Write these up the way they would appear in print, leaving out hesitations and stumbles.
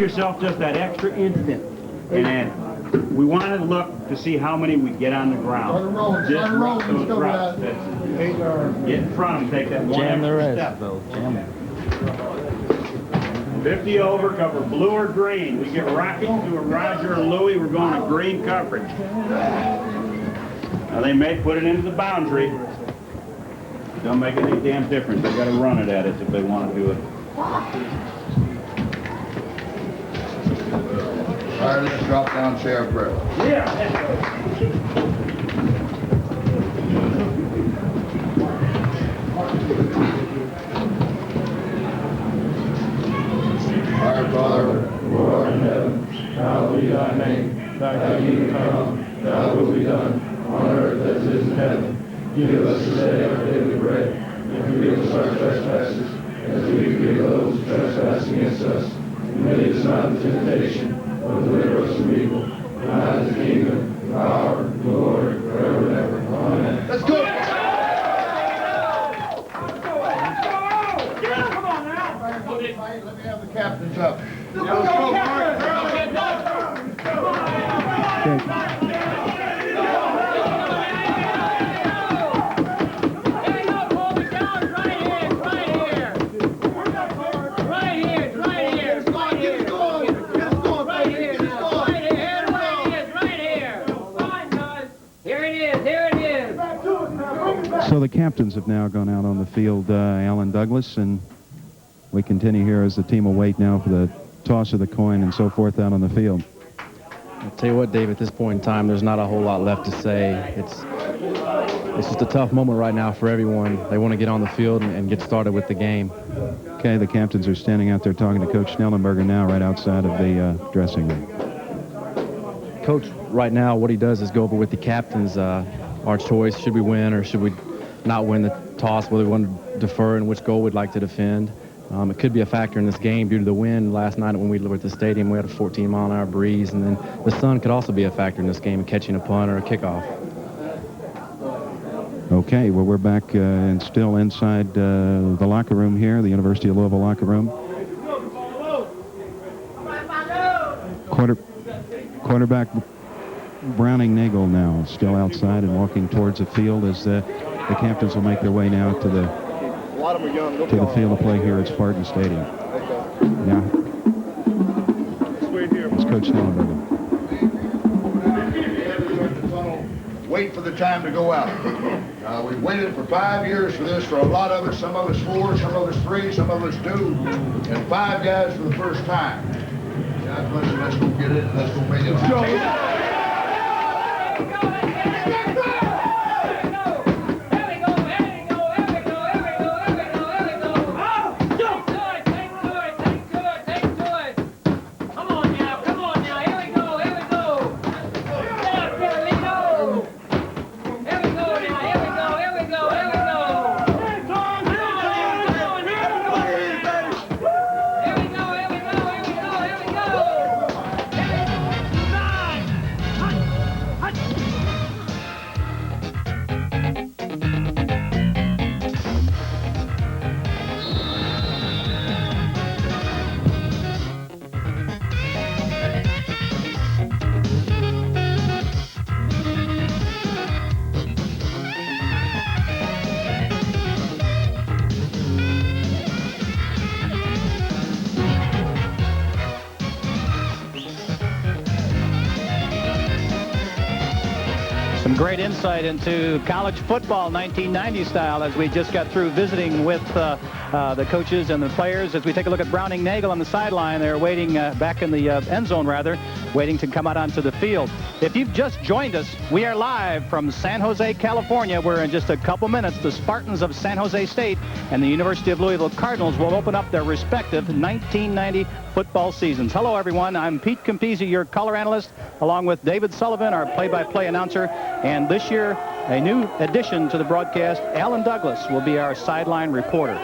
yourself just that extra instant, and then we want to look to see how many we get on the ground. Just roll those routes. Get in front of them, take that one extra step. Jam it. 50 over, cover blue or green. We get rocket to a Roger and Louie, we're going to green coverage. Now they may put it into the boundary. Don't make any damn difference. They got to run it at us if they want to do it. All right, let's drop down Sheriff Brett. Yeah. Our Father, who art in heaven, hallowed be thy name. Thy kingdom come, thy will be done, on earth as it is in heaven. Give us this day our daily bread, and forgive us our trespasses, as we forgive those who trespass against us. And lead us not into temptation, but deliver us from evil. For thine is the kingdom, the power, the glory, forever and ever. Amen. Let's go! Let me have the captains up. Let's go, Mark. So the captains have now gone out on the field, Alan Douglas, and we continue here as the team will wait now for the toss of the coin and so forth out on the field. I'll tell you what, Dave, at this point in time, there's not a whole lot left to say. It's just a tough moment right now for everyone. They want to get on the field and get started with the game. Okay, the captains are standing out there talking to Coach Snellenberger now right outside of the dressing room. Coach, right now, what he does is go over with the captains our choice. Should we win or should we not win the toss, whether we want to defer and which goal we'd like to defend. It could be a factor in this game due to the wind. Last night when we were at the stadium, we had a 14-mile-an-hour breeze, and then the sun could also be a factor in this game, catching a punt or a kickoff. Okay, well, we're back and still inside the locker room here, the University of Louisville locker room. Quarterback Browning Nagel now still outside and walking towards the field as the captains will make their way now to the field of play here at Spartan Stadium. Yeah. It's Coach Snellenberger. Wait for the time to go out. We've waited for 5 years for this, for a lot of us. Some of us 4, some of us 3, some of us 2, and 5 guys for the first time. God bless you. Let's go get it. Let's go make it. Let's go. Great insight into college football 1990 style as we just got through visiting with the coaches and the players. As we take a look at Browning Nagel on the sideline, they're waiting back in the end zone, rather, waiting to come out onto the field. If you've just joined us, we are live from San Jose, California, where in just a couple minutes the Spartans of San Jose State and the University of Louisville Cardinals will open up their respective 1990 football seasons. Hello, everyone. I'm Pete Campisi, your color analyst, along with David Sullivan, our play-by-play announcer. And this year, a new addition to the broadcast, Alan Douglas will be our sideline reporter.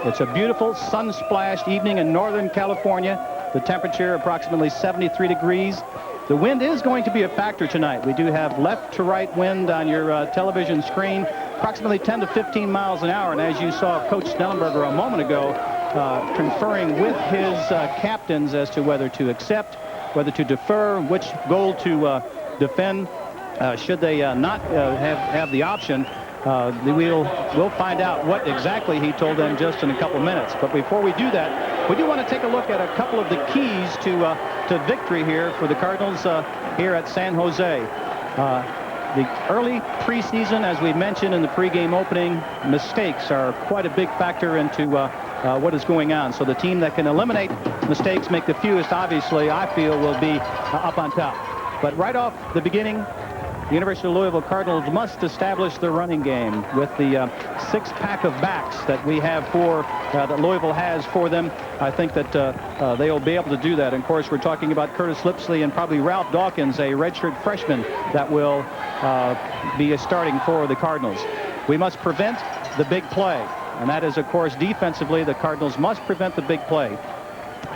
It's a beautiful sun-splashed evening in Northern California. The temperature approximately 73 degrees. The wind is going to be a factor tonight. We do have left to right wind on your television screen, approximately 10 to 15 miles an hour. And as you saw Coach Snellenberger a moment ago, conferring with his captains as to whether to accept, whether to defer, which goal to defend. Should they not have the option, we'll find out what exactly he told them just in a couple minutes. But before we do that, we do want to take a look at a couple of the keys to victory here for the Cardinals here at San Jose. The early preseason, as we mentioned in the pregame opening, mistakes are quite a big factor into what is going on. So the team that can eliminate mistakes, make the fewest, obviously, I feel, will be up on top. But right off the beginning, the University of Louisville Cardinals must establish their running game with the six-pack of backs that we have that Louisville has for them. I think that they will be able to do that. And of course, we're talking about Curtis Lipsley and probably Ralph Dawkins, a redshirt freshman that will be starting for the Cardinals. We must prevent the big play. And that is, of course, defensively, the Cardinals must prevent the big play.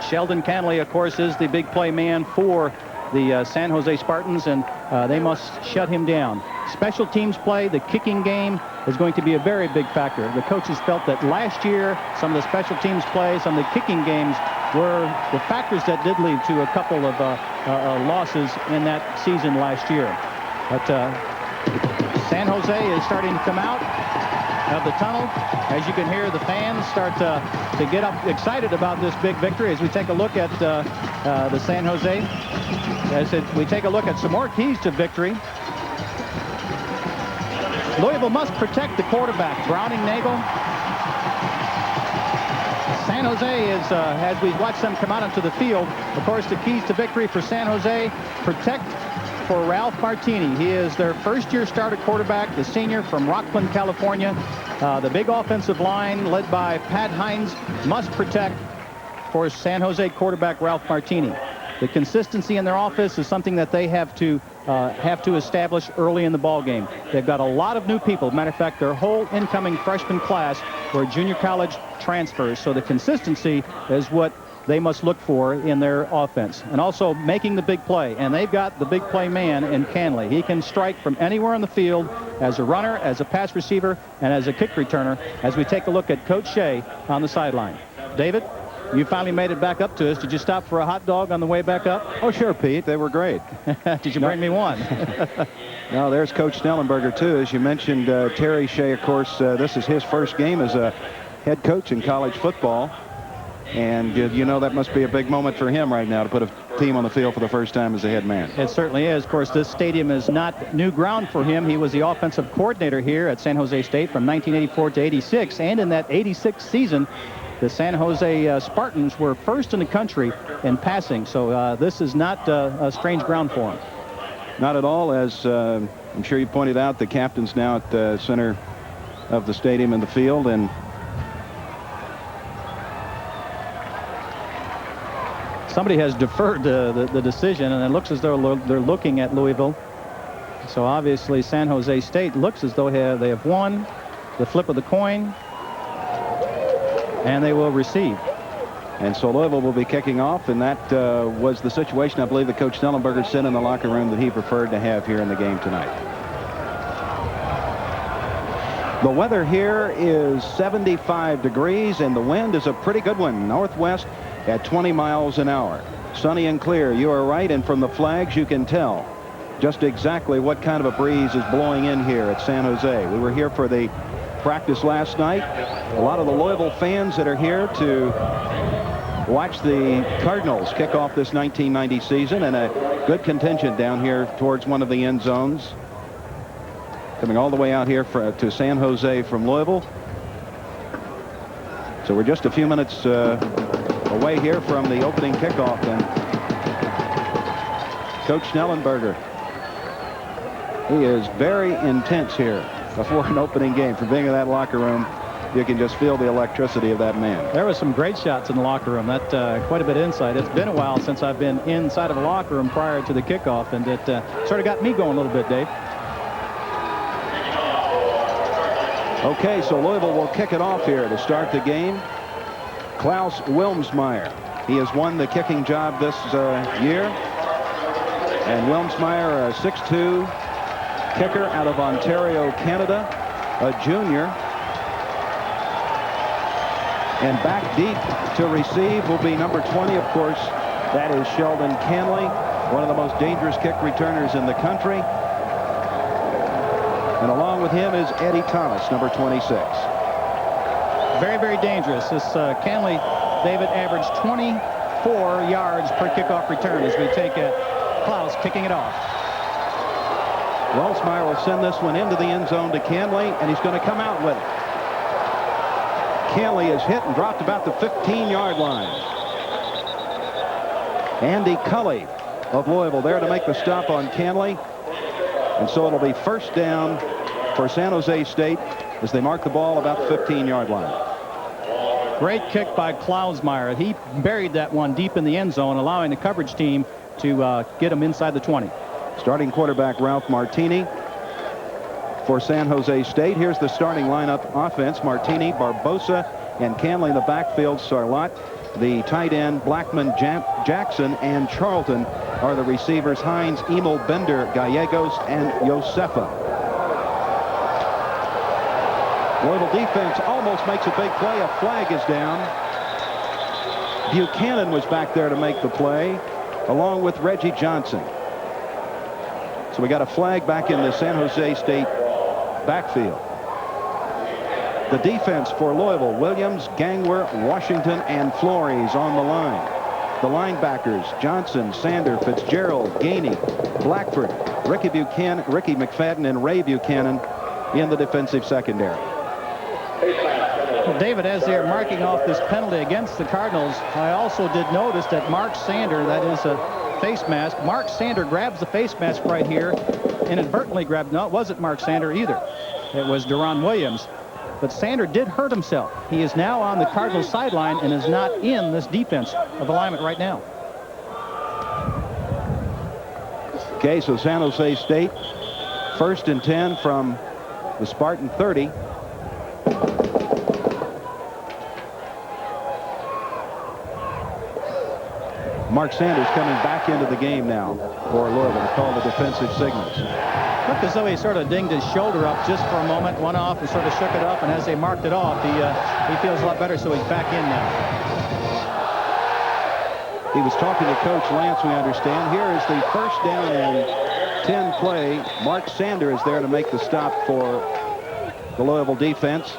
Sheldon Canley, of course, is the big play man for the San Jose Spartans, and they must shut him down. Special teams play, the kicking game, is going to be a very big factor. The coaches felt that last year, some of the special teams play, some of the kicking games were the factors that did lead to a couple of losses in that season last year. But San Jose is starting to come out of the tunnel. As you can hear, the fans start to get up excited about this big victory as we take a look at the San Jose. As we take a look at some more keys to victory. Louisville must protect the quarterback, Browning Nagel. San Jose is, as we watch them come out onto the field, of course, the keys to victory for San Jose, protect for Ralph Martini. He is their first-year starter quarterback, the senior from Rockland, California. The big offensive line, led by Pat Hines, must protect for San Jose quarterback Ralph Martini. The consistency in their offense is something that they have to establish early in the ball game. They've got a lot of new people. Matter of fact, their whole incoming freshman class were junior college transfers. So the consistency is what they must look for in their offense. And also making the big play. And they've got the big play man in Canley. He can strike from anywhere on the field as a runner, as a pass receiver, and as a kick returner, as we take a look at Coach Shea on the sideline. David, you finally made it back up to us. Did you stop for a hot dog on the way back up? Oh, sure, Pete. They were great. Did you bring me one? No, there's Coach Snellenberger, too. As you mentioned, Terry Shea, of course, this is his first game as a head coach in college football. And, you know, that must be a big moment for him right now to put a team on the field for the first time as a head man. It certainly is. Of course, this stadium is not new ground for him. He was the offensive coordinator here at San Jose State from 1984 to 86. And in that 86 season, the San Jose Spartans were first in the country in passing. So this is not a strange ground for him. Not at all. As I'm sure you pointed out, the captain's now at the center of the stadium in the field. And somebody has deferred the decision, and it looks as though they're looking at Louisville. So obviously San Jose State looks as though they have won the flip of the coin, and they will receive. And so Louisville will be kicking off, and that was the situation I believe that Coach Snellenberger said in the locker room that he preferred to have here in the game tonight. The weather here is 75 degrees, and the wind is a pretty good one, northwest at 20 miles an hour. Sunny and clear, you are right, and from the flags you can tell just exactly what kind of a breeze is blowing in here at San Jose. We were here for the practice last night. A lot of the Louisville fans that are here to watch the Cardinals kick off this 1990 season, and a good contingent down here towards one of the end zones. Coming all the way out here to San Jose from Louisville. So we're just a few minutes away here from the opening kickoff, and Coach Snellenberger, he is very intense here before an opening game. For being in that locker room, you can just feel the electricity of that man. There were some great shots in the locker room. That quite a bit of insight. It's been a while since I've been inside of a locker room prior to the kickoff, and it sort of got me going a little bit, Dave. Okay, so Louisville will kick it off here to start the game. Klaus Wilmsmeyer. He has won the kicking job this year. And Wilmsmeyer, a 6'2" kicker out of Ontario, Canada, a junior. And back deep to receive will be number 20, of course. That is Sheldon Canley, one of the most dangerous kick returners in the country. And along with him is Eddie Thomas, number 26. Very, very dangerous. This Canley, David, averaged 24 yards per kickoff return as we take Klaus kicking it off. Welsmeyer will send this one into the end zone to Canley, and he's going to come out with it. Canley is hit and dropped about the 15-yard line. Andy Cully of Louisville there to make the stop on Canley. And so it'll be first down for San Jose State as they mark the ball about the 15-yard line. Great kick by Klausmeyer. He buried that one deep in the end zone, allowing the coverage team to get him inside the 20. Starting quarterback Ralph Martini for San Jose State. Here's the starting lineup offense. Martini, Barbosa, and Canley in the backfield. Sarlat, the tight end, Blackman, Jackson, and Charlton are the receivers. Hines, Emil, Bender, Gallegos, and Josefa. Louisville defense almost makes a big play. A flag is down. Buchanan was back there to make the play, along with Reggie Johnson. So we got a flag back in the San Jose State backfield. The defense for Louisville: Williams, Gangwer, Washington, and Flores on the line. The linebackers: Johnson, Sander, Fitzgerald, Gainey, Blackford, Ricky McFadden, and Ray Buchanan in the defensive secondary. Well, David, as they're marking off this penalty against the Cardinals, I also did notice that Mark Sander, that is a face mask, Mark Sander grabs the face mask right here, inadvertently grabbed. No, it wasn't Mark Sander either. It was Deron Williams. But Sander did hurt himself. He is now on the Cardinals sideline and is not in this defense of alignment right now. Okay, so San Jose State, 1st and 10 from the Spartan 30. Mark Sanders coming back into the game now for Louisville to call the defensive signals. Looked as though he sort of dinged his shoulder up just for a moment, went off and sort of shook it up, and as they marked it off, he feels a lot better, so he's back in now. He was talking to Coach Lance, we understand. Here is the 1st down and 10 play. Mark Sander is there to make the stop for the Louisville defense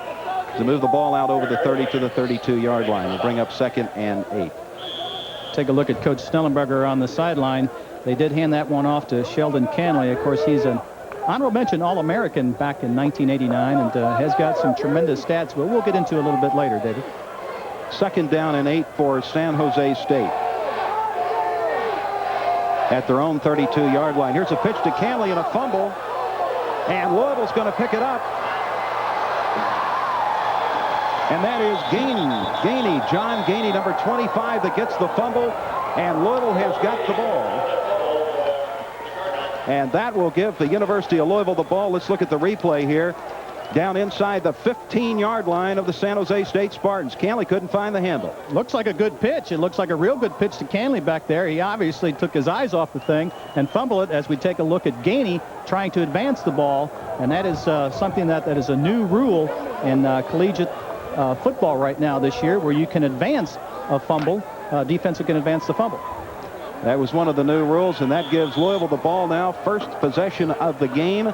to move the ball out over the 30 to the 32-yard line. We'll bring up 2nd and 8. Take a look at Coach Snellenberger on the sideline. They did hand that one off to Sheldon Canley. Of course, he's an honorable mention All-American back in 1989 and has got some tremendous stats, but we'll get into a little bit later, David. 2nd down and 8 for San Jose State. At their own 32-yard line. Here's a pitch to Canley and a fumble. And Louisville's going to pick it up. And that is Gainey, John Gainey, number 25, that gets the fumble. And Louisville has got the ball. And that will give the University of Louisville the ball. Let's look at the replay here. Down inside the 15-yard line of the San Jose State Spartans. Canley couldn't find the handle. Looks like a good pitch. It looks like a real good pitch to Canley back there. He obviously took his eyes off the thing and fumbled it as we take a look at Gainey trying to advance the ball. And that is something that is a new rule in collegiate football right now this year, where you can advance a fumble. Defensive can advance the fumble. That was one of the new rules, and that gives Louisville the ball now. First possession of the game.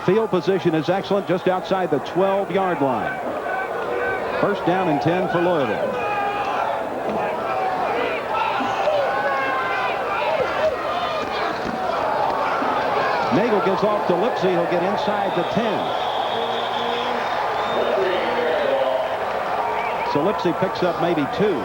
Field position is excellent, just outside the 12-yard line. 1st down and 10 for Louisville. Nagel gives off to Lipsy. He'll get inside the 10. So Lipsy picks up maybe 2.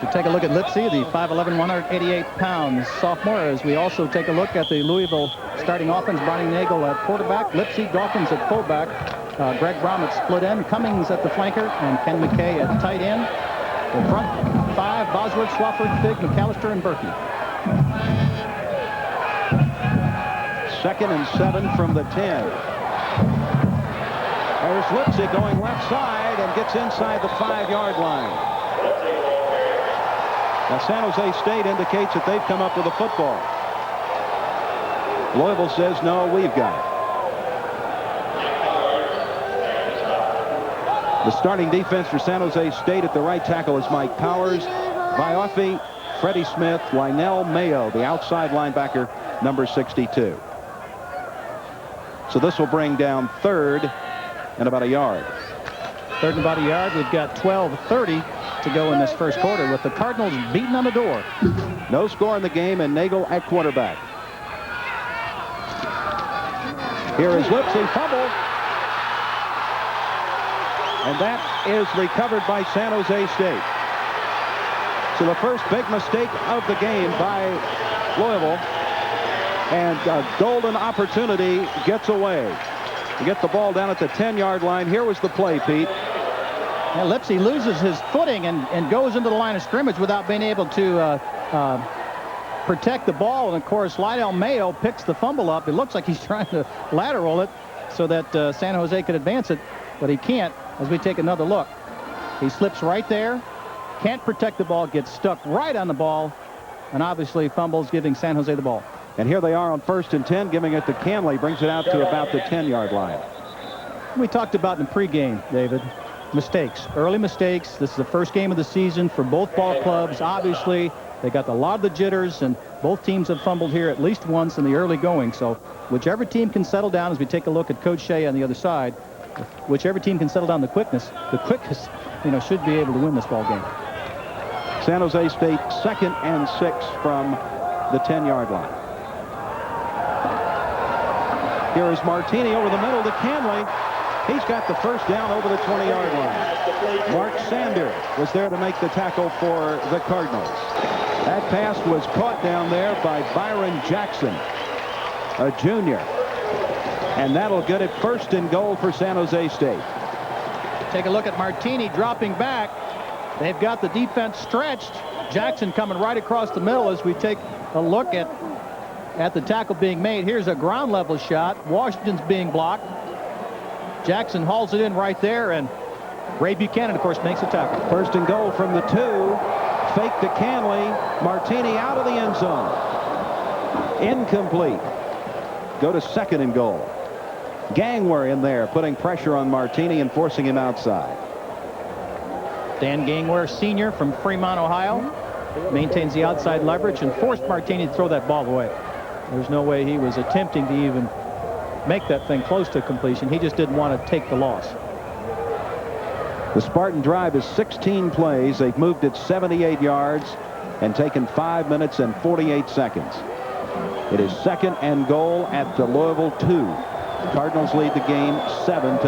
We take a look at Lipsy, the 5'11", 188-pound sophomore, as we also take a look at the Louisville starting offense. Browning Nagel at quarterback, Lipsy, Dawkins at fullback, Greg Brown at split end, Cummings at the flanker, and Ken McKay at tight end. The front 5, Bosworth, Swafford, Fig, McAllister, and Berkey. 2nd and 7 from the 10. There's Lipsy going left side and gets inside the 5-yard line. Now, San Jose State indicates that they've come up with a football. Louisville says, no, we've got it. The starting defense for San Jose State at the right tackle is Mike Powers, Vioffi, Freddie Smith, Lionel Mayo, the outside linebacker, number 62. So this will bring down third and about a yard. Third and about a yard. We've got 12:30 to go in this first quarter with the Cardinals beating on the door. No score in the game, and Nagel at quarterback. Here is Lipsy, fumble. And that is recovered by San Jose State. So the first big mistake of the game by Louisville. And a golden opportunity gets away. To get the ball down at the 10-yard line. Here was the play, Pete. Yeah, Lipsy loses his footing and goes into the line of scrimmage without being able to protect the ball. And, of course, Lionel Mayo picks the fumble up. It looks like he's trying to lateral it so that San Jose could advance it, but he can't as we take another look. He slips right there, can't protect the ball, gets stuck right on the ball, and obviously fumbles, giving San Jose the ball. And here they are on 1st and 10, giving it to Canley, brings it out to about the 10-yard line. We talked about in the pregame, David, mistakes, early mistakes. This is the first game of the season for both ball clubs. Obviously, they got a lot of the jitters, and both teams have fumbled here at least once in the early going. So whichever team can settle down, as we take a look at Coach Shea on the other side, whichever team can settle down the quickest, should be able to win this ball game. San Jose State 2nd and 6 from the 10-yard line. Here is Martini over the middle to Canley. He's got the first down over the 20-yard line. Mark Sander was there to make the tackle for the Cardinals. That pass was caught down there by Byron Jackson, a junior. And that'll get it 1st and goal for San Jose State. Take a look at Martini dropping back. They've got the defense stretched. Jackson coming right across the middle as we take a look at the tackle being made. Here's a ground level shot. Washington's being blocked. Jackson hauls it in right there, and Ray Buchanan, of course, makes the tackle. 1st and goal from the 2. Fake to Canley. Martini out of the end zone. Incomplete. Go to 2nd and goal. Gangwer in there, putting pressure on Martini and forcing him outside. Dan Gangwer, senior from Fremont, Ohio, maintains the outside leverage and forced Martini to throw that ball away. There's no way he was attempting to even make that thing close to completion. He just didn't want to take the loss. The Spartan drive is 16 plays. They've moved it 78 yards and taken 5 minutes and 48 seconds. It is 2nd and goal at the Louisville 2. Cardinals lead the game 7-0.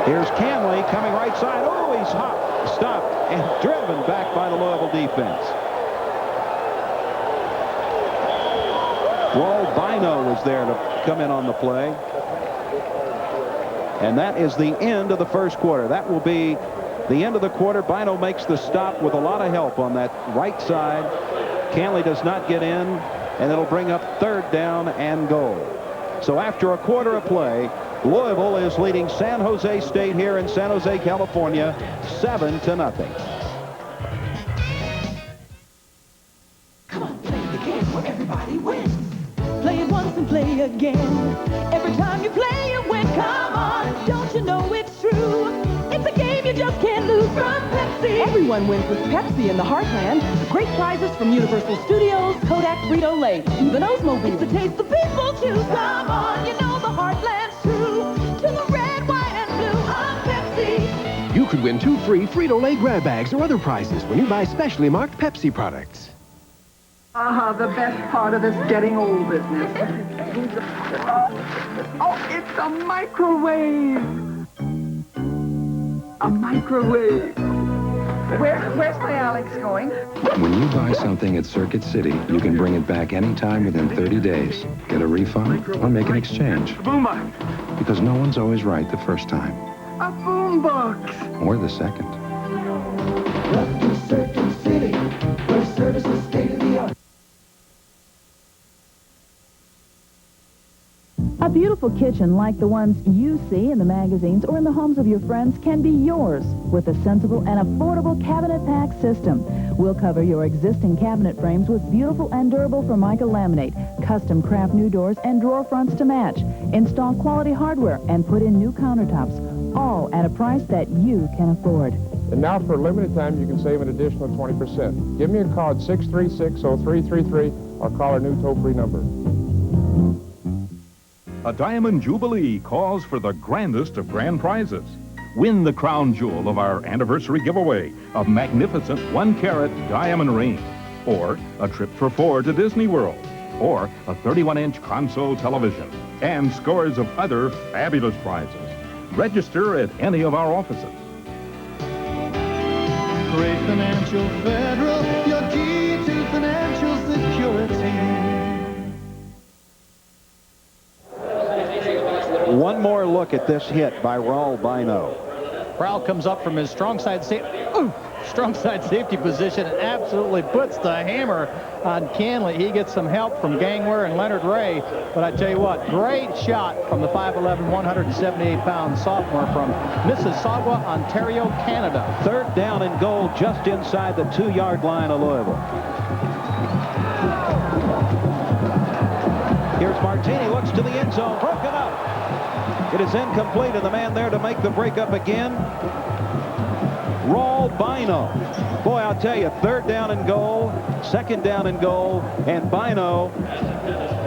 Here's Canley coming right side. Oh, he's stopped and driven back by the Louisville defense. Wall Bino was there to come in on the play. And that is the end of the first quarter. That will be the end of the quarter. Bino makes the stop with a lot of help on that right side. Canley does not get in, and it'll bring up 3rd down and goal. So after a quarter of play, Louisville is leading San Jose State here in San Jose, California, 7-0. Come on, play the game where everybody wins. Play it once and play again. Every time you play, you win. Come on, don't you know it's true? It's a game you just can't lose from Pepsi. Everyone wins with Pepsi in the Heartland. Great prizes from Universal Studios, Kodak, Frito-Lay, even Oldsmobile. It's the taste the people choose. Come on, you know the Heartland's true. To the red, white, and blue of Pepsi. You could win 2 free Frito-Lay grab bags or other prizes when you buy specially marked Pepsi products. The best part of this getting old business. Oh, it's a microwave. A microwave. Where's my Alex going? When you buy something at Circuit City, you can bring it back anytime within 30 days. Get a refund or make an exchange. Boombox. Because no one's always right the first time. A boombox. Or the second. Welcome to Circuit City, where service is state-of-the-art. A beautiful kitchen like the ones you see in the magazines or in the homes of your friends can be yours with a sensible and affordable cabinet pack system. We'll cover your existing cabinet frames with beautiful and durable Formica laminate, Custom craft new doors and drawer fronts to match. Install quality hardware and put in new countertops, all at a price that you can afford. And now for a limited time, you can save an additional 20%. Give me a call at 636-0333 or call our new toll-free number. A Diamond Jubilee calls for the grandest of grand prizes. Win the crown jewel of our anniversary giveaway, a magnificent 1-carat diamond ring, or a trip for 4 to Disney World, or a 31-inch console television, and scores of other fabulous prizes. Register at any of our offices. Great Financial Federal, your key to financial security. One more look at this hit by Raul Bino. Prowl comes up from his strong side safety position and absolutely puts the hammer on Canley. He gets some help from Gangwer and Leonard Ray, but I tell you what, great shot from the 5'11", 178-pound sophomore from Mississauga, Ontario, Canada. Third down and goal just inside the 2-yard line of Louisville. Here's Martini, looks to the end zone, broken up. It is incomplete, and the man there to make the breakup again, Raul Bino. Boy, I'll tell you, third down and goal, second down and goal, and Bino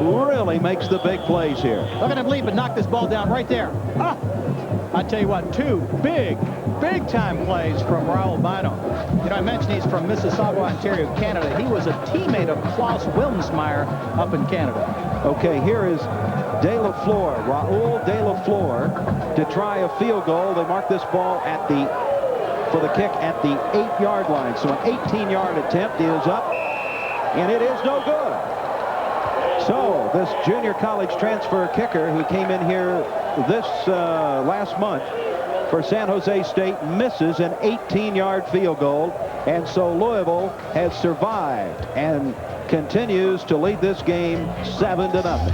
really makes the big plays here. Look at him leap and knock this ball down right there. I tell you what, 2 big-time plays from Raul Bino. You know, I mentioned he's from Mississauga, Ontario, Canada. He was a teammate of Klaus Wilmsmeyer up in Canada. Okay, here is De La Flor, Raul De La Flor, to try a field goal. They mark this ball for the kick at the 8-yard line. So an 18-yard attempt is up, and it is no good. So this junior college transfer kicker who came in here this last month for San Jose State misses an 18-yard field goal, and so Louisville has survived and continues to lead this game 7-0.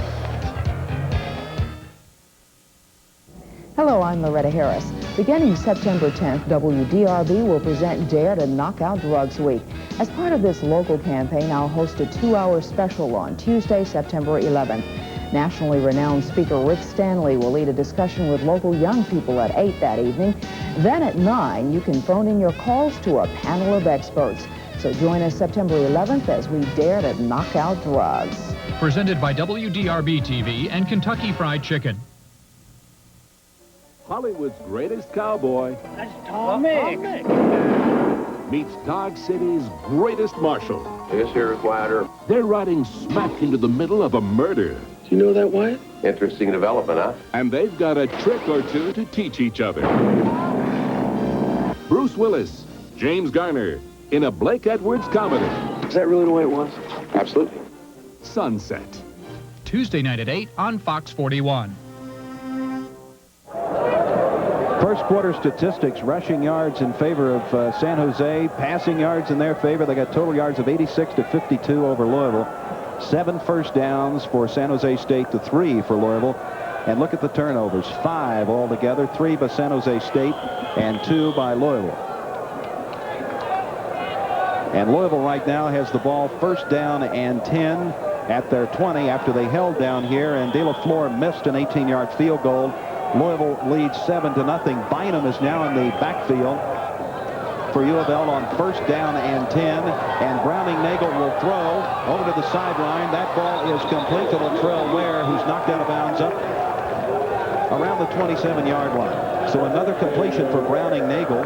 Hello, I'm Loretta Harris. Beginning September 10th, WDRB will present Dare to Knock Out Drugs Week. As part of this local campaign, I'll host a 2-hour special on Tuesday, September 11th. Nationally renowned speaker Rick Stanley will lead a discussion with local young people at 8 that evening. Then at 9, you can phone in your calls to a panel of experts. So join us September 11th as we dare to knock out drugs. Presented by WDRB TV and Kentucky Fried Chicken. Hollywood's greatest cowboy. That's Tom Mix. Meets Dodge City's greatest marshal. This here is Wyatt. They're riding smack into the middle of a murder. Do you know that, Wyatt? Interesting development, huh? And they've got a trick or two to teach each other. Bruce Willis, James Garner, in a Blake Edwards comedy. Is that really the way it was? Absolutely. Sunset. Tuesday night at 8 on Fox 41. First quarter statistics, rushing yards in favor of San Jose, passing yards in their favor. They got total yards of 86 to 52 over Louisville. 7 first downs for San Jose State to 3 for Louisville. And look at the turnovers, 5 altogether, 3 by San Jose State and 2 by Louisville. And Louisville right now has the ball first down and 10 at their 20 after they held down here, and De La Flor missed an 18-yard field goal. Louisville leads 7-0. Bynum is now in the backfield for U of L on first down and 10, and Browning Nagel will throw over to the sideline. That ball is complete to Latrell Ware, who's knocked out of bounds up around the 27-yard line. So another completion for Browning Nagel.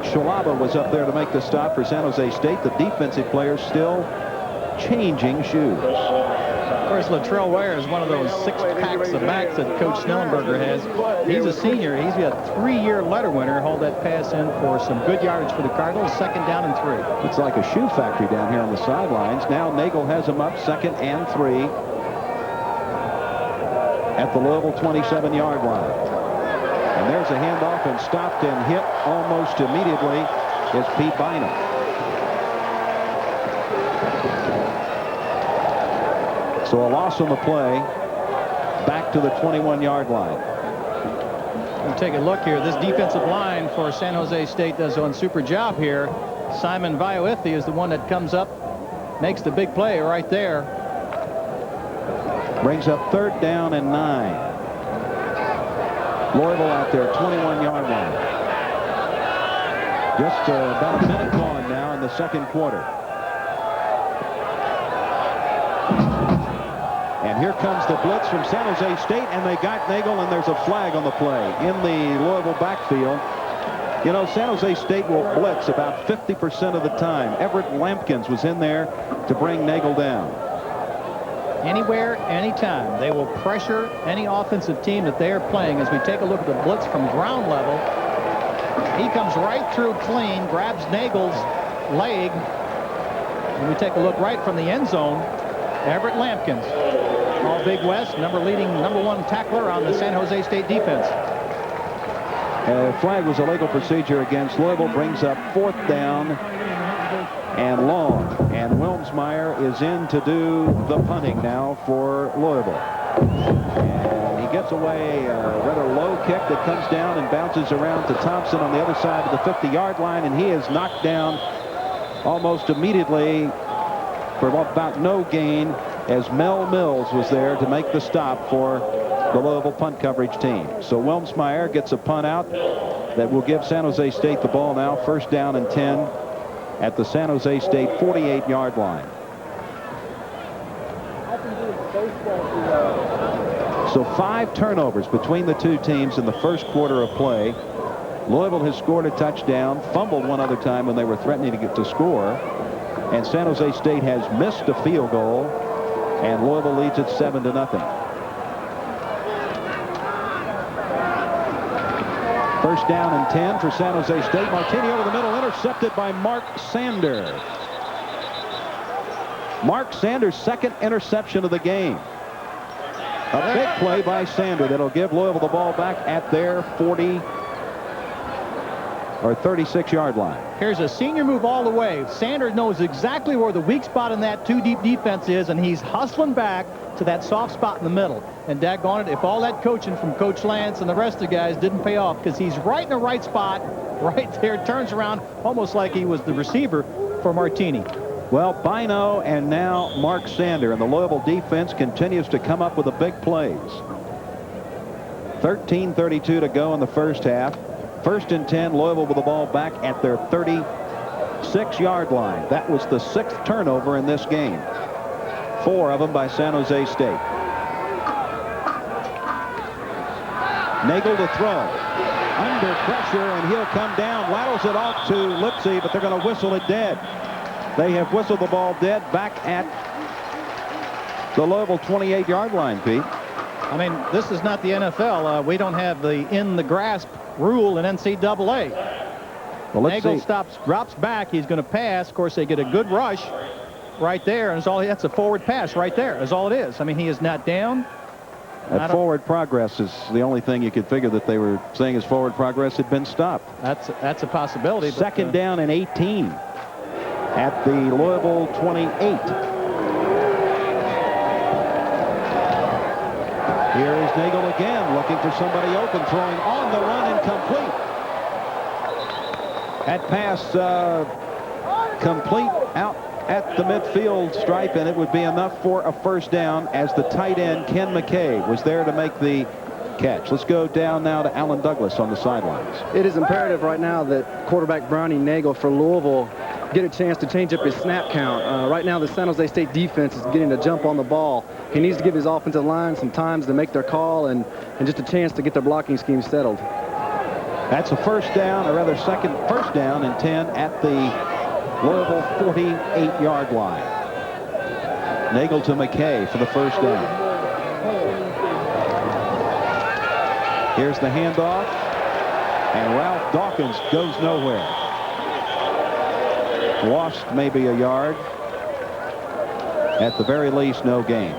Shalaba was up there to make the stop for San Jose State. The defensive players still changing shoes. Of course, Latrell Ware is one of those 6 packs of backs that Coach Snellenberger has. He's a senior. He's a 3-year letter winner. Hold that pass in for some good yardage for the Cardinals. 2nd down and 3. It's like a shoe factory down here on the sidelines. Now Nagel has him up 2nd and 3 at the Louisville 27-yard line. And there's a handoff, and stopped and hit almost immediately is Pete Bynum. So a loss on the play, back to the 21-yard line. And take a look here. This defensive line for San Jose State does a super job here. Simon Vioithi is the one that comes up, makes the big play right there. Brings up 3rd down and 9. Louisville out there, 21-yard line. Just about a minute gone now in the second quarter. And here comes the blitz from San Jose State, and they got Nagel, and there's a flag on the play in the Louisville backfield. You know, San Jose State will blitz about 50% of the time. Everett Lampkins was in there to bring Nagel down. Anywhere, anytime. They will pressure any offensive team that they are playing. As we take a look at the blitz from ground level, he comes right through clean, grabs Nagel's leg. And we take a look right from the end zone. Everett Lampkins, all Big West, number 1 tackler on the San Jose State defense. Flag was a legal procedure against Louisville. Brings up 4th down and long. And Wilmsmeyer is in to do the punting now for Louisville. And he gets away a rather low kick that comes down and bounces around to Thompson on the other side of the 50-yard line. And he is knocked down almost immediately for about no gain, as Mel Mills was there to make the stop for the Louisville punt coverage team. So Wilmsmeyer gets a punt out that will give San Jose State the ball now. 1st down and 10 at the San Jose State 48-yard line. So 5 turnovers between the two teams in the first quarter of play. Louisville has scored a touchdown, fumbled one other time when they were threatening to get to score. And San Jose State has missed a field goal, and Louisville leads it 7-0. First down and 10 for San Jose State. Martini over the middle, intercepted by Mark Sander. Mark Sander's 2nd interception of the game. A big play by Sander that'll give Louisville the ball back at their 40 or 36-yard line. Here's a senior move all the way. Sanders knows exactly where the weak spot in that 2-deep defense is, and he's hustling back to that soft spot in the middle. And daggone it, if all that coaching from Coach Lance and the rest of the guys didn't pay off, because he's right in the right spot, right there, turns around almost like he was the receiver for Martini. Well, Bino and now Mark Sander, and the Louisville defense continues to come up with the big plays. 13:32 to go in the first half. 1st and 10, Louisville with the ball back at their 36-yard line. That was the 6th turnover in this game. 4 of them by San Jose State. Nagel to throw. Under pressure, and he'll come down. Laterals it off to Lipsy, but they're going to whistle it dead. They have whistled the ball dead back at the Louisville 28-yard line, Pete. I mean, this is not the NFL. We don't have the in-the-grasp rule in NCAA. Well, Nagel drops back. He's going to pass. Of course, they get a good rush right there, and that's a forward pass right there is all it is. I mean, he is not down. That forward progress is the only thing you could figure that they were saying is forward progress had been stopped. That's a possibility. 2nd down and 18 at the Louisville 28. Here is Nagel again, looking for somebody open, throwing on the run, incomplete. That pass complete out at the midfield stripe, and it would be enough for a 1st down as the tight end, Ken McKay, was there to make the catch. Let's go down now to Alan Douglas on the sidelines. It is imperative right now that quarterback Brownie Nagel for Louisville get a chance to change up his snap count. Right now, the San Jose State defense is getting a jump on the ball. He needs to give his offensive line some time to make their call and just a chance to get their blocking scheme settled. That's a 1st down, or rather 1st down and 10 at the Louisville 48-yard line. Nagel to McKay for the 1st down. Here's the handoff, and Ralph Dawkins goes nowhere. Lost maybe a yard. At the very least, no gain.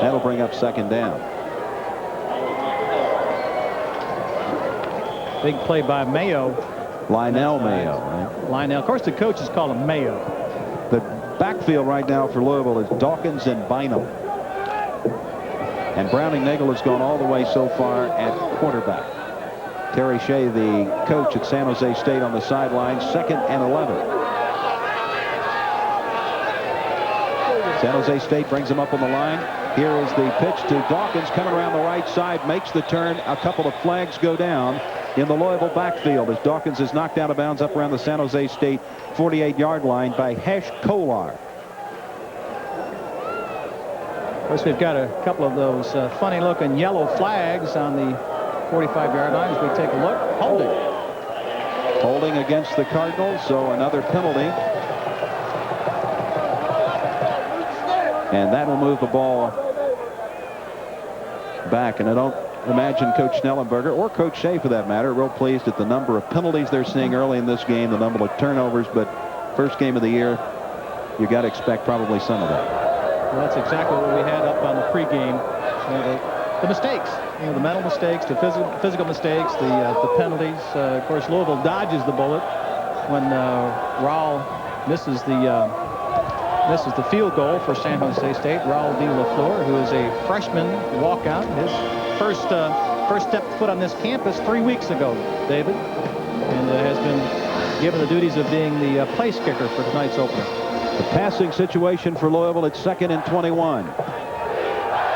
That'll bring up 2nd down. Big play by Mayo. Lionel Mayo, right? Lionel. Of course, the coaches call him Mayo. The backfield right now for Louisville is Dawkins and Bynum. And Browning Nagel has gone all the way so far at quarterback. Terry Shea, the coach at San Jose State, on the sideline. 2nd and 11. San Jose State brings him up on the line. Here is the pitch to Dawkins, coming around the right side, makes the turn. A couple of flags go down in the Louisville backfield as Dawkins is knocked out of bounds up around the San Jose State 48-yard line by Hesh Kolar. Of course, we've got a couple of those funny-looking yellow flags on the 45-yard line as we take a look. Holding against the Cardinals, so another penalty. And that will move the ball back. And I don't imagine Coach Schnellenberger or Coach Shea, for that matter, real pleased at the number of penalties they're seeing early in this game, the number of turnovers. But first game of the year, you got to expect probably some of that. Well, that's exactly what we had up on the pregame. The mistakes, the mental mistakes, the physical mistakes, the penalties. Of course, Louisville dodges the bullet when Raul misses the field goal for San Jose State. Raul de la Flor, who is a freshman walkout, his first step foot on this campus 3 weeks ago, David, and has been given the duties of being the place kicker for tonight's opener. The passing situation for Louisville, it's 2nd and 21.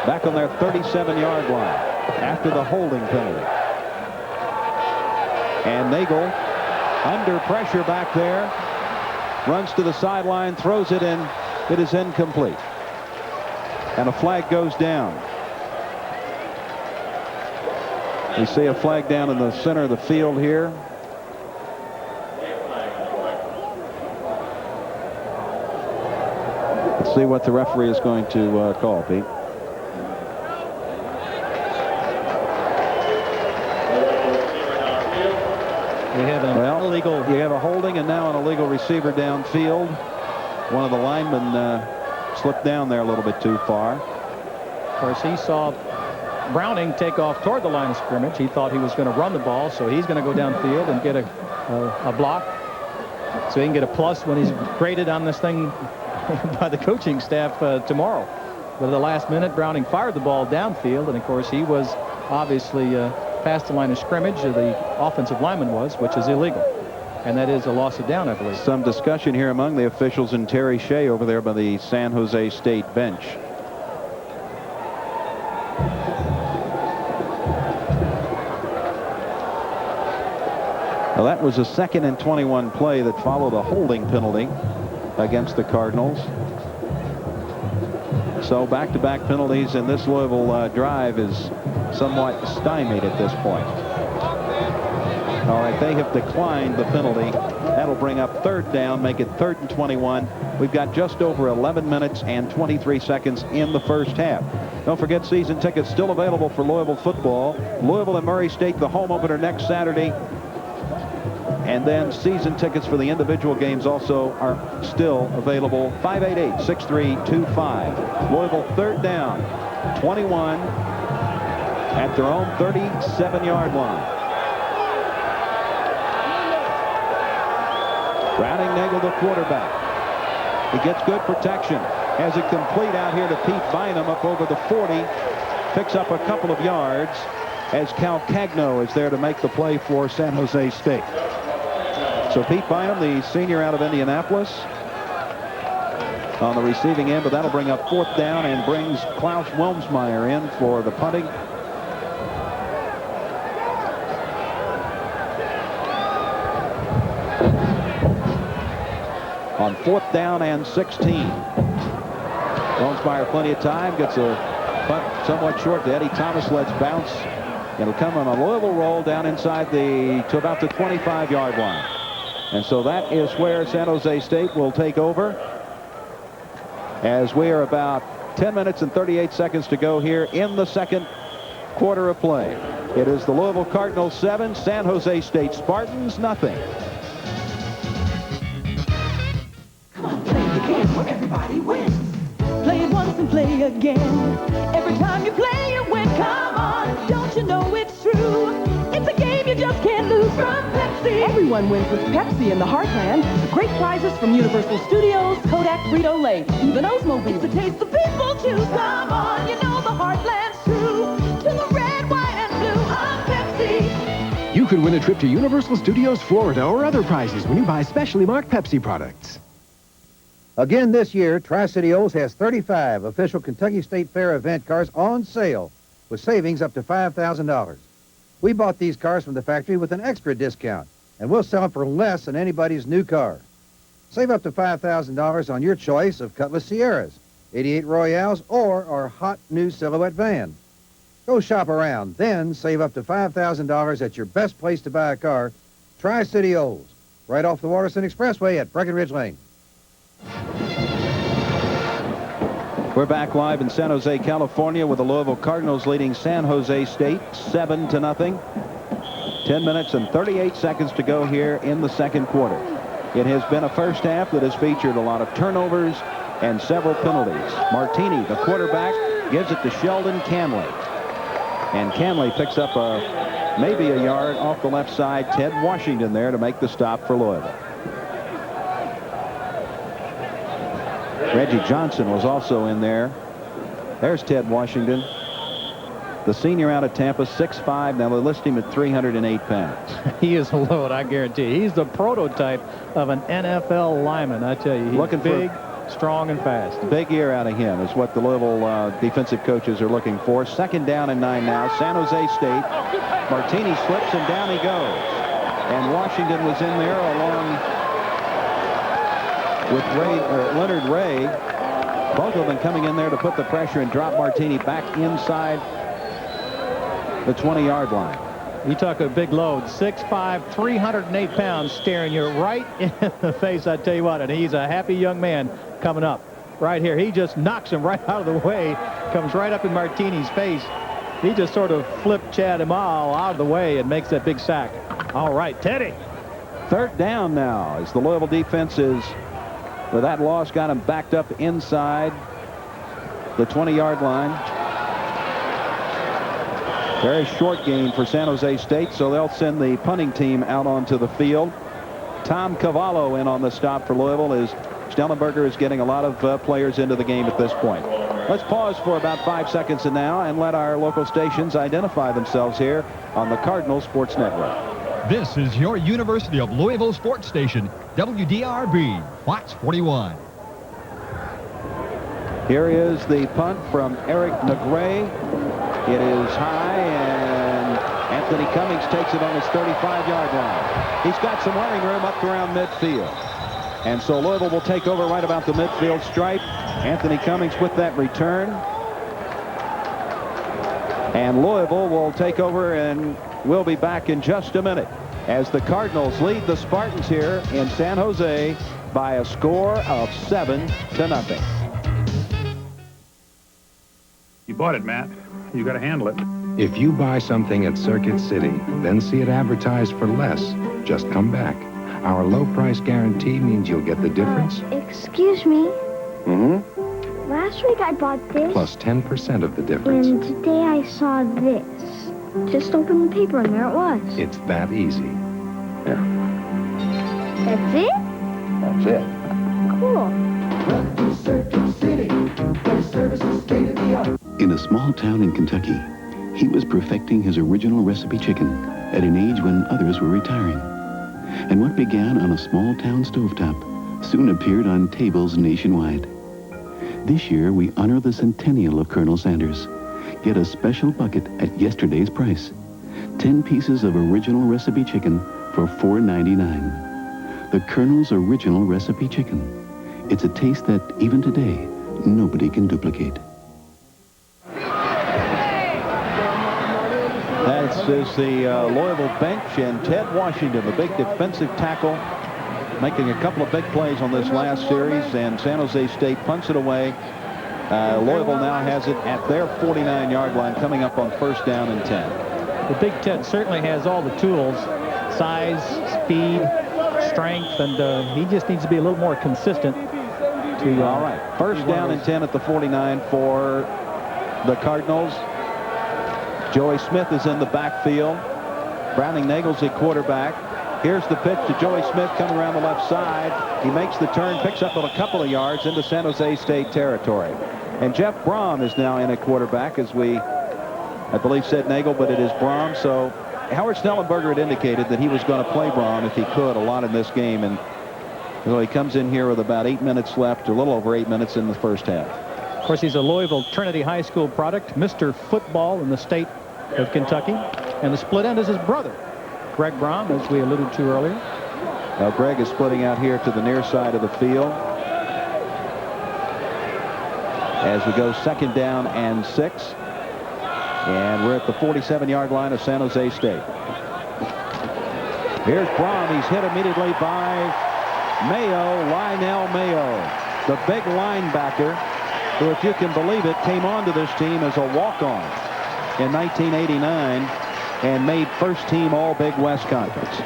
Back on their 37-yard line after the holding penalty. And Nagel under pressure back there. Runs to the sideline, throws it in. It is incomplete. And a flag goes down. We see a flag down in the center of the field here. Let's see what the referee is going to call, Pete. We have an illegal. You have a holding and now an illegal receiver downfield. One of the linemen slipped down there a little bit too far. Of course, he saw Browning take off toward the line of scrimmage. He thought he was going to run the ball, so he's going to go downfield and get a block, so he can get a plus when he's graded on this thing by the coaching staff tomorrow. But at the last minute, Browning fired the ball downfield, and of course he was obviously past the line of scrimmage. The offensive lineman was, which is illegal, and that is a loss of down, I believe. Some discussion here among the officials and Terry Shea over there by the San Jose State bench. Well, that was a 2nd and 21 play that followed a holding penalty against the Cardinals. So back-to-back penalties, and this Louisville drive is somewhat stymied at this point. All right, they have declined the penalty. That'll bring up 3rd down, make it 3rd and 21. We've got just over 11 minutes and 23 seconds in the first half. Don't forget, season tickets still available for Louisville football. Louisville and Murray State, the home opener next Saturday. And then season tickets for the individual games also are still available. 588-6325. Louisville 3rd down, 21 at their own 37-yard line. Browning Nagel, the quarterback. He gets good protection. Has it complete out here to Pete Bynum up over the 40. Picks up a couple of yards as Cal Cagno is there to make the play for San Jose State. So Pete Bynum, the senior out of Indianapolis, on the receiving end, but that'll bring up 4th down and brings Klaus Wilmsmeyer in for the punting. On 4th down and 16. Wilmsmeyer plenty of time, gets a punt somewhat short to Eddie Thomas, lets bounce. It'll come on a Louisville roll down inside to about the 25-yard line. And so that is where San Jose State will take over, as we are about 10 minutes and 38 seconds to go here in the second quarter of play. It is the Louisville Cardinals 7, San Jose State Spartans nothing. Come on, play the game where everybody wins. Play it once and play again. Every time you play, you win. Come on, don't you know it's true? It's a game you just can't lose from Pepsi. Everyone wins with Pepsi in the Heartland. Great prizes from Universal Studios, Kodak, Frito-Lay, even Oldsmobile. It's the taste the people choose. Come on, you know the Heartland's true. To the red, white, and blue of Pepsi. You could win a trip to Universal Studios Florida or other prizes when you buy specially marked Pepsi products. Again this year, Tri-City O's has 35 official Kentucky State Fair event cars on sale with savings up to $5,000. We bought these cars from the factory with an extra discount, and we'll sell them for less than anybody's new car. Save up to $5,000 on your choice of Cutlass Sierras, 88 Royales, or our hot new Silhouette van. Go shop around, then save up to $5,000 at your best place to buy a car, Tri-City O's, right off the Waterson Expressway at Breckenridge Lane. We're back live in San Jose, California, with the Louisville Cardinals leading San Jose State 7-0. 10 minutes and 38 seconds to go here in the second quarter. It has been a first half that has featured a lot of turnovers and several penalties. Martini, the quarterback, gives it to Sheldon Canley. And Canley picks up maybe a yard off the left side. Ted Washington there to make the stop for Louisville. Reggie Johnson was also in there. There's Ted Washington, the senior out of Tampa, 6'5". Now they list him at 308 pounds. He is a load, I guarantee. He's the prototype of an NFL lineman, I tell you. He's looking big, strong, and fast. Big year out of him is what the Louisville defensive coaches are looking for. 2nd down and 9 now. San Jose State. Martini slips and down he goes. And Washington was in there along with Leonard Ray. Both of them coming in there to put the pressure and drop Martini back inside the 20-yard line. You talk a big load, 6'5", 308 pounds, staring you right in the face, I tell you what, and he's a happy young man coming up right here. He just knocks him right out of the way, comes right up in Martini's face. He just sort of flipped Chad Amal out of the way and makes that big sack. All right, Teddy. 3rd down now as the Louisville defense is, with that loss, got him backed up inside the 20-yard line. Very short gain for San Jose State, so they'll send the punting team out onto the field. Tom Cavallo in on the stop for Louisville as Stellenberger is getting a lot of players into the game at this point. Let's pause for about 5 seconds now and let our local stations identify themselves here on the Cardinals Sports Network. This is your University of Louisville sports station, WDRB, Fox 41. Here is the punt from Eric Negre. It is high, and Anthony Cummings takes it on his 35-yard line. He's got some running room up around midfield. And so Louisville will take over right about the midfield stripe. Anthony Cummings with that return. And Louisville will take over, and we'll be back in just a minute as the Cardinals lead the Spartans here in San Jose by a score of 7-0. You bought it, Matt. You got to handle it. If you buy something at Circuit City, then see it advertised for less, just come back. Our low price guarantee means you'll get the difference. Excuse me. Mm-hmm. Last week I bought this. Plus 10% of the difference. And today I saw this. Just open the paper and there it was. It's that easy. Yeah. That's it? That's it. Cool. In a small town in Kentucky, he was perfecting his original recipe chicken at an age when others were retiring. And what began on a small town stovetop soon appeared on tables nationwide. This year, we honor the centennial of Colonel Sanders. Get a special bucket at yesterday's price. 10 pieces of original recipe chicken for $4.99. The Colonel's Original Recipe Chicken. It's a taste that, even today, nobody can duplicate. This is the Louisville bench, and Ted Washington, the big defensive tackle, making a couple of big plays on this last series, and San Jose State punts it away. Louisville now has it at their 49-yard line, coming up on 1st down and 10. The Big Ted certainly has all the tools, size, speed, strength, and he just needs to be a little more consistent. All right, 1st down and 10 at the 49 for the Cardinals. Joey Smith is in the backfield. Browning Nagel's the quarterback. Here's the pitch to Joey Smith coming around the left side. He makes the turn, picks up a couple of yards into San Jose State territory. And Jeff Brom is now in at quarterback, as I believe said Nagel, but it is Brom. So Howard Snellenberger had indicated that he was going to play Brom if he could a lot in this game. And So he comes in here with about 8 minutes left, a little over 8 minutes in the first half. Of course, he's a Louisville Trinity High School product, Mr. Football in the state of Kentucky. And the split end is his brother, Greg Brom, as we alluded to earlier. Now Greg is splitting out here to the near side of the field. As we go 2nd down and 6. And we're at the 47-yard line of San Jose State. Here's Brom. He's hit immediately by Mayo, Lionel Mayo, the big linebacker, who, if you can believe it, came onto this team as a walk-on in 1989 and made first-team All-Big West Conference.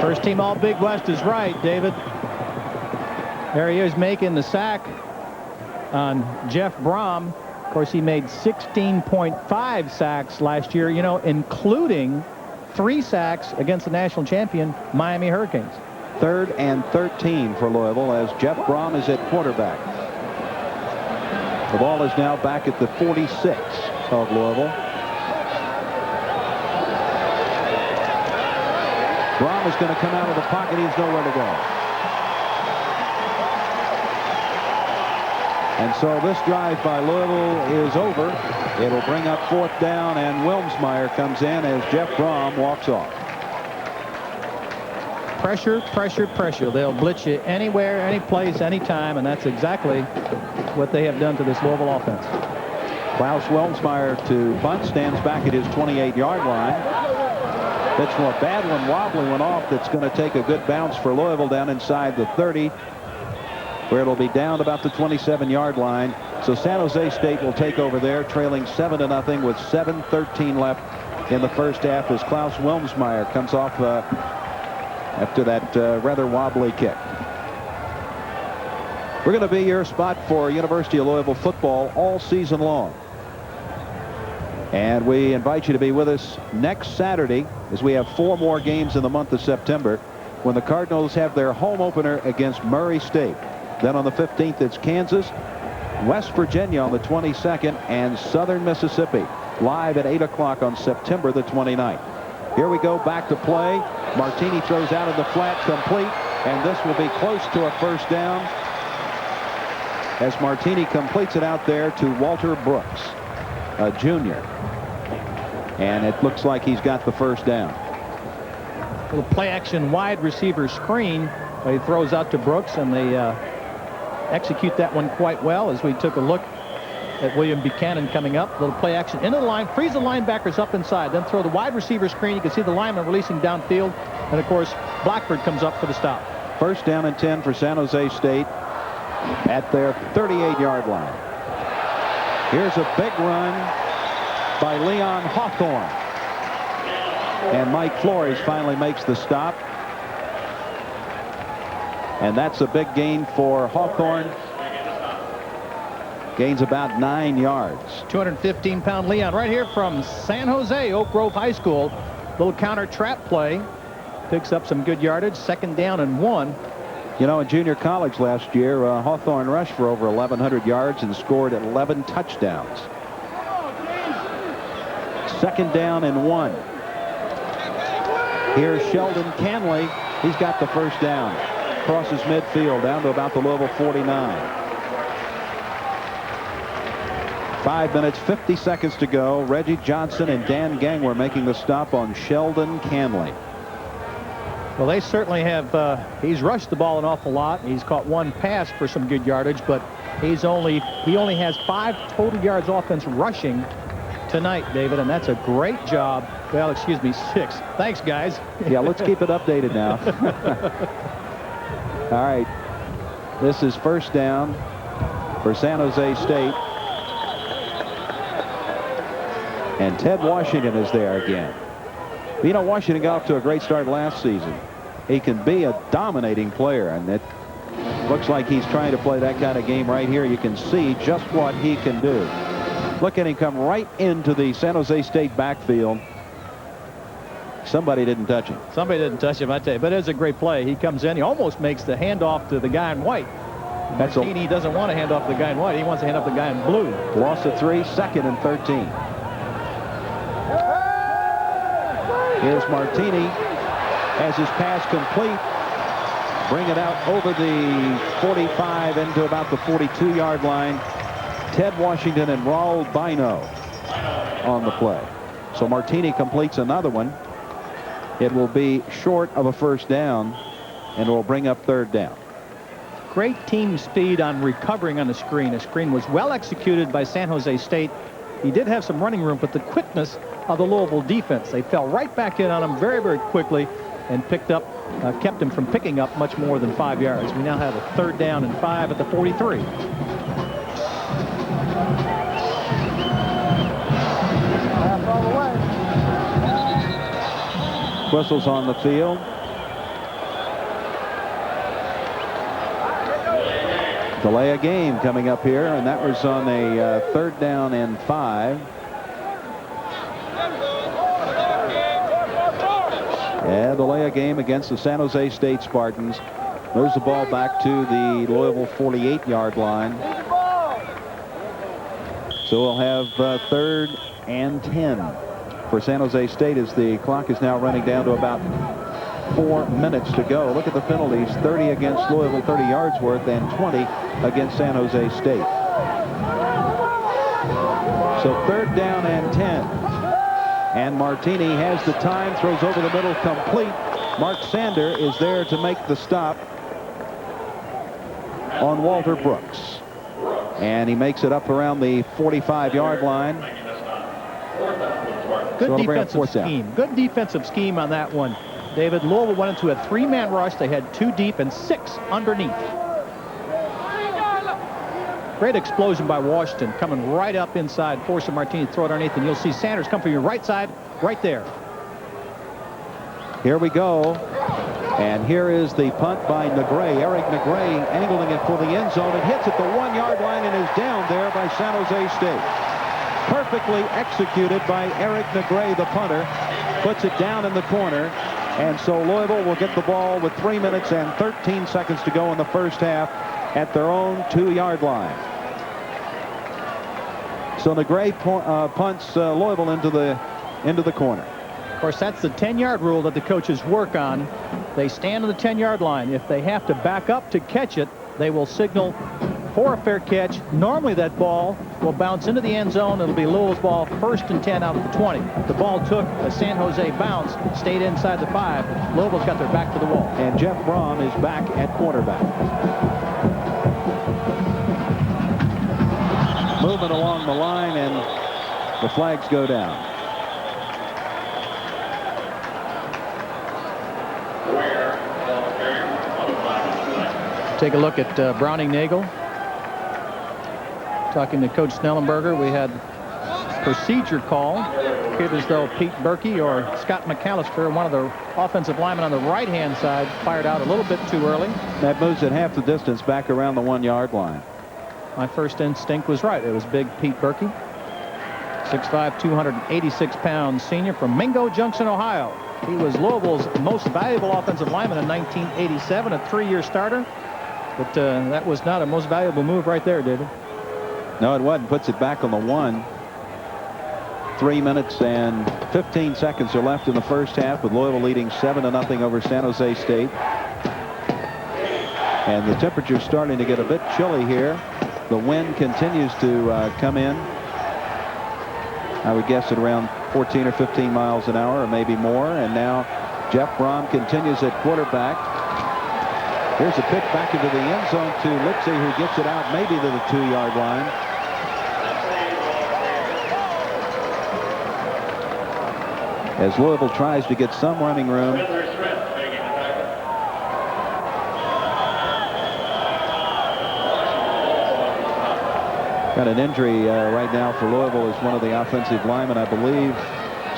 First-team All-Big West is right, David. There he is making the sack on Jeff Brom. Of course, he made 16.5 sacks last year, you know, including 3 sacks against the national champion Miami Hurricanes. 3rd and 13 for Louisville as Jeff Brom is at quarterback. The ball is now back at the 46 of Louisville. Brom is going to come out of the pocket. He's nowhere to go. And so this drive by Louisville is over. It'll bring up 4th down, and Wilmsmeyer comes in as Jeff Brom walks off. Pressure, pressure, pressure. They'll blitz you anywhere, any place, anytime, and that's exactly what they have done to this Louisville offense. Klaus Wilmsmeyer to punt, stands back at his 28-yard line. Pitch from a bad one, wobbly one off. That's going to take a good bounce for Louisville down inside the 30, where it'll be down about the 27-yard line. So San Jose State will take over there, trailing 7-0 with 7:13 left in the first half as Klaus Wilmsmeyer comes off after that rather wobbly kick. We're going to be your spot for University of Louisville football all season long. And we invite you to be with us next Saturday as we have 4 more games in the month of September when the Cardinals have their home opener against Murray State. Then on the 15th, it's Kansas, West Virginia on the 22nd, and Southern Mississippi live at 8 o'clock on September the 29th. Here we go back to play. Martini throws out of the flat, complete, and this will be close to a first down as Martini completes it out there to Walter Brooks, a junior. And it looks like he's got the first down. Little play action wide receiver screen. He throws out to Brooks, and they execute that one quite well as we took a look at William Buchanan coming up. Little play action into the line, frees the linebackers up inside, then throw the wide receiver screen. You can see the lineman releasing downfield, and of course Blackford comes up for the stop. First down and 10 for San Jose State at their 38-yard line. Here's a big run by Leon Hawthorne, and Mike Flores finally makes the stop. And that's a big gain for Hawthorne. Gains about 9 yards. 215-pound Leon right here from San Jose, Oak Grove High School. Little counter trap play. Picks up some good yardage. 2nd down and 1. You know, in junior college last year, Hawthorne rushed for over 1,100 yards and scored 11 touchdowns. 2nd down and 1. Here's Sheldon Canley. He's got the first down. Crosses midfield down to about the Louisville 49. 5 minutes, 50 seconds to go. Reggie Johnson and Dan Gangwer making the stop on Sheldon Canley. Well, they certainly have. He's rushed the ball an awful lot. He's caught 1 pass for some good yardage, but he only has 5 total yards offense rushing tonight, David, and that's a great job. Well, excuse me, 6. Thanks, guys. Yeah, let's keep it updated now. All right, this is first down for San Jose State. And Ted Washington is there again. You know, Washington got off to a great start last season. He can be a dominating player, and it looks like he's trying to play that kind of game right here. You can see just what he can do. Look at him come right into the San Jose State backfield. Somebody didn't touch him. Somebody didn't touch him, I tell you. But it's a great play. He comes in. He almost makes the handoff to the guy in white. Martini doesn't want to hand off the guy in white. He wants to hand off the guy in blue. Loss of 3, 2nd and 13. Here's Martini. Has his pass complete. bring it out over the 45 into about the 42-yard line. Ted Washington and Raul Bino on the play. So Martini completes another one. It will be short of a first down, and it will bring up third down. Great team speed on recovering on the screen. The screen was well executed by San Jose State. He did have some running room, but the quickness of the Louisville defense, they fell right back in on him very, very quickly and kept him from picking up much more than 5 yards. We now have a third down and 5 at the 43. Whistles on the field. Delay a game coming up here, and that was on a third down and 5. Yeah, delay a game against the San Jose State Spartans. Moves the ball back to the Louisville 48-yard line. So we'll have third and 10 for San Jose State as the clock is now running down to about 4 minutes to go. Look at the penalties: 30 against Louisville, 30 yards worth, and 20 against San Jose State. So third down and 10. And Martini has the time, throws over the middle, complete. Mark Sander is there to make the stop on Walter Brooks. And he makes it up around the 45-yard line. Good defensive scheme. Good defensive scheme on that one, David. Louisville went into a 3-man rush. They had 2 deep and 6 underneath. Great explosion by Washington, coming right up inside, forcing Martini to throw it underneath, and you'll see Sanders come from your right side, right there. Here we go. And here is the punt by Negre. Eric Negre angling it for the end zone. It hits at the 1-yard line and is down there by San Jose State. Perfectly executed by Eric Negre, the punter. Puts it down in the corner. And so Louisville will get the ball with 3 minutes and 13 seconds to go in the first half at their own 2-yard line. So Negre punts Louisville into the corner. Of course, that's the 10-yard rule that the coaches work on. They stand on the 10-yard line. If they have to back up to catch it, they will signal for a fair catch. Normally that ball will bounce into the end zone. It'll be Louisville's ball, 1st and 10 out of the 20. The ball took a San Jose bounce, stayed inside the 5. Louisville's got their back to the wall. And Jeff Brom is back at quarterback. Movement along the line, and the flags go down. Take a look at Browning Nagel. Talking to Coach Snellenberger, we had procedure call. It appeared as though Pete Berkey or Scott McAllister, one of the offensive linemen on the right-hand side, fired out a little bit too early. That moves it half the distance back around the 1-yard line. My first instinct was right. It was big Pete Berkey. 6'5", 286-pound senior from Mingo Junction, Ohio. He was Louisville's most valuable offensive lineman in 1987, a 3-year starter. But that was not a most valuable move right there, David. No, it wasn't. Puts it back on the 1. 3 minutes and 15 seconds are left in the first half, with Louisville leading 7-0 over San Jose State. And the temperature's starting to get a bit chilly here. The wind continues to come in. I would guess at around 14 or 15 miles an hour, or maybe more. And now Jeff Brom continues at quarterback. Here's a pick back into the end zone to Lipsy, who gets it out maybe to the 2-yard line. As Louisville tries to get some running room. Got an injury right now for Louisville as one of the offensive linemen. I believe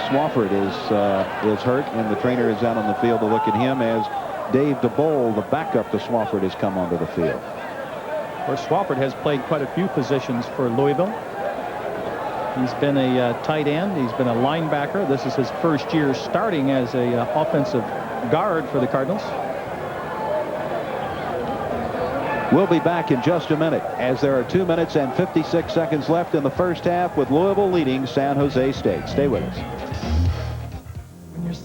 Swafford is hurt, and the trainer is out on the field to look at him as Dave DeBoll, the backup to Swafford, has come onto the field. Of course, Swafford has played quite a few positions for Louisville. He's been a tight end. He's been a linebacker. This is his first year starting as a offensive guard for the Cardinals. We'll be back in just a minute as there are 2 minutes and 56 seconds left in the first half, with Louisville leading San Jose State. Stay with us.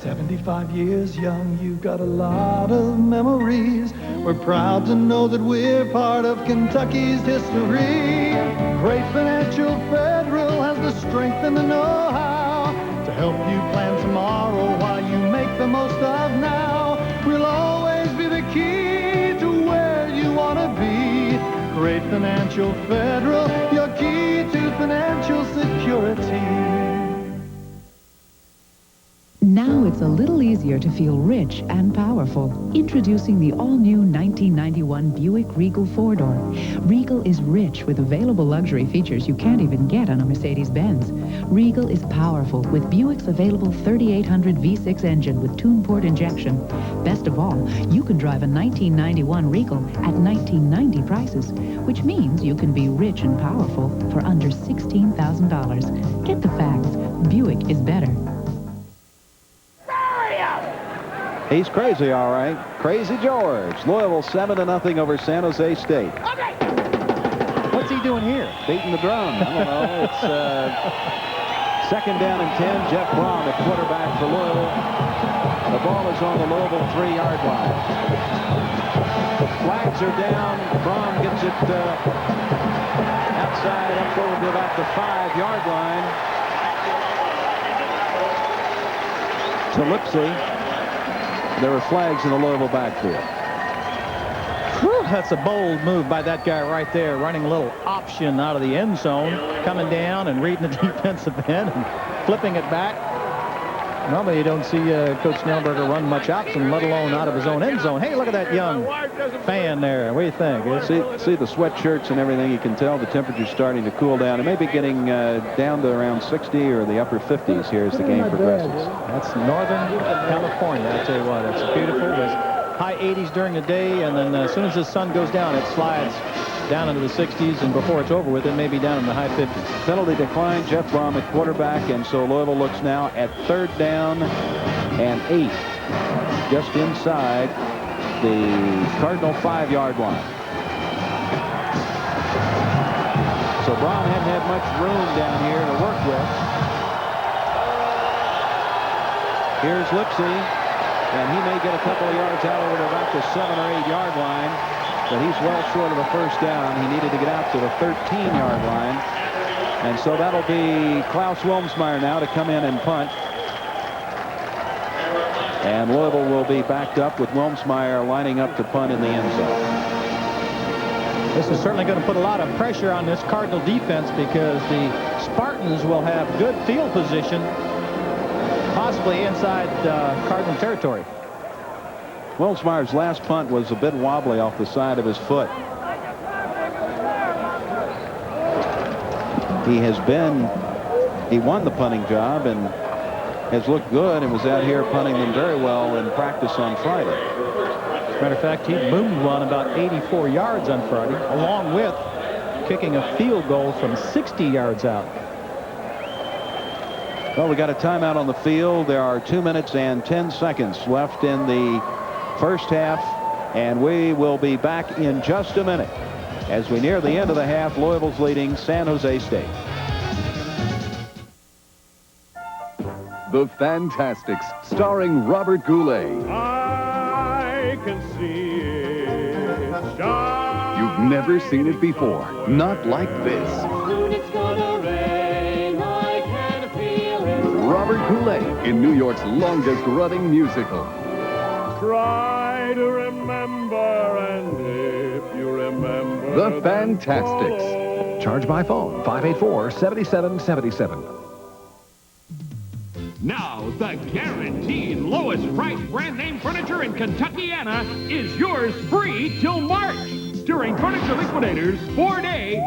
75 years young, you've got a lot of memories. We're proud to know that we're part of Kentucky's history. Great Financial Federal has the strength and the know-how to help you plan tomorrow while you make the most of now. We'll always be the key to where you want to be. Great Financial Federal, your key to financial security. Now it's a little easier to feel rich and powerful. Introducing the all-new 1991 Buick Regal 4-door. Regal is rich with available luxury features you can't even get on a Mercedes-Benz. Regal is powerful with Buick's available 3800 V6 engine with tune-port injection. Best of all, you can drive a 1991 Regal at 1990 prices, which means you can be rich and powerful for under $16,000. Get the facts. Buick is better. He's crazy, all right. Crazy George. Louisville 7-0 over San Jose State. What's he doing here? Beating the drum. I don't know. It's second down and 10. Jeff Brom at quarterback for Louisville. The ball is on the Louisville 3-yard line. Flags are down. Brom gets it outside up over to about the 5-yard line. To Lipsy. There were flags in the Louisville backfield. Whew, that's a bold move by that guy right there, running a little option out of the end zone, coming down and reading the defensive end and flipping it back. Normally you don't see Coach Snellberger run much option, let alone out of his own end zone. Hey, look at that young fan there. What do you think? See the sweatshirts and everything. You can tell the temperature's starting to cool down. It may be getting down to around 60 or the upper 50s here as the game progresses. That's Northern California. I tell you what, it's beautiful. There's high 80s during the day, and then as soon as the sun goes down, it slides down into the 60s, and before it's over with, it may be down in the high 50s. Penalty decline. Jeff Brom at quarterback, and so Louisville looks now at 3rd down and 8, just inside the Cardinal 5-yard line. So Brom hadn't had much room down here to work with. Here's Lipsy, and he may get a couple of yards out over to about the 7 or 8 yard line, but he's well short of the first down. He needed to get out to the 13-yard line, and so that'll be Klaus Wilmsmeyer now to come in and punt. And Louisville will be backed up with Wilmsmeyer lining up to punt in the end zone. This is certainly going to put a lot of pressure on this Cardinal defense because the Spartans will have good field position, possibly inside Cardinal territory. Wilmsmeyer's last punt was a bit wobbly off the side of his foot. He won the punting job and has looked good and was out here punting them very well in practice on Friday. As a matter of fact, he boomed one about 84 yards on Friday, along with kicking a field goal from 60 yards out. Well, we got a timeout on the field. There are 2 minutes and 10 seconds left in the first half, and we will be back in just a minute. As we near the end of the half, Louisville's leading San Jose State. The Fantastics, starring Robert Goulet. I can see it shine. You've never seen it before. Not like this. Soon it's gonna rain. I can feel it. Robert Goulet in New York's longest-running musical. Try to remember, and if you remember... The Fantastics. Charge by phone, 584-7777. Now, the guaranteed lowest price brand name furniture in Kentuckiana is yours free till March during Furniture Liquidators' 4-day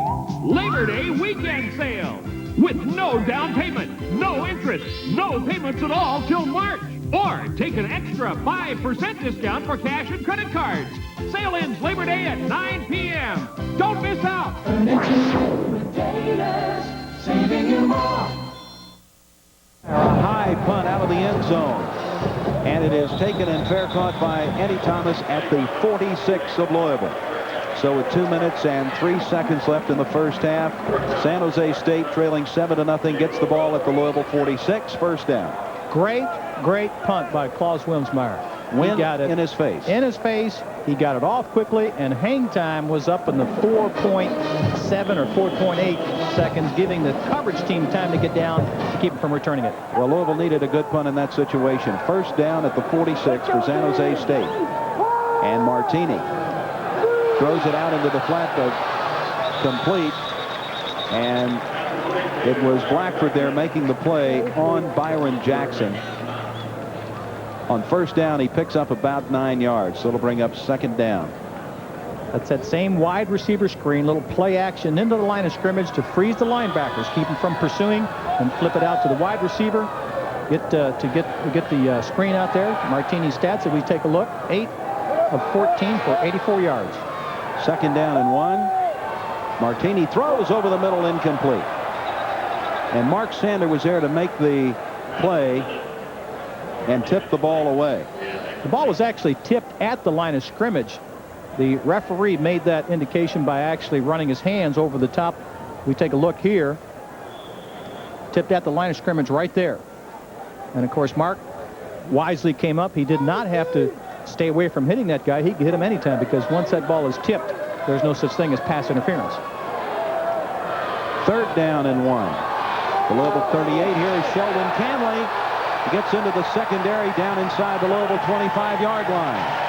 Labor Day weekend sale with no down payment, no interest, no payments at all till March. Or take an extra 5% discount for cash and credit cards. Sale ends Labor Day at 9 p.m. Don't miss out. Saving you more. A high punt out of the end zone. And it is taken and fair caught by Eddie Thomas at the 46 of Louisville. So with 2 minutes and 3 seconds left in the first half, San Jose State trailing 7-0 gets the ball at the Louisville 46, first down. Great Great punt by Klaus Wilmsmeyer. Wind He got it in his face. In his face. He got it off quickly, and hang time was up in the 4.7 or 4.8 seconds, giving the coverage team time to get down to keep him from returning it. Well, Louisville needed a good punt in that situation. First down at the 46 for San Jose State. And Martini throws it out into the flat, but complete. And it was Blackford there making the play on Byron Jackson. On first down, he picks up about 9 yards, so it'll bring up second down. That's that same wide receiver screen, little play action into the line of scrimmage to freeze the linebackers, keep them from pursuing, and flip it out to the wide receiver. Get the screen out there. Martini's stats, if we take a look, 8 of 14 for 84 yards. Second down and 1. Martini throws over the middle, incomplete. And Mark Sander was there to make the play and tip the ball away. The ball was actually tipped at the line of scrimmage. The referee made that indication by actually running his hands over the top. We take a look here. Tipped at the line of scrimmage right there. And of course, Mark wisely came up. He did not have to stay away from hitting that guy. He could hit him anytime, because once that ball is tipped, there's no such thing as pass interference. Third down and 1. The Louisville 38. Here is Sheldon Canley. He gets into the secondary down inside the Louisville 25-yard line.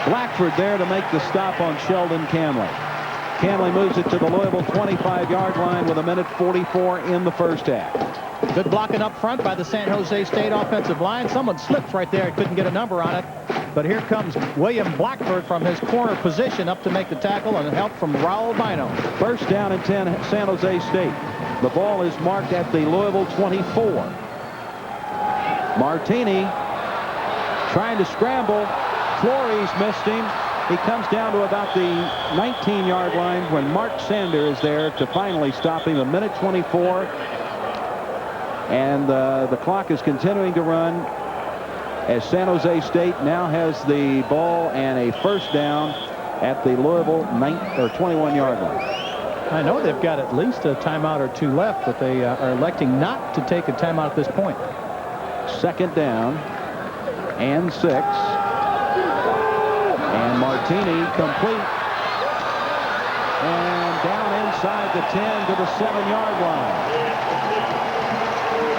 Blackford there to make the stop on Sheldon Canley. Canley moves it to the Louisville 25-yard line with 1:44 in the first half. Good blocking up front by the San Jose State offensive line. Someone slipped right there. Couldn't get a number on it. But here comes William Blackford from his corner position up to make the tackle, and help from Raul Bino. First down and 10, San Jose State. The ball is marked at the Louisville 24. Martini trying to scramble. Flores missed him. He comes down to about the 19-yard line when Mark Sander is there to finally stop him. 1:24. And the clock is continuing to run as San Jose State now has the ball and a first down at the Louisville 21-yard line. I know they've got at least a timeout or two left, but they are electing not to take a timeout at this point. Second down and 6. And Martini complete. And down inside the 10 to the 7-yard line.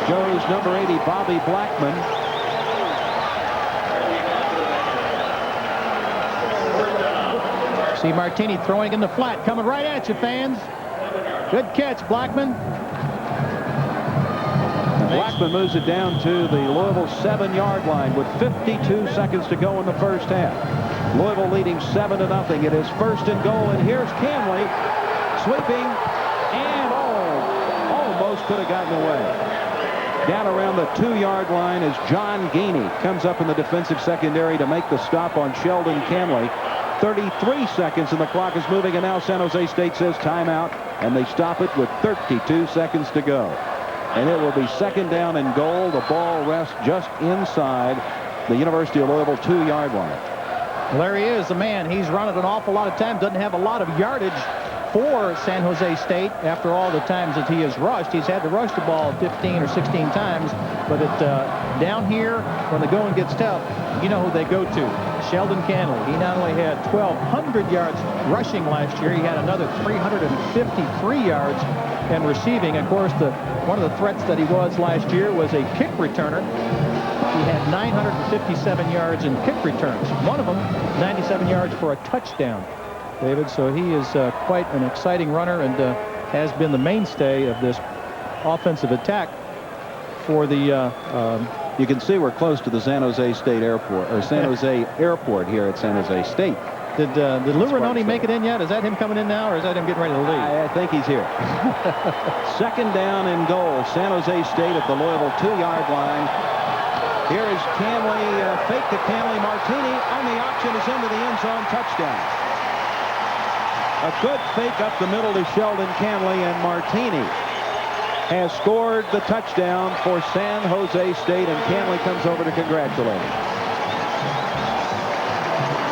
Goes number 80, Bobby Blackman. See Martini throwing in the flat, coming right at you, fans. Good catch, Blackman. Blackman moves it down to the Louisville 7-yard line with 52 seconds to go in the first half. Louisville leading 7-0. It is first and goal, and here's Canley sweeping, and almost could have gotten away. Down around the 2-yard line as John Gainey comes up in the defensive secondary to make the stop on Sheldon Canley. 33 seconds, and the clock is moving, and now San Jose State says timeout, and they stop it with 32 seconds to go. And it will be second down and goal. The ball rests just inside the University of Louisville 2-yard line. Well, there he is, the man. He's run it an awful lot of times. Doesn't have a lot of yardage for San Jose State after all the times that he has rushed. He's had to rush the ball 15 or 16 times, but down here, when the going gets tough, you know who they go to. Sheldon Canley. He not only had 1,200 yards rushing last year, he had another 353 yards in receiving. Of course, one of the threats that he was last year was a kick returner. He had 957 yards in kick returns. One of them, 97 yards for a touchdown, David. So he is quite an exciting runner, and has been the mainstay of this offensive attack for the... you can see we're close to the San Jose State Airport, or San Jose Airport here at San Jose State. Did Lou Ranoni make it in yet? Is that him coming in now, or is that him getting ready to leave? I think he's here. Second down and goal. San Jose State at the Louisville 2-yard line. Here is Canley, fake to Canley. Martini on the option is into the end zone, touchdown. A good fake up the middle to Sheldon Canley, and Martini has scored the touchdown for San Jose State, and Canley comes over to congratulate him.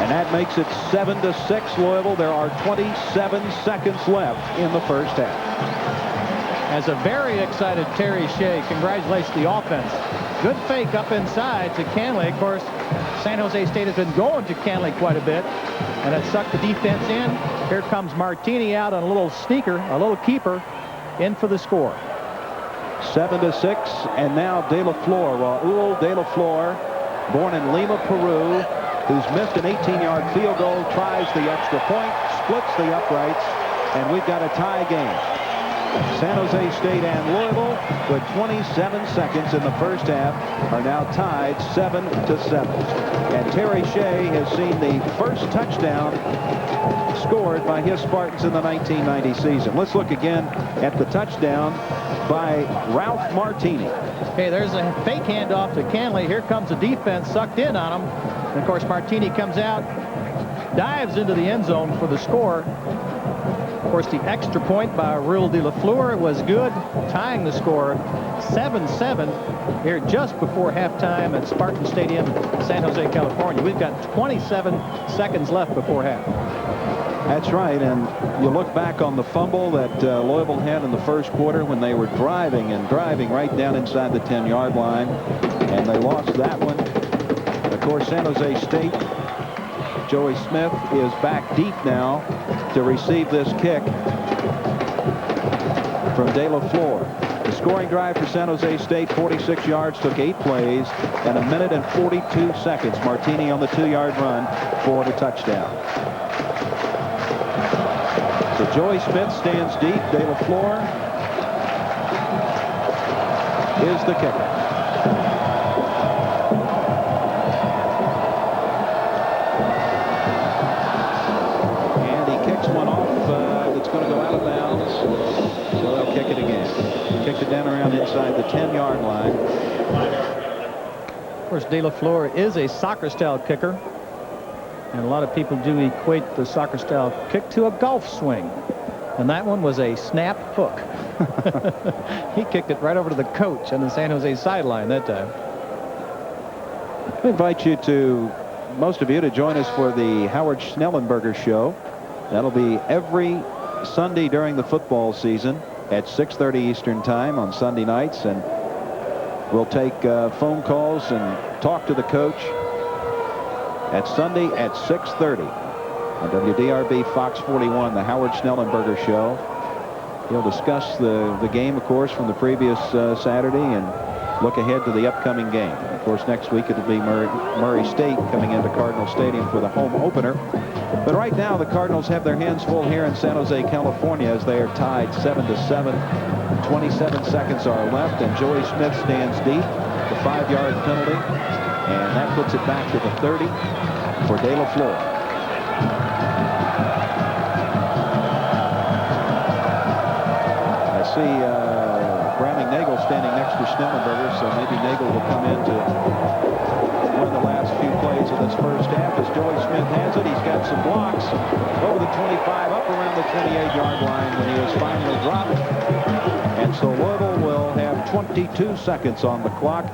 And that makes it 7-6 Louisville. There are 27 seconds left in the first half. As a very excited Terry Shea congratulates the offense Good fake up inside to Canley. Of course, San Jose State has been going to Canley quite a bit, and it sucked the defense in. Here comes Martini out on a little sneaker, a little keeper, in for the score. 7-6, and now De La Flor, Raul De La Flor, born in Lima, Peru, who's missed an 18-yard field goal, tries the extra point, splits the uprights, and we've got a tie game. San Jose State and Louisville, with 27 seconds in the first half, are now tied 7-7. And Terry Shea has seen the first touchdown scored by his Spartans in the 1990 season. Let's look again at the touchdown by Ralph Martini. Okay, there's a fake handoff to Canley. Here comes the defense sucked in on him. And of course, Martini comes out, dives into the end zone for the score. Of course, the extra point by Raul De La Flor was good, tying the score 7-7 here just before halftime at Spartan Stadium, San Jose, California. We've got 27 seconds left before half. That's right, and you look back on the fumble that Louisville had in the first quarter when they were driving right down inside the 10-yard line, and they lost that one. Of course, San Jose State, Joey Smith is back deep now to receive this kick from De La Flor. The scoring drive for San Jose State, 46 yards, took 8 plays, and 1 minute and 42 seconds. Martini on the 2-yard run for the touchdown. So Joey Smith stands deep. De La Flor is the kicker. And he kicks one off that's going to go out of bounds. So they'll kick it again. Kicks it down around inside the 10-yard line. Of course, De La Flor is a soccer-style kicker. And a lot of people do equate the soccer-style kick to a golf swing. And that one was a snap hook. He kicked it right over to the coach on the San Jose sideline that time. I invite you most of you, to join us for the Howard Schnellenberger Show. That'll be every Sunday during the football season at 6:30 Eastern Time on Sunday nights. And we'll take phone calls and talk to the coach at Sunday at 6:30 on WDRB Fox 41, the Howard Schnellenberger Show. He'll discuss the game, of course, from the previous Saturday and look ahead to the upcoming game. Of course, next week it'll be Murray State coming into Cardinal Stadium for the home opener. But right now, the Cardinals have their hands full here in San Jose, California, as they are tied 7-7. 27 seconds are left, and Joey Smith stands deep. The 5-yard penalty. And that puts it back to the 30 for De La Flor. I see Browning Nagel standing next to Schnellenberger, so maybe Nagel will come in to win the last few plays of this first half. As Joey Smith has it, he's got some blocks over the 25, up around the 28-yard line when he is finally dropped. And so Louisville will have 22 seconds on the clock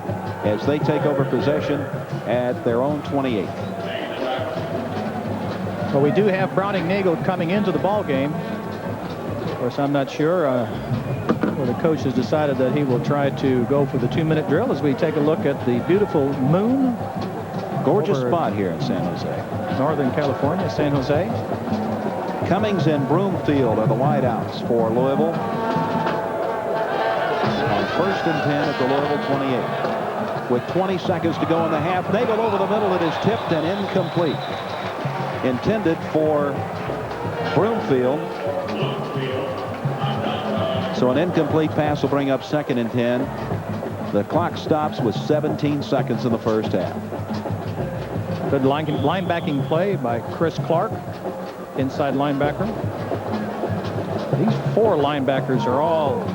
as they take over possession at their own 28. Well, we do have Browning Nagel coming into the ball game. Of course, I'm not sure where the coach has decided that he will try to go for the 2-minute drill as we take a look at the beautiful moon. Gorgeous spot here in San Jose. Northern California, San Jose. Cummings and Broomfield are the wideouts for Louisville. On 1st and 10 at the Louisville 28. With 20 seconds to go in the half, Nagel over the middle. It is tipped and incomplete. Intended for Broomfield. So an incomplete pass will bring up 2nd and 10. The clock stops with 17 seconds in the first half. Good linebacking play by Chris Clark, inside linebacker. These 4 linebackers are all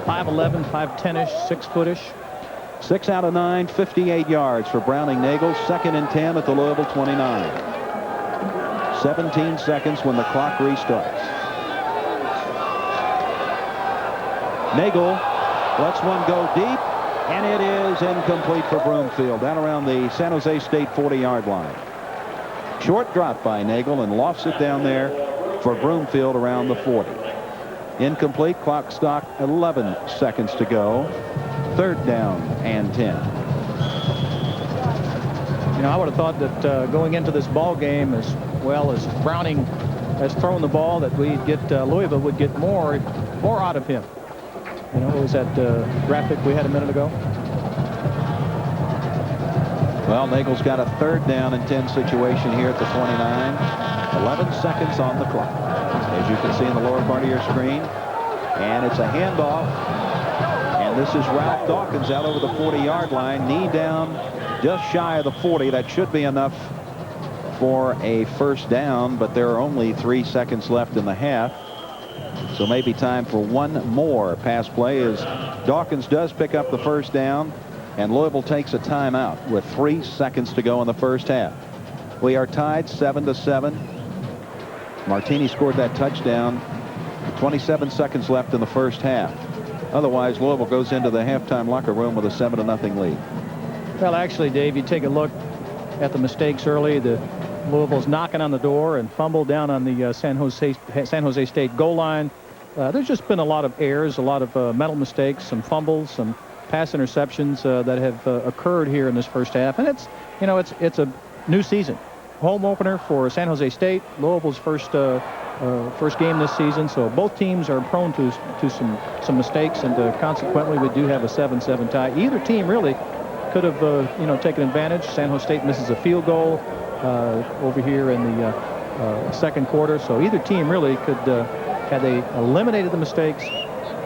5'11", 5'10"-ish, 6-foot-ish. 6 out of 9, 58 yards for Browning Nagel. 2nd and 10 at the Louisville 29. 17 seconds when the clock restarts. Nagel lets one go deep, and it is incomplete for Broomfield down around the San Jose State 40-yard line. Short drop by Nagel and lofts it down there for Broomfield around the 40. Incomplete. Clock stopped 11 seconds to go. 3rd down and 10. You know, I would have thought that going into this ball game, as well as Browning has thrown the ball, that we'd get Louisville would get more out of him. You know, it was that graphic we had a minute ago. Well, Nagel's got a 3rd down and 10 situation here at the 29. 11 seconds on the clock, as you can see in the lower part of your screen. And it's a handoff. And this is Ralph Dawkins out over the 40-yard line. Knee down just shy of the 40. That should be enough for a first down, but there are only 3 seconds left in the half. So maybe time for one more pass play as Dawkins does pick up the first down, and Louisville takes a timeout with 3 seconds to go in the first half. We are tied 7-7. Martini scored that touchdown. 27 seconds left in the first half. Otherwise, Louisville goes into the halftime locker room with a 7-0 lead. Well, actually, Dave, you take a look at the mistakes early. The Louisville's knocking on the door and fumbled down on the San Jose State goal line. There's just been a lot of errors, a lot of mental mistakes, some fumbles, some pass interceptions that have occurred here in this first half. And it's, you know, it's a new season. Home opener for San Jose State, Louisville's first game this season. So both teams are prone to some mistakes, and consequently we do have a 7-7 tie. Either team really could have taken advantage. San Jose State misses a field goal over here in the second quarter. So either team really could, had they eliminated the mistakes,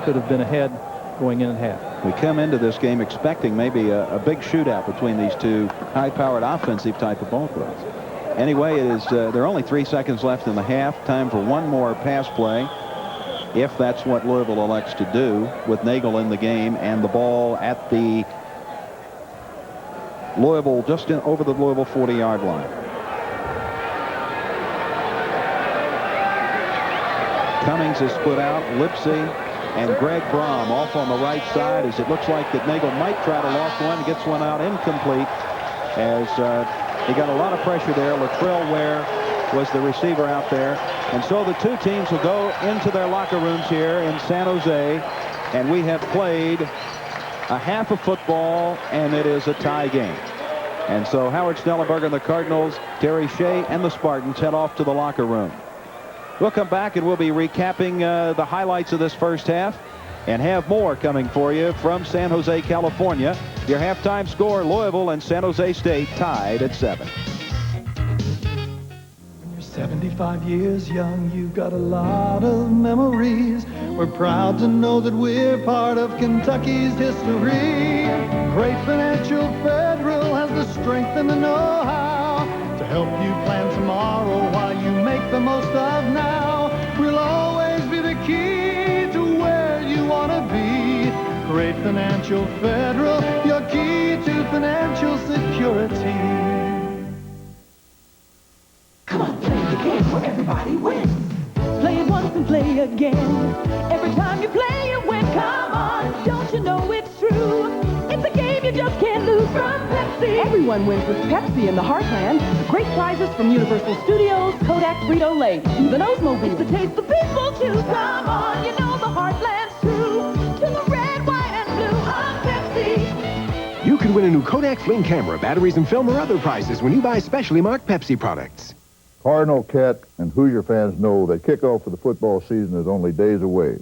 could have been ahead going in at half. We come into this game expecting maybe a big shootout between these two high-powered offensive type of ball clubs. Anyway, it is there are only 3 seconds left in the half. Time for one more pass play, if that's what Louisville elects to do, with Nagel in the game and the ball at the Louisville, just over the Louisville 40-yard line. Cummings is split out. Lipsy and Greg Brom off on the right side, as it looks like that Nagel might try to loft one. Gets one out incomplete, as he got a lot of pressure there. Latrell Ware was the receiver out there. And so the two teams will go into their locker rooms here in San Jose, and we have played a half of football, and it is a tie game. And so Howard Snellenberger and the Cardinals, Terry Shea and the Spartans head off to the locker room. We'll come back and we'll be recapping the highlights of this first half and have more coming for you from San Jose, California. Your halftime score, Louisville and San Jose State tied at 7. When you're 75 years young, you've got a lot of memories. We're proud to know that we're part of Kentucky's history. Great Financial Federal has the strength and the know-how to help you plan tomorrow while you make the most of now. We'll always be the key to where you want to be. Great Financial Federal, your key to financial security. Come on, play the game where everybody wins. Play it once and play again. Every time you play, you win. Come on, don't you know it's true? It's a game you just can't lose from Pepsi. Everyone wins with Pepsi in the Heartland. Great prizes from Universal Studios, Kodak, Frito-Lay, even Oldsmobile. It's the taste the people choose. Come on, you know the Heartland's true. To the red, white, and blue of Pepsi. You could win a new Kodak Fling camera, batteries and film, or other prizes when you buy specially marked Pepsi products. Cardinal, Cat, and Hoosier fans know that kickoff for the football season is only days away.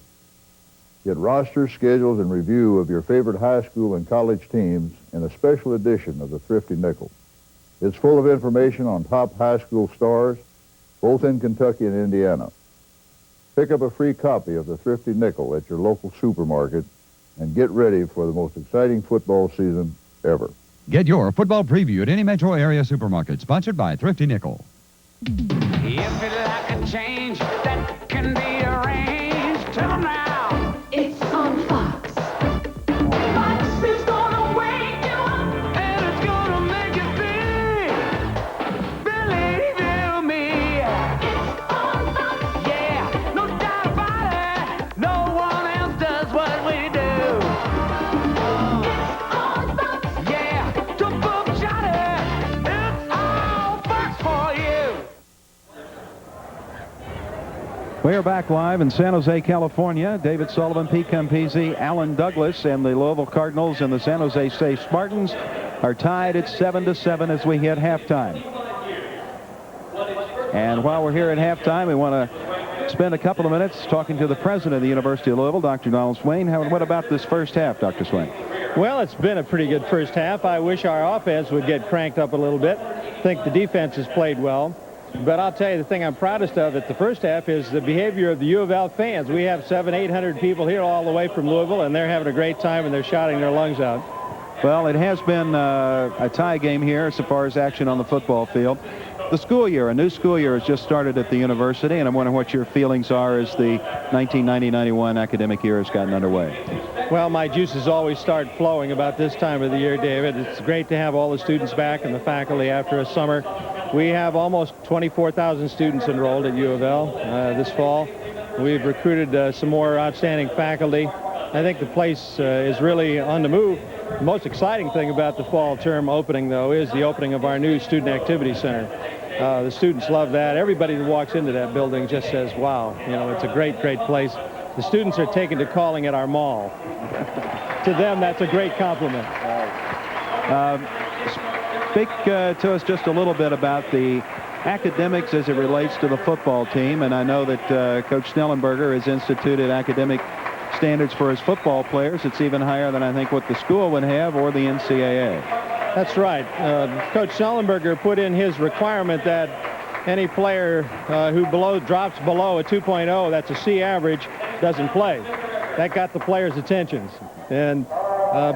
Get rosters, schedules, and review of your favorite high school and college teams in a special edition of the Thrifty Nickel. It's full of information on top high school stars, both in Kentucky and Indiana. Pick up a free copy of the Thrifty Nickel at your local supermarket and get ready for the most exciting football season ever. Get your football preview at any metro area supermarket, sponsored by Thrifty Nickel. If you'd like a change that can be arranged, tell them now. It's on Fox. Fox is gonna wake you up, and it's gonna make you feel. Believe you me. It's on Fox. Yeah, no doubt about it. No one else does what we do. It's on Fox. Yeah, to book Johnny. It's all Fox for you. We are back live in San Jose, California. David Sullivan, Pete Campisi, Alan Douglas, and the Louisville Cardinals and the San Jose State Spartans are tied at 7-7 as we hit halftime. And while we're here at halftime, we want to spend a couple of minutes talking to the president of the University of Louisville, Dr. Donald Swain. What about this first half, Dr. Swain? Well, it's been a pretty good first half. I wish our offense would get cranked up a little bit. I think the defense has played well. But I'll tell you, the thing I'm proudest of at the first half is the behavior of the U of L fans. We have 700-800 people here all the way from Louisville, and they're having a great time, and they're shouting their lungs out. Well, it has been a tie game here so far as action on the football field. The school year, a new school year has just started at the university, and I'm wondering what your feelings are as the 1990-91 academic year has gotten underway. Well, my juices always start flowing about this time of the year, David. It's great to have all the students back and the faculty after a summer. We have almost 24,000 students enrolled at U of L this fall. We've recruited some more outstanding faculty. I think the place is really on the move. The most exciting thing about the fall term opening, though, is the opening of our new Student Activity Center. The students love that. Everybody that walks into that building just says, wow, you know, it's a great, great place. The students are taken to calling it our mall. To them, that's a great compliment. Speak to us just a little bit about the academics as it relates to the football team. And I know that Coach Snellenberger has instituted academic standards for his football players. It's even higher than I think what the school would have or the NCAA. That's right. Coach Snellenberger put in his requirement that any player who drops below a 2.0, that's a C average, doesn't play. That got the players' attentions. And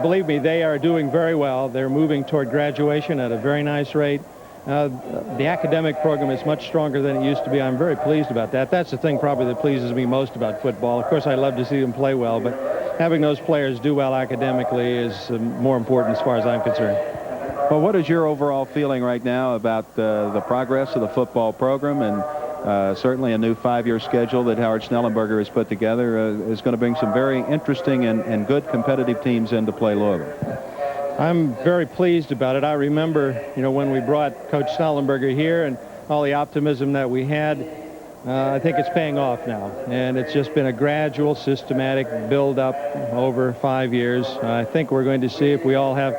believe me, they are doing very well. They're moving toward graduation at a very nice rate. The academic program is much stronger than it used to be. I'm very pleased about that. That's the thing probably that pleases me most about football. Of course, I love to see them play well, but having those players do well academically is more important as far as I'm concerned. Well, what is your overall feeling right now about the progress of the football program? And certainly a new 5-year schedule that Howard Snellenberger has put together is going to bring some very interesting and good competitive teams in to play Louisville. I'm very pleased about it. I remember, you know, when we brought Coach Snellenberger here and all the optimism that we had. I think it's paying off now, and it's just been a gradual, systematic build-up over 5 years. I think we're going to see, if we all have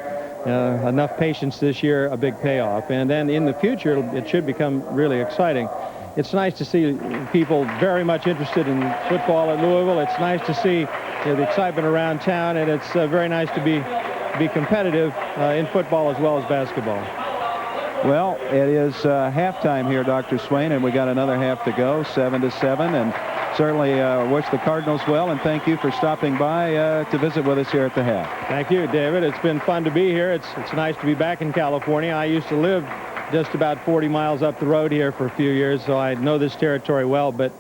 enough patience this year, a big payoff. And then in the future, it should become really exciting. It's nice to see people very much interested in football at Louisville. It's nice to see the excitement around town, and it's very nice to be competitive in football as well as basketball. Well, it is halftime here, Dr. Swain, and we got another half to go, 7-7, and certainly wish the Cardinals well, and thank you for stopping by to visit with us here at the half. Thank you, David. It's been fun to be here. It's nice to be back in California. I used to live just about 40 miles up the road here for a few years, so I know this territory well, but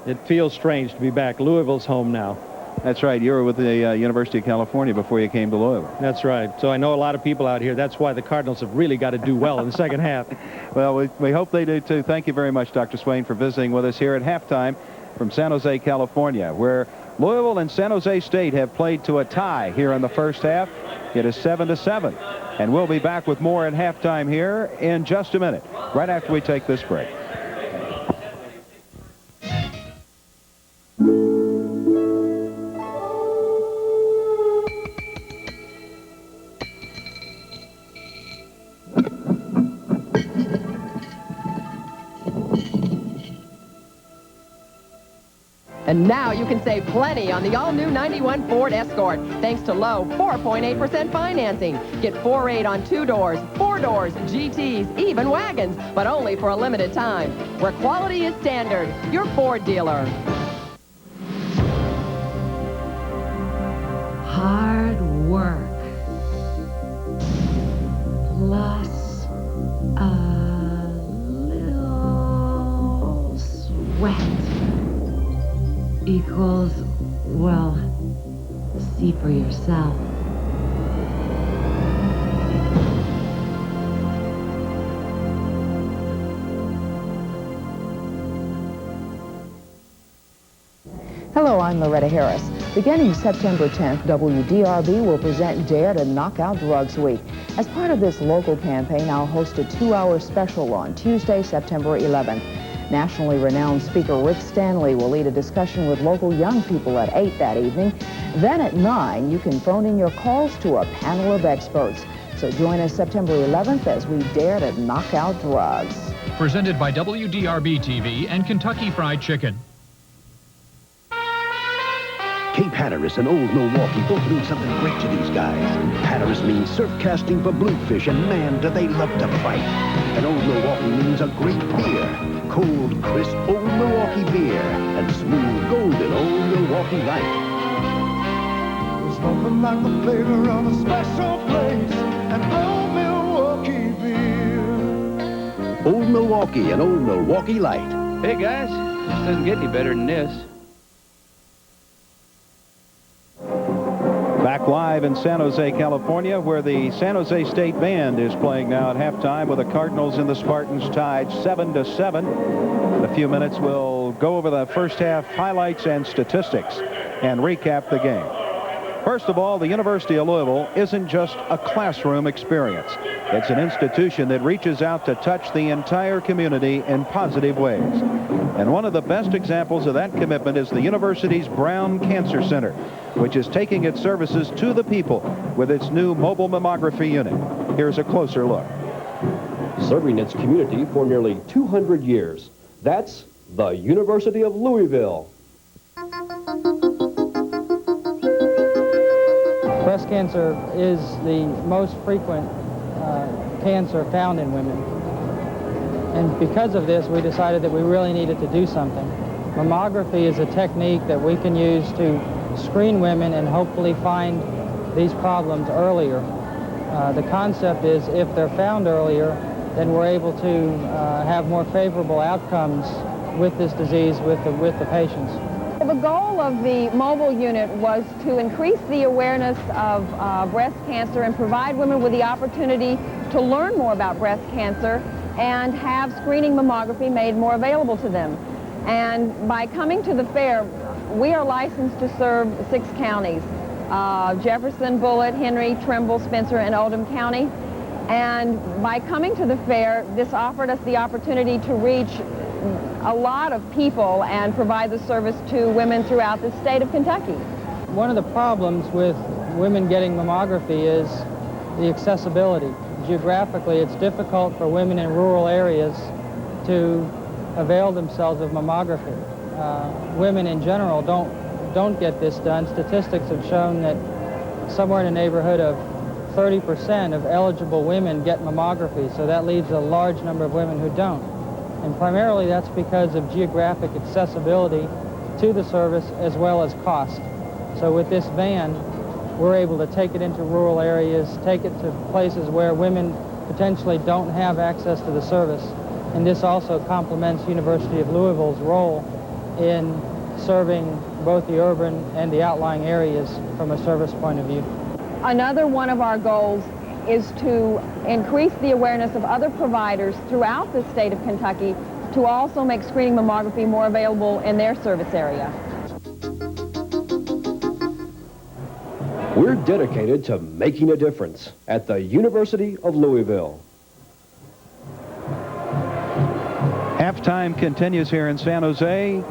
it feels strange to be back. Louisville's home now. That's right. You were with the University of California before you came to Louisville. That's right. So I know a lot of people out here. That's why the Cardinals have really got to do well in the second half. Well, we hope they do, too. Thank you very much, Dr. Swain, for visiting with us here at halftime from San Jose, California, where Louisville and San Jose State have played to a tie here in the first half. It is 7-7. And we'll be back with more at halftime here in just a minute, right after we take this break. And now you can save plenty on the all-new 91 Ford Escort, thanks to low 4.8% financing. Get 4.8 on 2 doors, 4 doors, GTs, even wagons, but only for a limited time. Where quality is standard, your Ford dealer. Hard work plus a little sweat equals, well, see for yourself. Hello, I'm Loretta Harris. Beginning September 10th, WDRB will present Dare to Knock Out Drugs Week. As part of this local campaign, I'll host a 2-hour special on Tuesday, September 11th. Nationally renowned speaker Rick Stanley will lead a discussion with local young people at 8 that evening. Then at 9, you can phone in your calls to a panel of experts. So join us September 11th as we dare to knock out drugs. Presented by WDRB TV and Kentucky Fried Chicken. Cape Hatteras and Old Milwaukee both mean something great to these guys. Hatteras means surf casting for bluefish, and man, do they love to fight. And Old Milwaukee means a great beer. Cold, crisp Old Milwaukee beer and smooth, golden Old Milwaukee Light. There's nothing like the flavor of a special place, and Old Milwaukee beer. Old Milwaukee and Old Milwaukee Light. Hey, guys, this doesn't get any better than this. Back live in San Jose, California, where the San Jose State Band is playing now at halftime with the Cardinals and the Spartans tied 7-7. In a few minutes, we'll go over the first half highlights and statistics and recap the game. First of all, the University of Louisville isn't just a classroom experience. It's an institution that reaches out to touch the entire community in positive ways. And one of the best examples of that commitment is the university's Brown Cancer Center, which is taking its services to the people with its new mobile mammography unit. Here's a closer look. Serving its community for nearly 200 years. That's the University of Louisville. Breast cancer is the most frequent cancer found in women. And because of this, we decided that we really needed to do something. Mammography is a technique that we can use to screen women and hopefully find these problems earlier. The concept is if they're found earlier, then we're able to have more favorable outcomes with this disease with the patients. The goal of the mobile unit was to increase the awareness of breast cancer and provide women with the opportunity to learn more about breast cancer and have screening mammography made more available to them. And by coming to the fair, we are licensed to serve 6 counties, Jefferson, Bullitt, Henry, Trimble, Spencer, and Oldham County. And by coming to the fair, this offered us the opportunity to reach a lot of people and provide the service to women throughout the state of Kentucky. One of the problems with women getting mammography is the accessibility. Geographically, it's difficult for women in rural areas to avail themselves of mammography. Women in general don't get this done. Statistics have shown that somewhere in the neighborhood of 30% of eligible women get mammography, so that leaves a large number of women who don't. And primarily that's because of geographic accessibility to the service as well as cost. So with this van, we're able to take it into rural areas, take it to places where women potentially don't have access to the service. And this also complements University of Louisville's role in serving both the urban and the outlying areas from a service point of view. Another one of our goals is to increase the awareness of other providers throughout the state of Kentucky to also make screening mammography more available in their service area. We're dedicated to making a difference at the University of Louisville. Halftime continues here in San Jose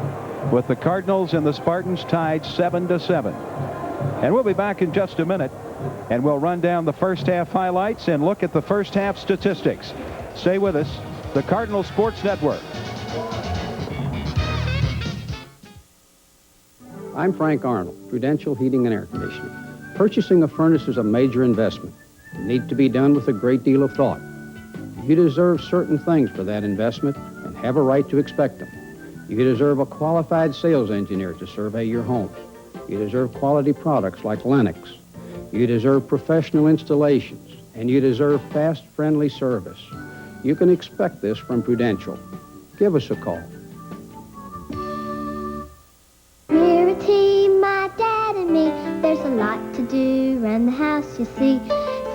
with the Cardinals and the Spartans tied 7-7. And we'll be back in just a minute, and we'll run down the first half highlights and look at the first half statistics. Stay with us, the Cardinal Sports Network. I'm Frank Arnold, Prudential Heating and Air Conditioning. Purchasing a furnace is a major investment. It needs to be done with a great deal of thought. You deserve certain things for that investment and have a right to expect them. You deserve a qualified sales engineer to survey your home. You deserve quality products like Lennox. You deserve professional installations, and you deserve fast, friendly service. You can expect this from Prudential. Give us a call. We're a team, my dad and me. There's a lot to do around the house, you see.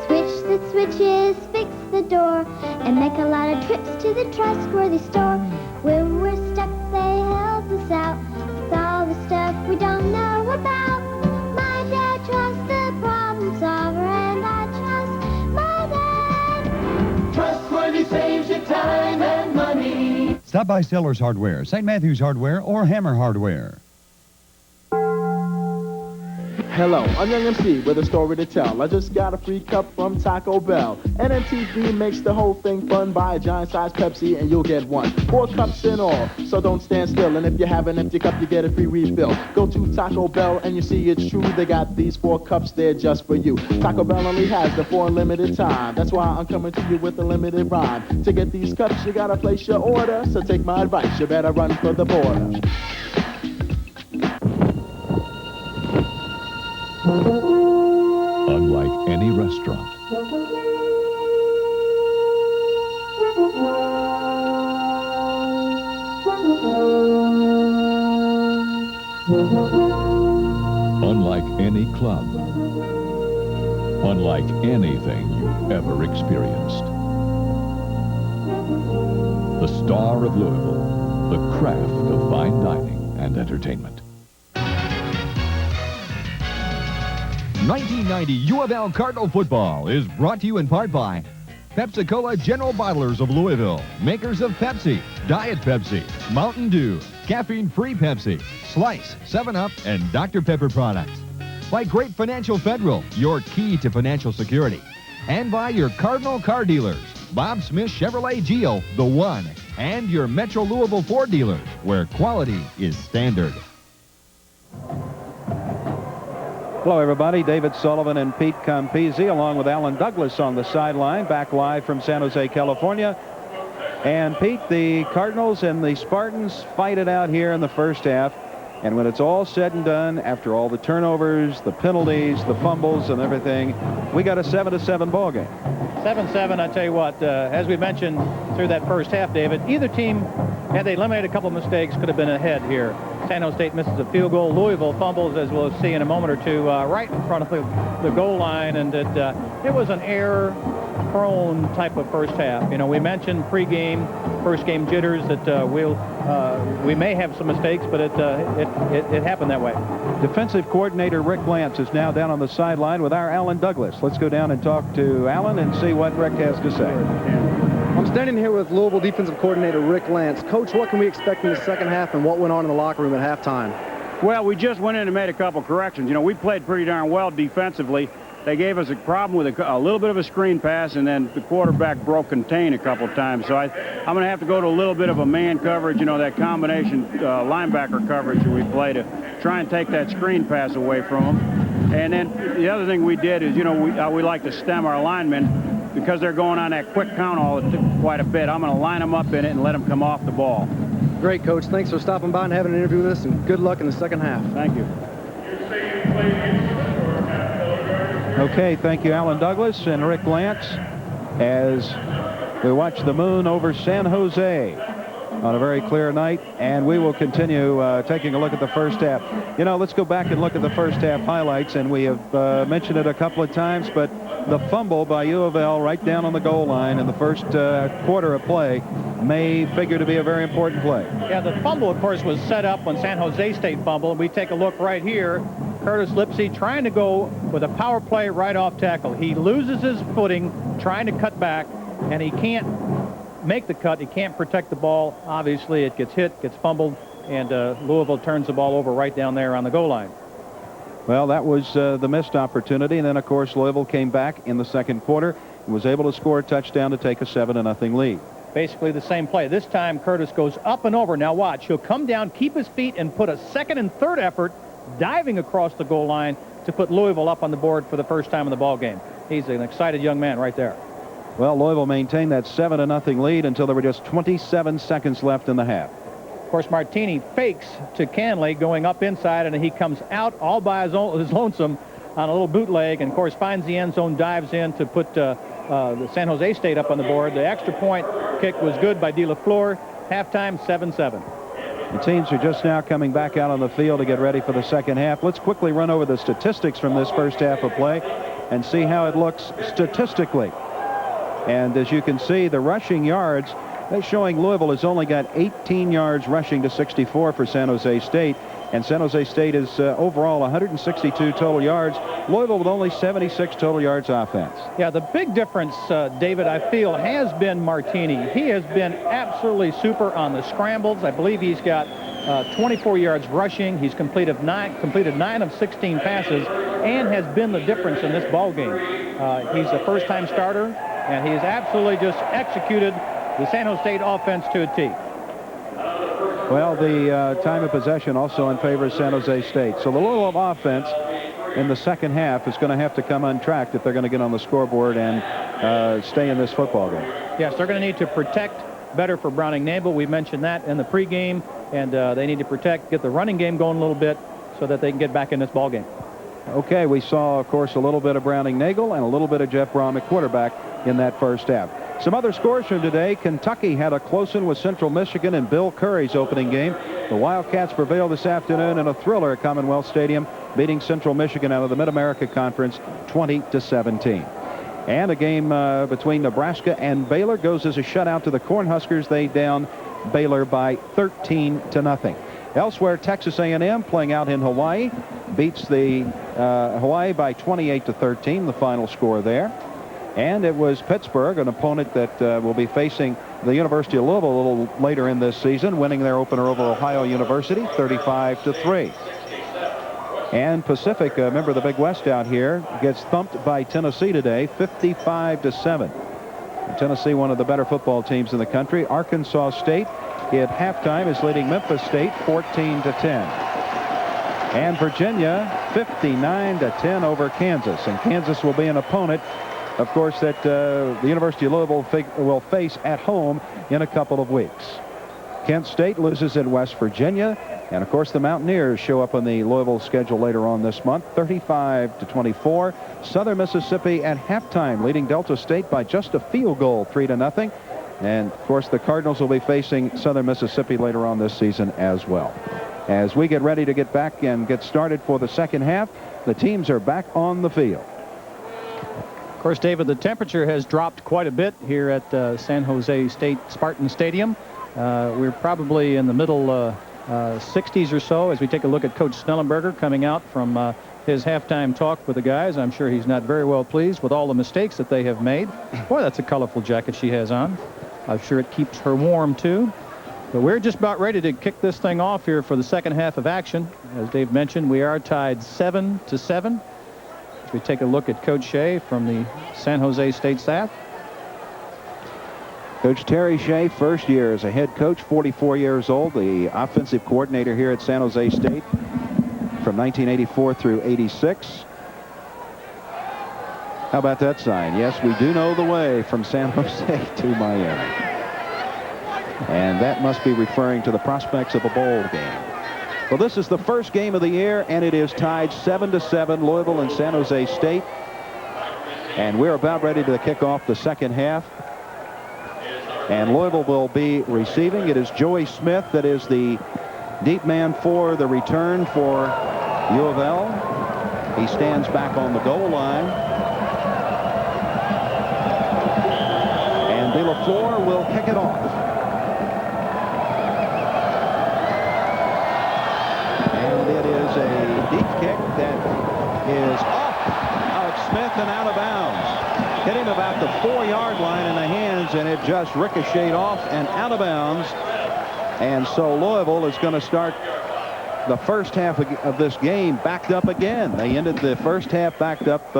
Switch the switches, fix the door, and make a lot of trips to the trustworthy store. When we're stuck, they help us out with all the stuff we don't know about. My dad trusts the problem solver, and I trust my dad. Trustworthy saves you time and money. Stop by Stellar's Hardware, St. Matthew's Hardware, or Hammer Hardware. Hello, I'm Young MC with a story to tell. I just got a free cup from Taco Bell. NMTV makes the whole thing fun. Buy a giant-sized Pepsi and you'll get one. 4 cups in all, so don't stand still. And if you have an empty cup, you get a free refill. Go to Taco Bell and you see it's true. They got these 4 cups there just for you. Taco Bell only has them for a limited time. That's why I'm coming to you with a limited rhyme. To get these cups, you gotta place your order. So take my advice, you better run for the border. Unlike any restaurant, unlike any club, unlike anything you've ever experienced. The star of Louisville, the craft of fine dining and entertainment. 1990 U of L Cardinal football is brought to you in part by Pepsi-Cola General Bottlers of Louisville, makers of Pepsi, Diet Pepsi, Mountain Dew, caffeine-free Pepsi, Slice, 7-Up, and Dr. Pepper products. By Great Financial Federal, your key to financial security. And by your Cardinal car dealers, Bob Smith Chevrolet Geo, the one, and your Metro Louisville Ford dealers, where quality is standard. Hello, everybody. David Sullivan and Pete Campisi, along with Alan Douglas on the sideline, back live from San Jose, California. And Pete, the Cardinals and the Spartans fight it out here in the first half. And when it's all said and done, after all the turnovers, the penalties, the fumbles, and everything, we got a 7-7 ball game. 7-7, I tell you what, as we mentioned through that first half, David, either team, had they eliminated a couple of mistakes, could have been ahead here. San Jose State misses a field goal. Louisville fumbles, as we'll see in a moment or two, right in front of the goal line, and it was an error-prone type of first half. You know, we mentioned pregame, first-game jitters, that we may have some mistakes, but it happened that way. Defensive coordinator Rick Lance is now down on the sideline with our Alan Douglas. Let's go down and talk to Alan and see what Rick has to say. I'm standing here with Louisville defensive coordinator Rick Lance. Coach, what can we expect in the second half and what went on in the locker room at halftime? Well, we just went in and made a couple corrections. You know, we played pretty darn well defensively. They gave us a problem with a little bit of a screen pass, and then the quarterback broke contain a couple times. So I'm going to have to go to a little bit of a man coverage, you know, that combination linebacker coverage that we play to try and take that screen pass away from them. And then the other thing we did is, you know, we like to stem our linemen because they're going on that quick count quite a bit. I'm going to line them up in it and let them come off the ball. Great, Coach. Thanks for stopping by and having an interview with us, and good luck in the second half. Thank you. Okay, thank you, Alan Douglas and Rick Lance, as we watch the moon over San Jose on a very clear night, and we will continue taking a look at the first half. You know, let's go back and look at the first half highlights, and we have mentioned it a couple of times, but the fumble by U of L right down on the goal line in the first quarter of play may figure to be a very important play. Yeah, the fumble, of course, was set up when San Jose State fumbled. We take a look right here. Curtis Lipsy trying to go with a power play right off tackle. He loses his footing trying to cut back, and he can't make the cut. He can't protect the ball. Obviously, it gets hit, gets fumbled, and Louisville turns the ball over right down there on the goal line. Well, that was the missed opportunity, and then, of course, Louisville came back in the second quarter and was able to score a touchdown to take a 7-0 lead. Basically the same play. This time, Curtis goes up and over. Now watch. He'll come down, keep his feet, and put a second and third effort diving across the goal line to put Louisville up on the board for the first time in the ball game. He's an excited young man right there. Well, Louisville maintained that 7-0 lead until there were just 27 seconds left in the half. Of course, Martini fakes to Canley going up inside, and he comes out all by his lonesome on a little bootleg, and of course finds the end zone, dives in to put the San Jose State up on the board. The extra point kick was good by De La Fleur. Halftime, 7-7. The teams are just now coming back out on the field to get ready for the second half. Let's quickly run over the statistics from this first half of play and see how it looks statistically. And as you can see, the rushing yards, they're showing Louisville has only got 18 yards rushing to 64 for San Jose State. And San Jose State is overall 162 total yards. Louisville with only 76 total yards offense. Yeah, the big difference, David, I feel, has been Martini. He has been absolutely super on the scrambles. I believe he's got 24 yards rushing. He's completed 9 of 16 passes. and has been the difference in this ball game. He's a first-time starter, and he has absolutely just executed the San Jose State offense to a T. Well, the time of possession also in favor of San Jose State. So the Louisville offense in the second half is going to have to come untracked if they're going to get on the scoreboard and stay in this football game. Yes, they're going to need to protect better for Browning-Nagle. We mentioned that in the pregame, and they need to get the running game going a little bit so that they can get back in this ball game. Okay, we saw, of course, a little bit of Browning-Nagle and a little bit of Jeff Brom at quarterback in that first half. Some other scores from today. Kentucky had a close one with Central Michigan in Bill Curry's opening game. The Wildcats prevailed this afternoon in a thriller at Commonwealth Stadium, beating Central Michigan out of the Mid-America Conference 20-17. And a game between Nebraska and Baylor goes as a shutout to the Cornhuskers. They down Baylor by 13-0. Elsewhere, Texas A&M playing out in Hawaii beats the Hawaii by 28-13, the final score there. And it was Pittsburgh, an opponent that will be facing the University of Louisville a little later in this season, winning their opener over Ohio University 35-3. And Pacific, a member of the Big West out here, gets thumped by Tennessee today 55-7. Tennessee, one of the better football teams in the country. Arkansas State at halftime is leading Memphis State 14-10. And Virginia 59-10 over Kansas. And Kansas will be an opponent, of course, that the University of Louisville will face at home in a couple of weeks. Kent State loses at West Virginia. And, of course, the Mountaineers show up on the Louisville schedule later on this month, 35-24. Southern Mississippi at halftime, leading Delta State by just a field goal, 3-0. And, of course, the Cardinals will be facing Southern Mississippi later on this season as well. As we get ready to get back and get started for the second half, the teams are back on the field. Of course, David, the temperature has dropped quite a bit here at San Jose State Spartan Stadium. We're probably in the middle 60s or so as we take a look at Coach Snellenberger coming out from his halftime talk with the guys. I'm sure he's not very well pleased with all the mistakes that they have made. Boy, that's a colorful jacket she has on. I'm sure it keeps her warm, too. But we're just about ready to kick this thing off here for the second half of action. As Dave mentioned, we are tied 7-7. As we take a look at Coach Shea from the San Jose State staff. Coach Terry Shea, first year as a head coach, 44 years old, the offensive coordinator here at San Jose State from 1984 through 86. How about that sign? Yes, we do know the way from San Jose to Miami. And that must be referring to the prospects of a bowl game. Well, this is the first game of the year, and it is tied 7-7, Louisville and San Jose State. And we're about ready to kick off the second half. And Louisville will be receiving. It is Joey Smith that is the deep man for the return for U of L. He stands back on the goal line. And De La Flor will kick it off. And it is a deep kick that is off of Smith and out of bounds. Hit him about the 4-yard line in the hands, and it just ricocheted off and out of bounds. And so Louisville is going to start the first half of this game backed up again. They ended the first half backed up.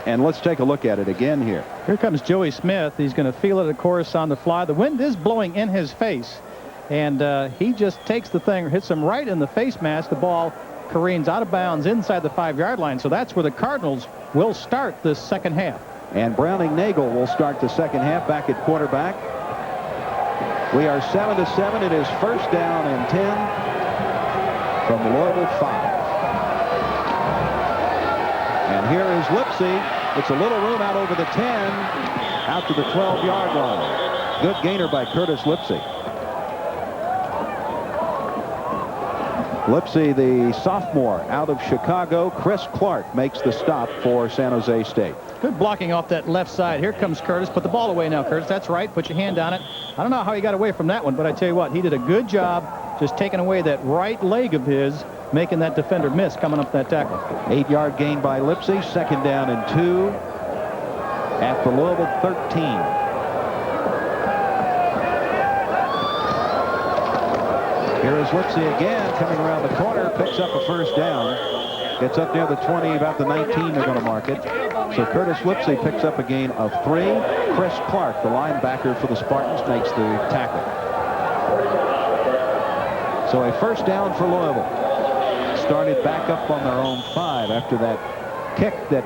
And let's take a look at it again here. Here comes Joey Smith. He's going to feel it, of course, on the fly. The wind is blowing in his face, and he just takes the thing, hits him right in the face mask. The ball careens out of bounds inside the 5-yard line. So that's where the Cardinals will start this second half. And Browning-Nagle will start the second half back at quarterback. We are 7-7. It is first down and 10 from the Louisville 5. And here is Lipsy. It's a little room out over the 10, out to the 12-yard line. Good gainer by Curtis Lipsy. Lipsy, the sophomore out of Chicago. Chris Clark makes the stop for San Jose State. Good blocking off that left side. Here comes Curtis. Put the ball away now, Curtis. That's right. Put your hand on it. I don't know how he got away from that one, but I tell you what, he did a good job just taking away that right leg of his, making that defender miss coming up that tackle. 8-yard gain by Lipsy. Second down and 2 at the Louisville 13. Here is Lipsy again, coming around the corner, picks up a first down. It's up near the 20, about the 19 they're going to mark it. So Curtis Whipsey picks up a gain of 3. Chris Clark, the linebacker for the Spartans, makes the tackle. So a first down for Louisville. Started back up on their own 5 after that kick that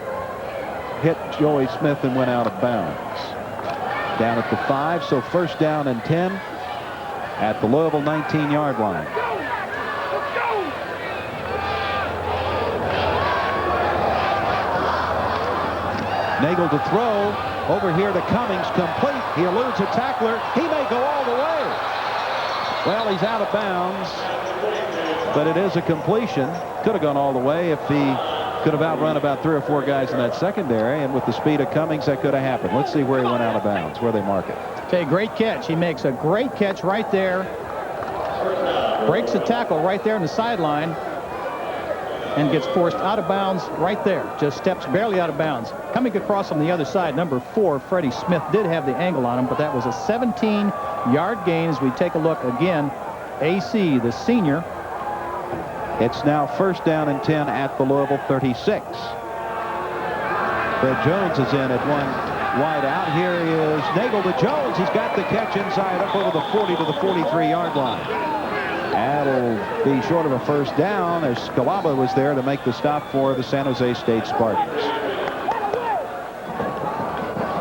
hit Joey Smith and went out of bounds. Down at the 5, so first down and 10 at the Louisville 19-yard line. Nagel to throw. Over here to Cummings, complete. He eludes a tackler. He may go all the way. Well, he's out of bounds, but it is a completion. Could have gone all the way if he could have outrun about 3 or 4 guys in that secondary, and with the speed of Cummings, that could have happened. Let's see where he went out of bounds, where they mark it. Okay, great catch. He makes a great catch right there. Breaks the tackle right there on the sideline and gets forced out of bounds right there. Just steps barely out of bounds. Coming across on the other side, number 4, Freddie Smith, did have the angle on him, but that was a 17-yard gain. As we take a look again, AC, the senior. It's now first down and 10 at the Louisville 36. Fred Jones is in at one wide out. Here is Nagel to Jones. He's got the catch inside up over the 40 to the 43-yard line. That'll be short of a first down as Scalaba was there to make the stop for the San Jose State Spartans.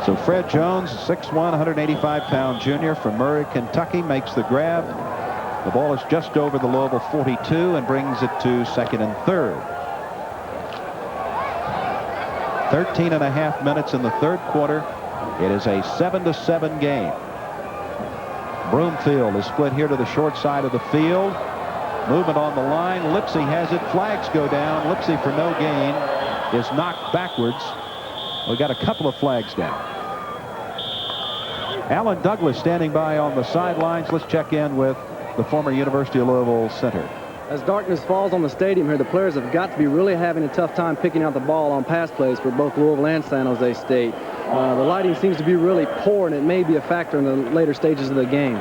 So Fred Jones, 6'1", 185-pound junior from Murray, Kentucky, makes the grab. The ball is just over the Louisville 42 and brings it to second and third. 13.5 minutes in the third quarter. It is a 7-7 game. Broomfield is split here to the short side of the field. Movement on the line. Lipsy has it. Flags go down. Lipsy, for no gain, is knocked backwards. We got a couple of flags down. Alan Douglas standing by on the sidelines. Let's check in with the former University of Louisville center. As darkness falls on the stadium here, the players have got to be really having a tough time picking out the ball on pass plays for both Louisville and San Jose State. The lighting seems to be really poor, and it may be a factor in the later stages of the game.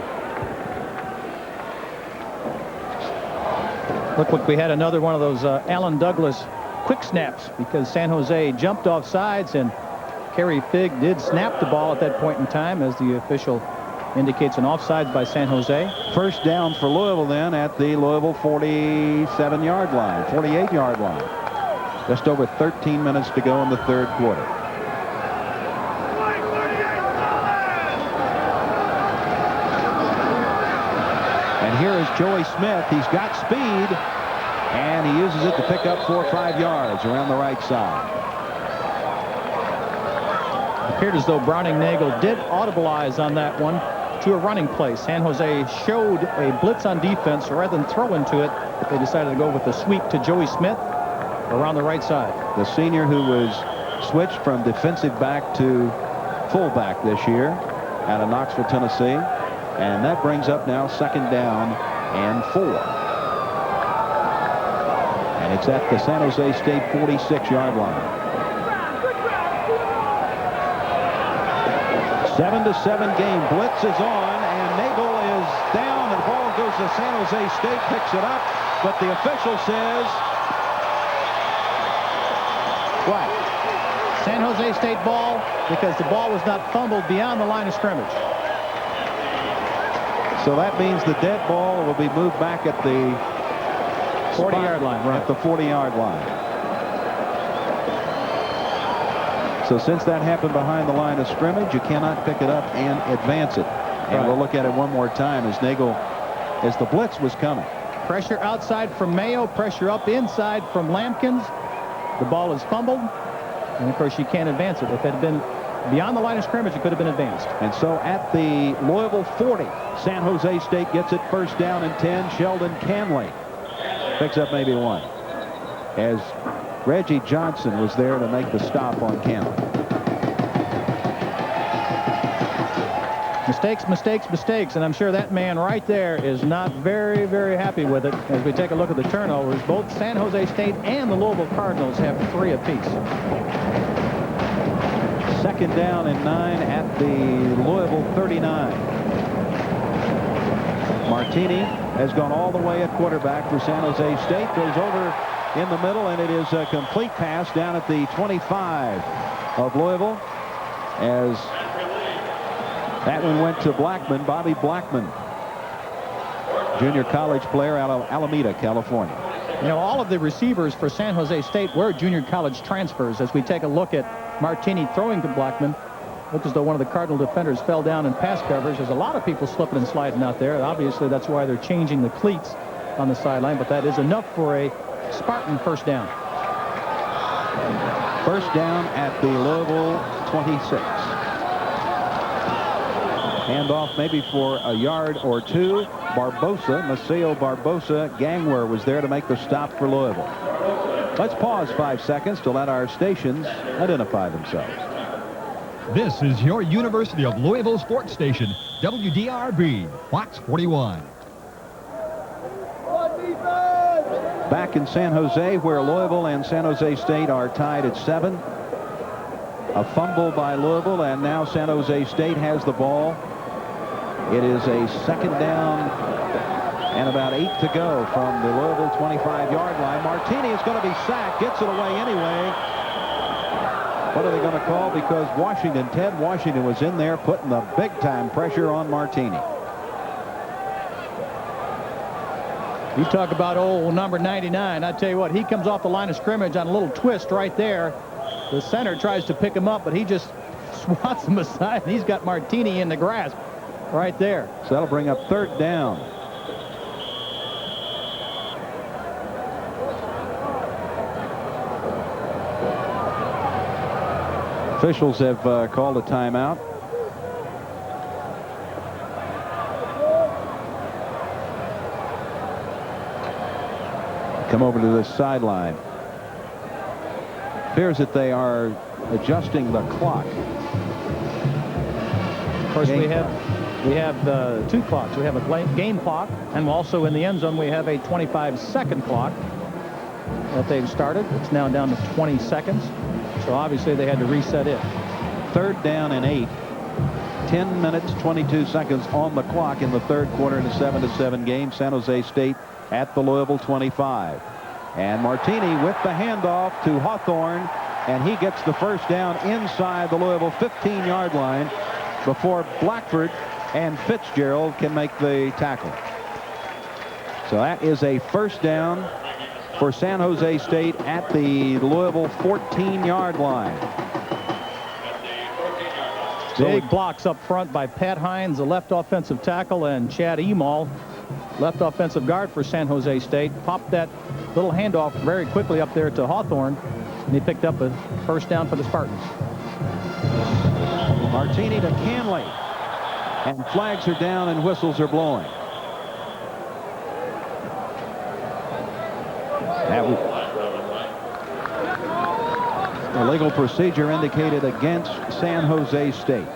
Looked like we had another one of those Alan Douglas quick snaps because San Jose jumped off sides, and Kerry Figg did snap the ball at that point in time as the official indicates an offsides by San Jose. First down for Louisville then at the Louisville 47-yard line, 48-yard line. Just over 13 minutes to go in the third quarter. And here is Joey Smith. He's got speed, and he uses it to pick up 4 or 5 yards around the right side. It appeared as though Browning-Nagel did audibilize on that one to a running play. San Jose showed a blitz on defense, so rather than throw into it, they decided to go with the sweep to Joey Smith around the right side. The senior who was switched from defensive back to fullback this year out of Knoxville, Tennessee. And that brings up now second down and 4. And it's at the San Jose State 46-yard line. 7-7 game. Blitz is on, and Nagel is down, and the ball goes to San Jose State, picks it up, but the official says flag. San Jose State ball because the ball was not fumbled beyond the line of scrimmage. So that means the dead ball will be moved back at the 40-yard line, right? At the 40-yard line. So since that happened behind the line of scrimmage, you cannot pick it up and advance it. And right. We'll look at it one more time as Nagel, as the blitz was coming. Pressure outside from Mayo, pressure up inside from Lampkins. The ball is fumbled, and of course you can't advance it. If it had been beyond the line of scrimmage, it could have been advanced. And so at the Louisville 40, San Jose State gets it first down and 10. Sheldon Canley picks up maybe 1. As Reggie Johnson was there to make the stop on Canley. Mistakes, mistakes, mistakes, and I'm sure that man right there is not very, very happy with it. As we take a look at the turnovers, both San Jose State and the Louisville Cardinals have 3 apiece. Second down and 9 at the Louisville 39. Martini has gone all the way at quarterback for San Jose State. Goes over in the middle, and it is a complete pass down at the 25 of Louisville, as that one went to Blackman, Bobby Blackman, junior college player out of Alameda, California. You know, all of the receivers for San Jose State were junior college transfers. As we take a look at Martini throwing to Blackman, looked as though one of the Cardinal defenders fell down in pass coverage. There's a lot of people slipping and sliding out there. Obviously, that's why they're changing the cleats on the sideline, but that is enough for a Spartan first down. First down at the Louisville 26. Handoff maybe for a yard or two. Barbosa, Maceo Barbosa, Gangwer was there to make the stop for Louisville. Let's pause 5 seconds to let our stations identify themselves. This is your University of Louisville sports station, WDRB, Fox 41. Back in San Jose, where Louisville and San Jose State are tied at 7. A fumble by Louisville, and now San Jose State has the ball. It is a second down and about 8 to go from the Louisville 25-yard line. Martini is going to be sacked, gets it away anyway. What are they going to call? Because Ted Washington was in there putting the big-time pressure on Martini. You talk about old number 99. I tell you what, he comes off the line of scrimmage on a little twist right there. The center tries to pick him up, but he just swats him aside, and he's got Martini in the grasp right there. So that'll bring up third down. Officials have called a timeout. Come over to the sideline. Appears that they are adjusting the clock. Of course, we have 2 clocks. We have a game clock, and also in the end zone we have a 25-second clock that they've started. It's now down to 20 seconds. So obviously they had to reset it. Third down and 8. 10 minutes, 22 seconds on the clock in the third quarter in a 7-7 game. San Jose State at the Louisville 25. And Martini with the handoff to Hawthorne, and he gets the first down inside the Louisville 15-yard line before Blackford and Fitzgerald can make the tackle. So that is a first down for San Jose State at the Louisville 14-yard line. Big blocks up front by Pat Hines, the left offensive tackle, and Chad Emal, left offensive guard for San Jose State. Popped that little handoff very quickly up there to Hawthorne, and he picked up a first down for the Spartans. Martini to Canley, and flags are down and whistles are blowing. The legal procedure indicated against San Jose State.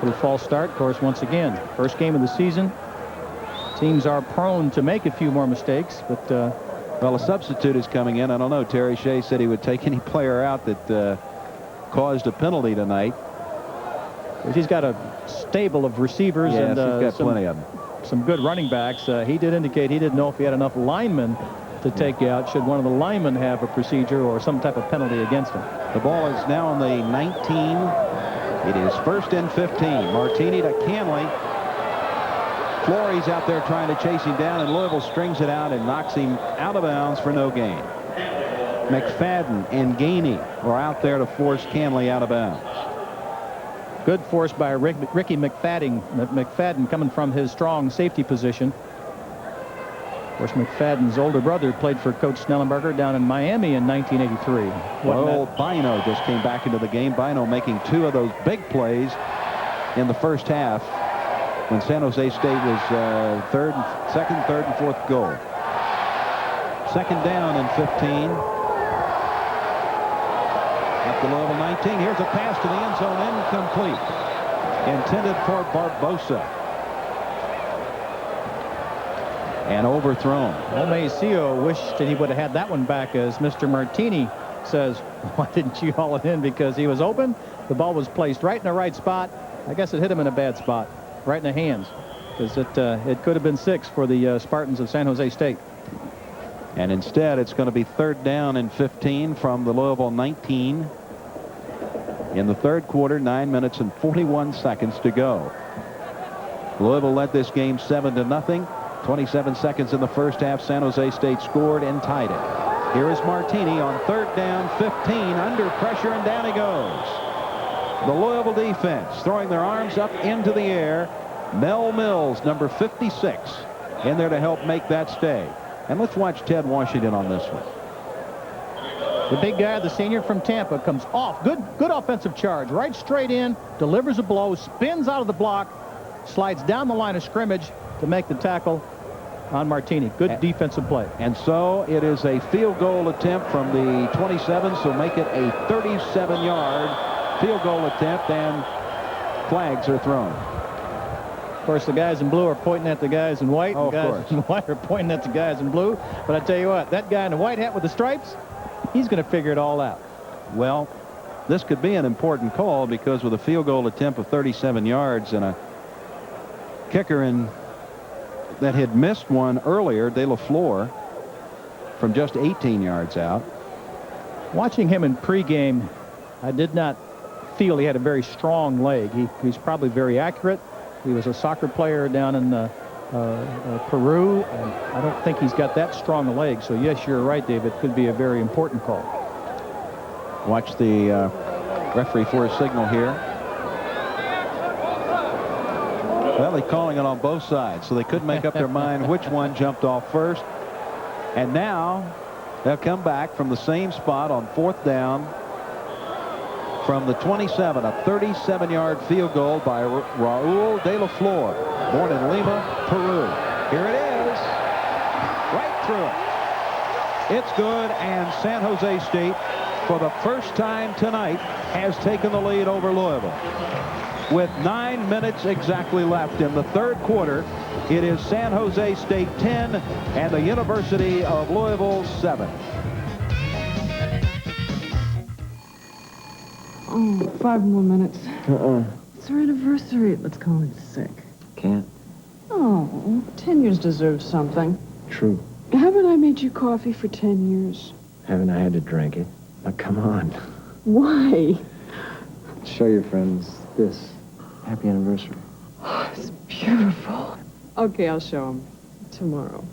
Little false start, of course, once again. First game of the season. Teams are prone to make a few more mistakes, but... well, a substitute is coming in. I don't know. Terry Shea said he would take any player out that caused a penalty tonight. He's got a stable of receivers, yes, and he's got plenty of them. Some good running backs. He did indicate he didn't know if he had enough linemen to take out should one of the linemen have a procedure or some type of penalty against him. The ball is now on the 19. It is first and 15. Martini to Canley. Flory's out there trying to chase him down, and Louisville strings it out and knocks him out of bounds for no gain. McFadden and Gainey are out there to force Canley out of bounds. Good force by Ricky McFadden coming from his strong safety position. Of course, McFadden's older brother played for Coach Snellenberger down in Miami in 1983. Well, Bino just came back into the game. Bino making 2 of those big plays in the first half when San Jose State was second, third, and fourth goal. Second down and 15. At the Louisville 19. Here's a pass to the end zone, incomplete. Intended for Barbosa. And overthrown. Omecio wished that he would have had that one back, as Mr. Martini says, why didn't you haul it in? Because he was open. The ball was placed right in the right spot. I guess it hit him in a bad spot, right in the hands, because it could have been 6 for the Spartans of San Jose State. And instead, it's going to be 3rd down and 15 from the Louisville 19. In the third quarter, 9 minutes and 41 seconds to go. Louisville led this game 7-0. 27 seconds in the first half. San Jose State scored and tied it. Here is Martini on 3rd down, 15, under pressure, and down he goes. The Louisville defense throwing their arms up into the air. Mel Mills, number 56, in there to help make that stay. And let's watch Ted Washington on this one. The big guy, the senior from Tampa, comes off. Good offensive charge. Right straight in, delivers a blow, spins out of the block, slides down the line of scrimmage to make the tackle on Martini. Good defensive play. And so it is a field goal attempt from the 27, so make it a 37-yard field goal attempt, and flags are thrown. Of course, the guys in blue are pointing at the guys in white. Oh, the guys in white are pointing at the guys in blue. But I tell you what, that guy in the white hat with the stripes, he's going to figure it all out. Well, this could be an important call, because with a field goal attempt of 37 yards and a kicker that had missed one earlier, De La Fleur, from just 18 yards out. Watching him in pregame, I did not feel he had a very strong leg. He's probably very accurate. He was a soccer player down in Peru, and I don't think he's got that strong a leg. So, yes, you're right, Dave. It could be a very important call. Watch the referee for a signal here. Well, they're calling it on both sides, so they couldn't make up their mind which one jumped off first. And now they'll come back from the same spot on 4th down from the 27, a 37-yard field goal by Raul De La Fleur, born in Lima, Peru. Here it is, right through it. It's good, and San Jose State, for the first time tonight, has taken the lead over Louisville. With 9 minutes exactly left in the third quarter, it is San Jose State 10 and the University of Louisville 7. Oh, 5 more minutes. It's our anniversary. Let's call in sick. Can't. Oh, 10 years deserves something. True. Haven't I made you coffee for 10 years? Haven't I had to drink it? Now, come on. Why? Show your friends this. Happy anniversary. Oh, it's beautiful. Okay, I'll show them tomorrow.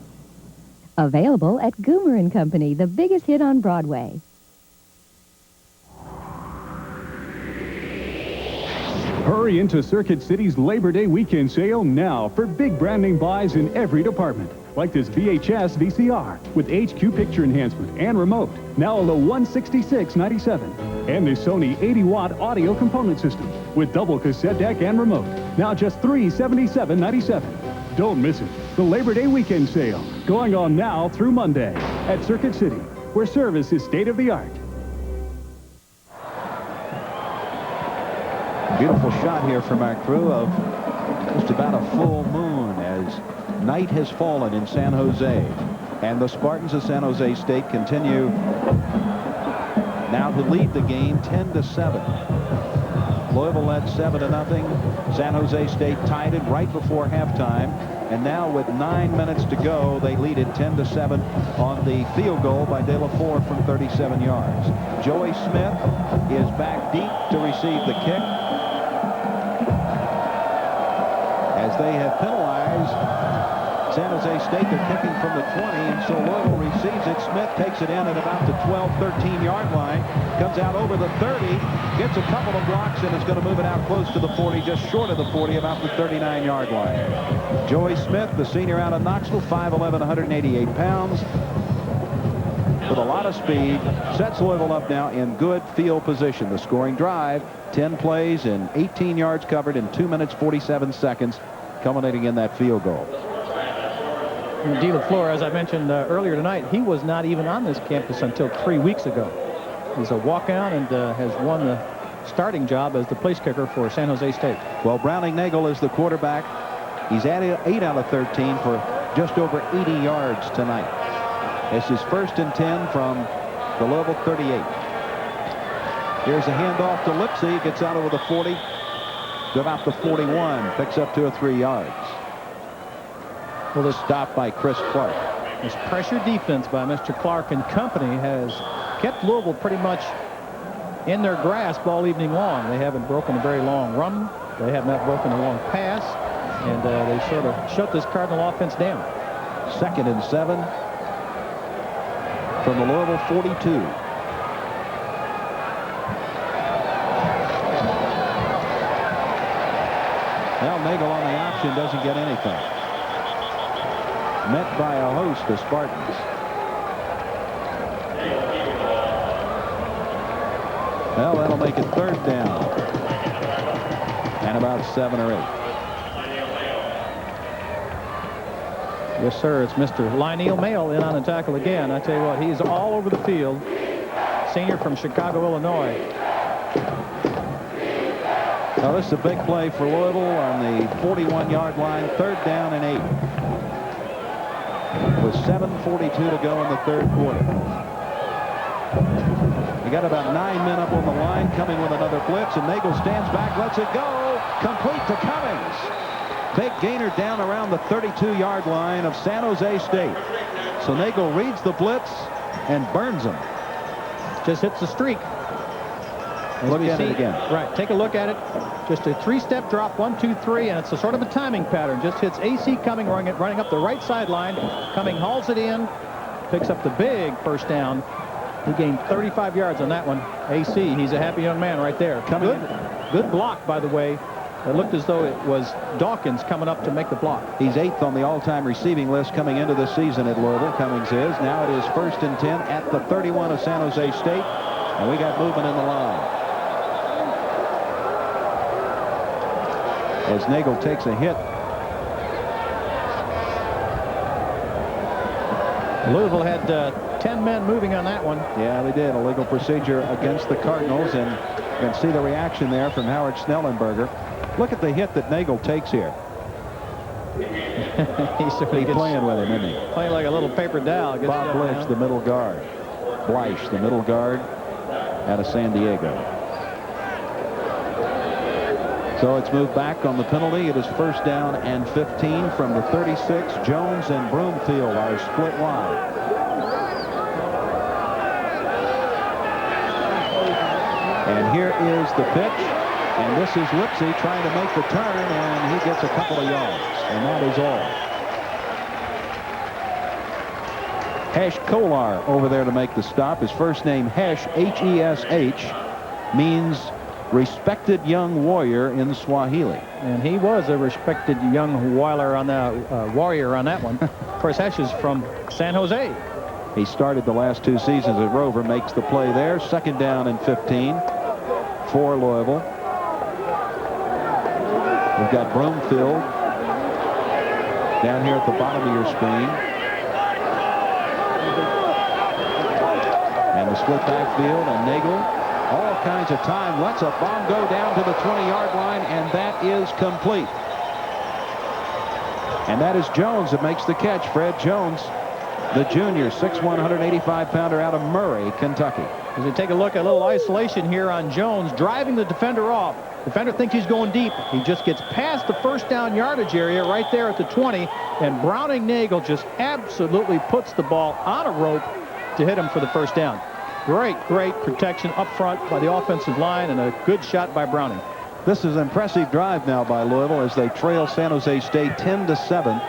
Available at Goomer & Company, the biggest hit on Broadway. Hurry into Circuit City's Labor Day weekend sale now for big brand name buys in every department. Like this VHS VCR with HQ picture enhancement and remote, now a low $166.97. And this Sony 80-watt audio component system with double cassette deck and remote, now just $377.97. Don't miss it. The Labor Day weekend sale going on now through Monday at Circuit City, where service is state-of-the-art. Beautiful shot here from our crew of just about a full moon as night has fallen in San Jose. And the Spartans of San Jose State continue now to lead the game 10-7. Louisville led 7-0. San Jose State tied it right before halftime. And now with 9 minutes to go, they lead it 10-7 on the field goal by De La Fleur from 37 yards. Joey Smith is back deep to receive the kick, as they have penalized San Jose State. They're kicking from the 20, and so Louisville receives it. Smith takes it in at about the 12-13-yard line, comes out over the 30, gets a couple of blocks, and is going to move it out close to the 40, just short of the 40, about the 39-yard line. Joey Smith, the senior out of Knoxville, 5'11", 188 pounds, with a lot of speed, sets Louisville up now in good field position. The scoring drive, 10 plays and 18 yards covered in 2 minutes 47 seconds, culminating in that field goal. De La Fleur, as I mentioned earlier tonight, he was not even on this campus until 3 weeks ago. He's a walk-on and has won the starting job as the place kicker for San Jose State. Well, Browning Nagel is the quarterback. He's at 8 out of 13 for just over 80 yards tonight. It's his 1st and 10 from the Louisville 38. Here's a handoff to Lipsy. Gets out over the 40 to about the 41. Picks up 2 or 3 yards. Well, this stop by Chris Clark. This pressure defense by Mr. Clark and company has kept Louisville pretty much in their grasp all evening long. They haven't broken a very long run. They have not broken a long pass. And they sort of shut this Cardinal offense down. 2nd and 7 from the Louisville 42. Now Nagel on the option doesn't get anything. Met by a host of Spartans. Well, that'll make it 3rd down. And about 7 or 8. Yes, sir. It's Mr. Lionel Mail in on the tackle again. I tell you what, he's all over the field. Senior from Chicago, Illinois. Now this is a big play for Louisville on the 41-yard line. 3rd down and 8. With 7:42 to go in the 3rd quarter. We got about 9 men up on the line, coming with another blitz, and Nagel stands back, lets it go. Complete to Cummings. Big gainer down around the 32-yard line of San Jose State. So Nagel reads the blitz and burns him. Just hits the streak. Look at it again. Right, take a look at it. Just a 3-step drop, 1, 2, 3, and it's a sort of a timing pattern. Just hits AC Cumming running up the right sideline. Cumming hauls it in, picks up the big 1st down. He gained 35 yards on that one. AC, he's a happy young man right there. Good block, by the way. It looked as though it was Dawkins coming up to make the block. He's 8th on the all-time receiving list coming into the season at Louisville. Cummings is. Now it is 1st and 10 at the 31 of San Jose State. And we got movement in the line. As Nagel takes a hit. Louisville had 10 men moving on that one. Yeah, they did. Illegal procedure against the Cardinals. And you can see the reaction there from Howard Snellenberger. Look at the hit that Nagel takes here. He's playing with him, isn't he? Playing like a little paper doll. Bob Bleich, the middle guard. Bleich, the middle guard out of San Diego. So it's moved back on the penalty. It is 1st down and 15 from the 36. Jones and Broomfield are split wide. And here is the pitch. And this is Lipsy trying to make the turn, and he gets a couple of yards. And that is all. Hesh Kolar over there to make the stop. His first name, Hesh, H-E-S-H, means respected young warrior in Swahili. And he was a respected young warrior on that one. Of course, Hesh is from San Jose. He started the last 2 seasons at Rover, makes the play there. 2nd down and 15 for Louisville. We've got Broomfield down here at the bottom of your screen. And the split backfield, and Nagel, all kinds of time, lets a bomb go down to the 20-yard line, and that is complete. And that is Jones that makes the catch. Fred Jones, the junior, 6'1", 185-pounder out of Murray, Kentucky. As we take a look at a little isolation here on Jones, driving the defender off. Defender thinks he's going deep. He just gets past the 1st down yardage area right there at the 20, and Browning Nagel just absolutely puts the ball on a rope to hit him for the 1st down. Great protection up front by the offensive line, and a good shot by Browning. This is an impressive drive now by Louisville as they trail San Jose State 10-7.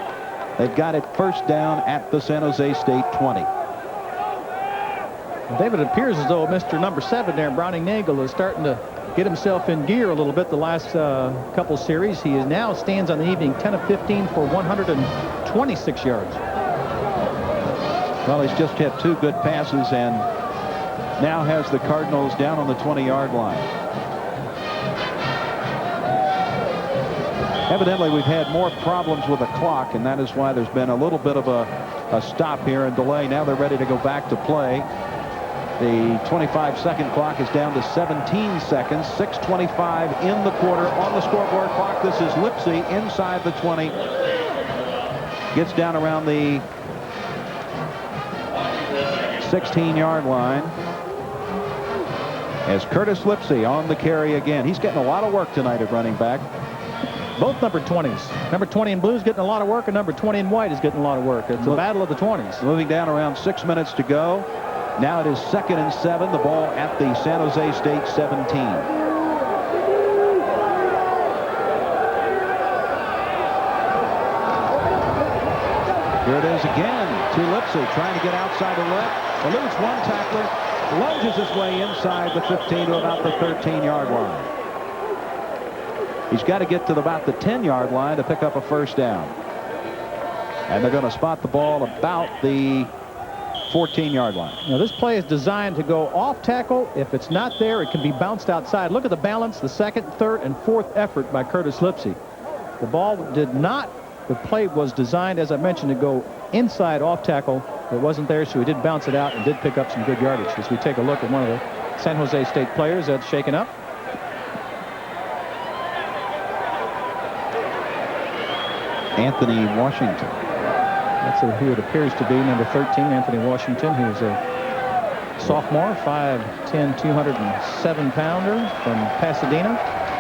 They've got it 1st down at the San Jose State 20. David, it appears as though Mr. number 7 there, Browning Nagel, is starting to get himself in gear a little bit the last couple series. He is now stands on the evening 10 of 15 for 126 yards. Well, he's just hit 2 good passes and now has the Cardinals down on the 20-yard line. Evidently, we've had more problems with the clock, and that is why there's been a little bit of a stop here and delay. Now they're ready to go back to play. The 25-second clock is down to 17 seconds. 6:25 in the quarter on the scoreboard clock. This is Lipsy inside the 20. Gets down around the 16-yard line. As Curtis Lipsy on the carry again. He's getting a lot of work tonight at running back. Both number 20s. Number 20 in blue is getting a lot of work, and number 20 in white is getting a lot of work. It's a battle of the 20s. Moving down around 6 minutes to go. Now it is 2nd and 7. The ball at the San Jose State 17. Here it is again to Lipsy, trying to get outside the left. Eludes one tackler, lunges his way inside the 15 to about the 13-yard line. He's got to get to about the 10-yard line to pick up a first down. And they're going to spot the ball about the 14-yard line. Now, this play is designed to go off tackle. If it's not there, it can be bounced outside. Look at the balance, the second, third, and fourth effort by Curtis Lipsy. The ball did not, the play was designed, as I mentioned, to go inside off tackle. It wasn't there, so he did bounce it out and did pick up some good yardage. As we take a look at one of the San Jose State players that's shaken up. Anthony Washington. That's who it appears to be, number 13, Anthony Washington, who is a sophomore, 5'10", 207-pounder from Pasadena.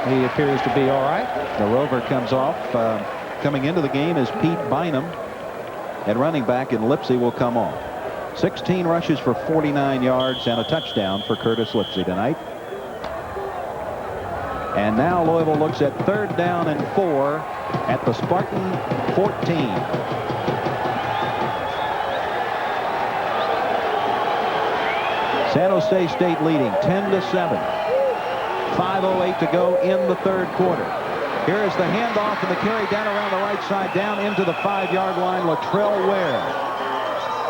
He appears to be all right. The rover comes off. Coming into the game is Pete Bynum. And running back in Lipsy will come off. 16 rushes for 49 yards and a touchdown for Curtis Lipsy tonight. And now Louisville looks at 3rd down and 4 at the Spartan 14. San Jose State leading 10-7. 5:08 to go in the 3rd quarter. Here is the handoff and the carry down around the right side, down into the 5-yard line, Latrell Ware.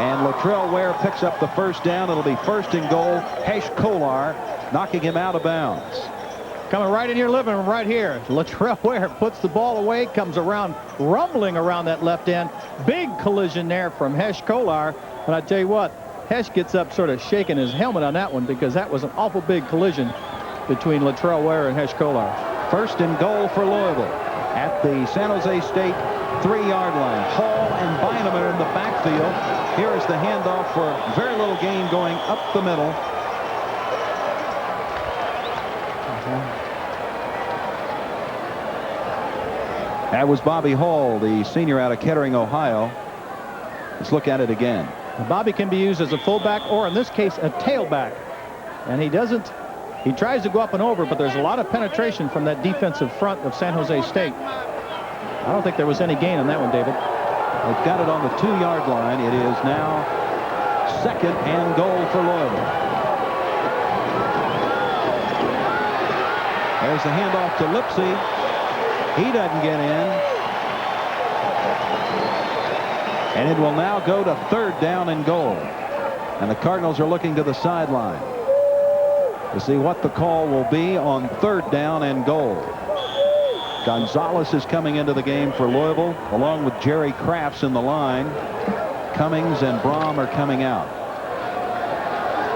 And Latrell Ware picks up the first down. It'll be 1st and goal. Hesh Kolar knocking him out of bounds. Coming right in your living room right here. Latrell Ware puts the ball away, comes around, rumbling around that left end. Big collision there from Hesh Kolar. And I tell you what, Hesh gets up sort of shaking his helmet on that one because that was an awful big collision between Latrell Ware and Hesh Kolar. 1st and goal for Louisville at the San Jose State 3-yard line. Hall and Bynum are in the backfield. Here is the handoff for very little gain going up the middle. That was Bobby Hall, the senior out of Kettering, Ohio. Let's look at it again. Bobby can be used as a fullback or, in this case, a tailback. And he tries to go up and over, but there's a lot of penetration from that defensive front of San Jose State. I don't think there was any gain on that one, David. They've got it on the 2-yard line. It is now 2nd and goal for Louisville. There's the handoff to Lipsy. He doesn't get in. And it will now go to 3rd down and goal. And the Cardinals are looking to the sideline to see what the call will be on 3rd down and goal. Gonzalez is coming into the game for Louisville, along with Jerry Crafts in the line. Cummings and Brom are coming out.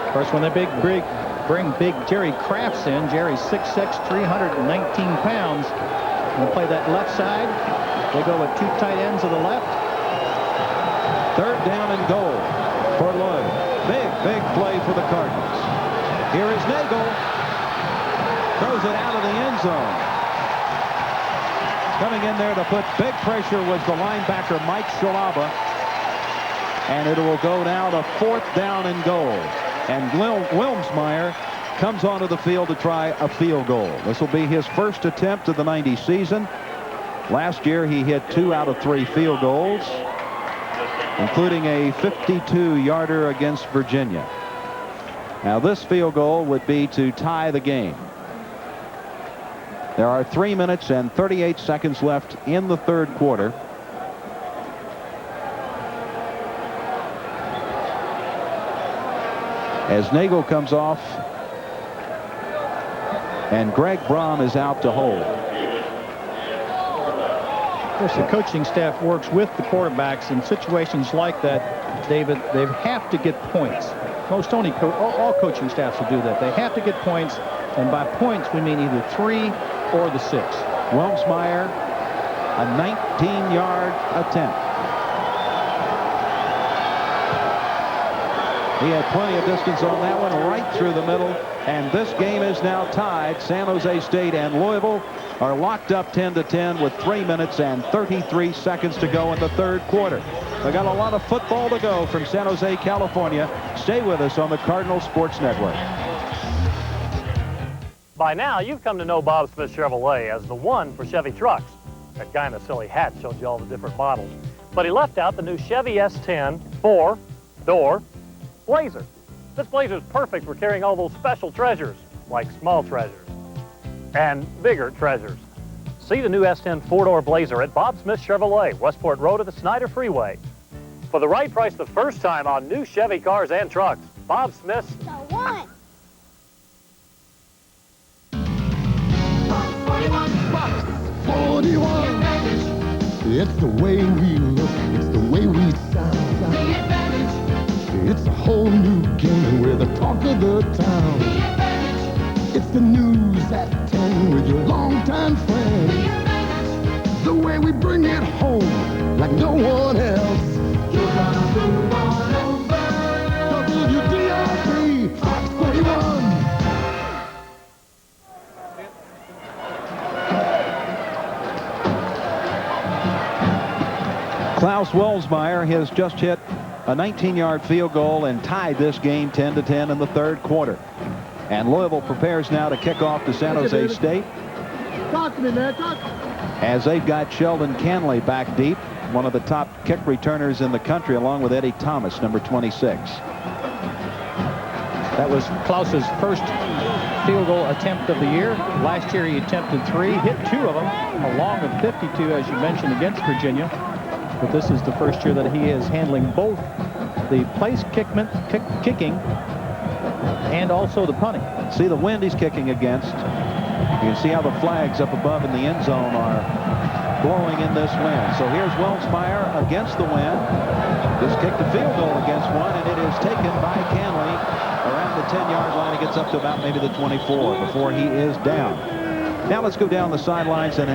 Of course, when they bring big Jerry Crafts in, Jerry's 6'6", 319 pounds. They'll play that left side. They go with 2 tight ends to the left. 3rd down and goal for Louisville. Big play for the Cardinals. Here is Nagel. Throws it out of the end zone. Coming in there to put big pressure was the linebacker Mike Shalaba. And it will go now to 4th down and goal. And Wilmsmeyer comes onto the field to try a field goal. This will be his first attempt of the 90 season. Last year he hit 2 out of 3 field goals, including a 52-yarder against Virginia. Now this field goal would be to tie the game. There are 3 minutes and 38 seconds left in the 3rd quarter. As Nagel comes off and Greg Brom is out to hold. Of course, the coaching staff works with the quarterbacks in situations like that, David. They have to get points. All coaching staffs will do that. They have to get points, and by points we mean either 3 or the 6. Wilmsmeyer, a 19-yard attempt. He had plenty of distance on that one, right through the middle. And this game is now tied. San Jose State and Louisville are locked up 10-10 with 3 minutes and 33 seconds to go in the third quarter. We got a lot of football to go from San Jose, California. Stay with us on the Cardinal Sports Network. By now, you've come to know Bob Smith Chevrolet as the one for Chevy trucks. That guy in the silly hat showed you all the different models. But he left out the new Chevy S10 4-door Blazer. This Blazer is perfect for carrying all those special treasures, like small treasures and bigger treasures. See the new S10 4-door Blazer at Bob Smith Chevrolet, Westport Road at the Snyder Freeway. For the right price the first time on new Chevy cars and trucks, Bob Smith's the one. Box 41. It's the way we look, it's the way we sound. It's a whole new game, we're the talk of the town. It's the news at 10 with your longtime friend. The way we bring it home like no one else. You're gonna move on over. WDRB, Fox 41. Klaus Welsmeyer has just hit a 19-yard field goal and tied this game 10-10 in the third quarter. And Louisville prepares now to kick off to San Jose State. Talk to me, man. Talk. As they've got Sheldon Canley back deep, one of the top kick returners in the country, along with Eddie Thomas, number 26. That was Klaus's first field goal attempt of the year. Last year he attempted 3, hit 2 of them, along with 52, as you mentioned, against Virginia. But this is the first year that he is handling both the place kicking and also the punting. See the wind he's kicking against. You can see how the flags up above in the end zone are blowing in this wind. So here's Welsmeyer against the wind. Just kicked a field goal against one, and it is taken by Canley around the 10-yard line. It gets up to about maybe the 24 before he is down. Now let's go down the sidelines and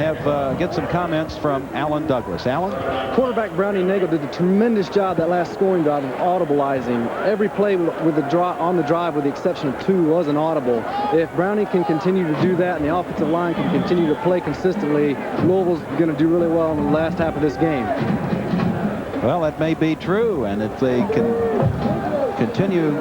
get some comments from Alan Douglas. Alan? Quarterback Brownie Nagel did a tremendous job that last scoring drive of audibilizing. Every play with on the drive, with the exception of 2, was an audible. If Brownie can continue to do that and the offensive line can continue to play consistently, Louisville's going to do really well in the last half of this game. Well, that may be true, and if they can continue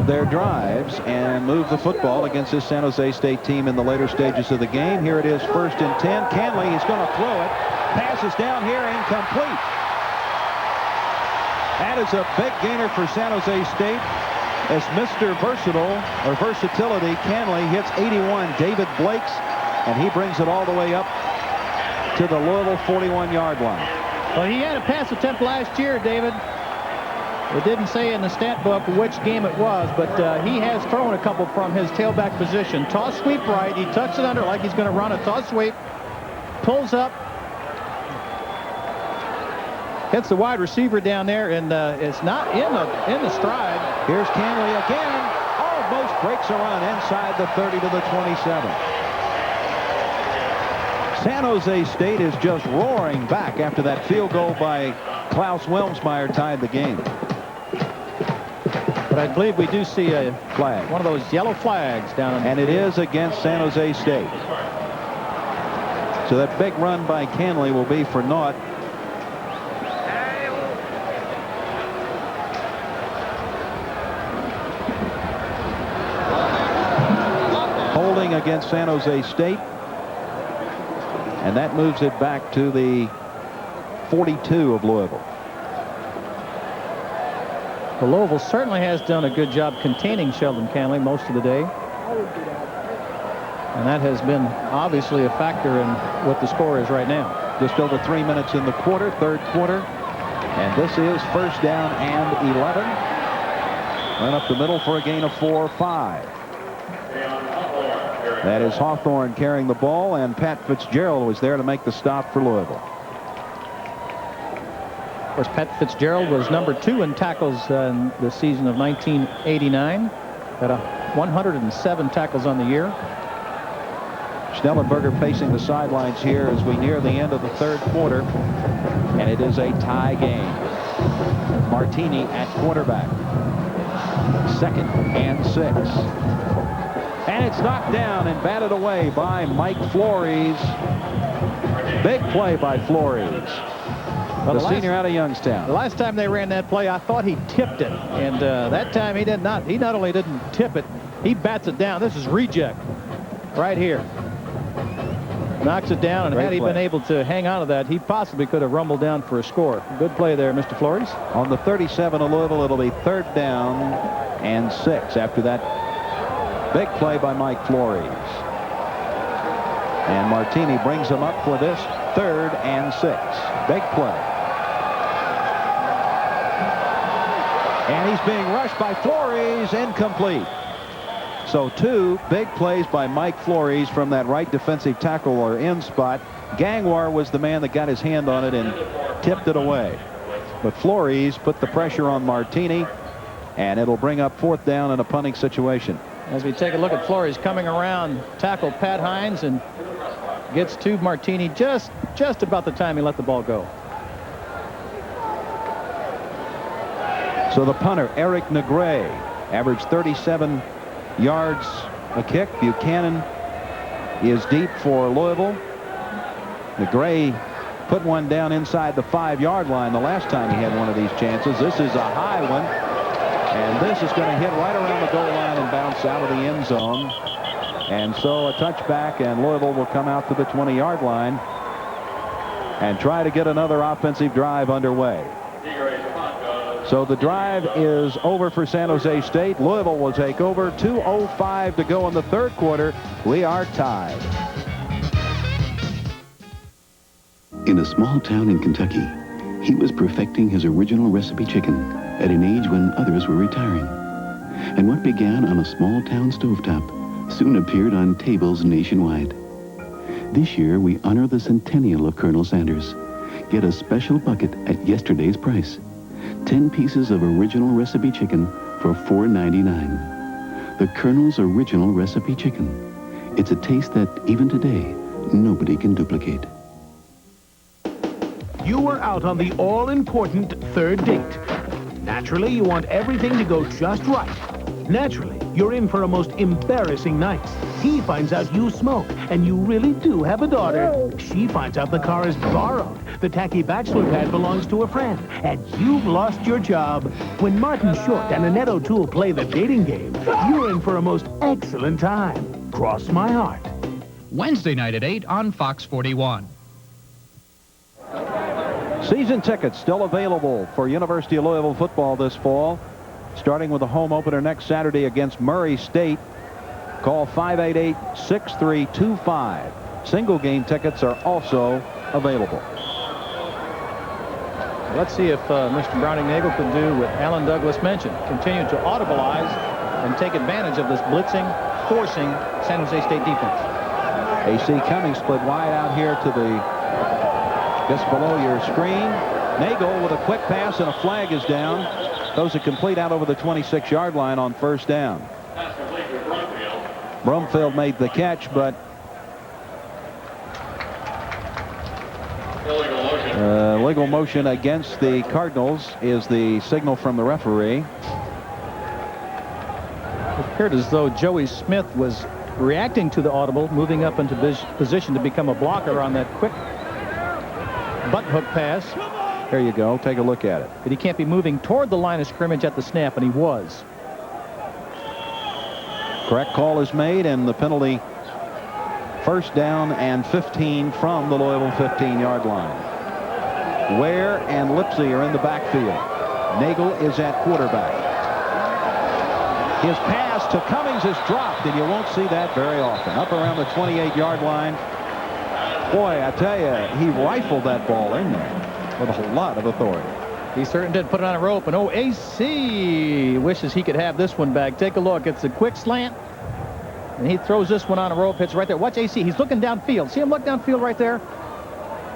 their drives and move the football against this San Jose State team in the later stages of the game. Here it is, 1st and 10. Canley is going to throw it. Passes down here, incomplete. That is a big gainer for San Jose State as Mr. Versatile, or Versatility, Canley hits 81, David Blakes, and he brings it all the way up to the Louisville 41-yard line. Well, he had a pass attempt last year, David. It didn't say in the stat book which game it was, but he has thrown a couple from his tailback position. Toss sweep right. He tucks it under like he's going to run a toss sweep. Pulls up. Hits the wide receiver down there, and it's not in the stride. Here's Canley again. Almost breaks a run inside the 30 to the 27. San Jose State is just roaring back after that field goal by Klaus Welsmeyer tied the game. But I believe we do see a flag, one of those yellow flags down. And it is against San Jose State. So that big run by Canley will be for naught. Holding against San Jose State. And that moves it back to the 42 of Louisville. Well, Louisville certainly has done a good job containing Sheldon Canley most of the day. And that has been obviously a factor in what the score is right now. Just over 3 minutes in the quarter, third quarter. And this is 1st down and 11. Run up the middle for a gain of 4 or 5. That is Hawthorne carrying the ball, and Pat Fitzgerald was there to make the stop for Louisville. Of course, Pat Fitzgerald was number 2 in tackles in the season of 1989. Had 107 tackles on the year. Schnellenberger pacing the sidelines here as we near the end of the third quarter, and it is a tie game. Martini at quarterback. 2nd and 6. And it's knocked down and batted away by Mike Flores. Big play by Flores. The senior out of Youngstown. The last time they ran that play, I thought he tipped it. And that time he did not. He not only didn't tip it, he bats it down. This is reject right here. Knocks it down, and had he been able to hang on to that, he possibly could have rumbled down for a score. Good play there, Mr. Flores. On the 37 of Louisville, it'll be 3rd down and 6 after that big play by Mike Flores. And Martini brings him up for this 3rd and 6. Big play. And he's being rushed by Flores, incomplete. So 2 big plays by Mike Flores from that right defensive tackle or end spot. Gangwar was the man that got his hand on it and tipped it away. But Flores put the pressure on Martini, and it'll bring up 4th down in a punting situation. As we take a look at Flores coming around, tackle Pat Hines and gets to Martini just about the time he let the ball go. So the punter, Eric Negre, averaged 37 yards a kick. Buchanan is deep for Louisville. Negre put one down inside the 5-yard line the last time he had one of these chances. This is a high one, and this is going to hit right around the goal line and bounce out of the end zone. And so a touchback, and Louisville will come out to the 20-yard line and try to get another offensive drive underway. So the drive is over for San Jose State. Louisville will take over. 2:05 to go in the 3rd quarter. We are tied. In a small town in Kentucky, he was perfecting his original recipe chicken at an age when others were retiring. And what began on a small town stovetop soon appeared on tables nationwide. This year, we honor the centennial of Colonel Sanders. Get a special bucket at yesterday's price. 10 pieces of original recipe chicken for $4.99. The Colonel's original recipe chicken. It's a taste that, even today, nobody can duplicate. You are out on the all-important 3rd date. Naturally, you want everything to go just right. Naturally, you're in for a most embarrassing night. He finds out you smoke, and you really do have a daughter. She finds out the car is borrowed. The tacky bachelor pad belongs to a friend, and you've lost your job. When Martin Short and Annette O'Toole play the dating game, you're in for a most excellent time. Cross my heart. Wednesday night at 8 on Fox 41. Season tickets still available for University of Louisville football this fall, starting with a home opener next Saturday against Murray State. Call 588-6325. Single game tickets are also available. Let's see if Mr. Browning-Nagel could do what Alan Douglas mentioned, continue to audibilize and take advantage of this blitzing, forcing San Jose State defense. AC Cummings split wide out here to the just below your screen. Nagel with a quick pass, and a flag is down. Those are complete out over the 26-yard line on 1st down. Brumfield made the catch, but legal motion against the Cardinals is the signal from the referee. It appeared as though Joey Smith was reacting to the audible, moving up into position to become a blocker on that quick butt hook pass. There you go. Take a look at it. But he can't be moving toward the line of scrimmage at the snap, and he was. Correct call is made, and the penalty, 1st down and 15 from the Louisville 15-yard line. Ware and Lipsy are in the backfield. Nagel is at quarterback. His pass to Cummings is dropped, and you won't see that very often. Up around the 28-yard line. Boy, I tell you, he rifled that ball in there with a lot of authority. He certainly did put it on a rope, and AC wishes he could have this one back. Take a look. It's a quick slant, and he throws this one on a rope. It's right there. Watch AC. He's looking downfield. See him look downfield right there?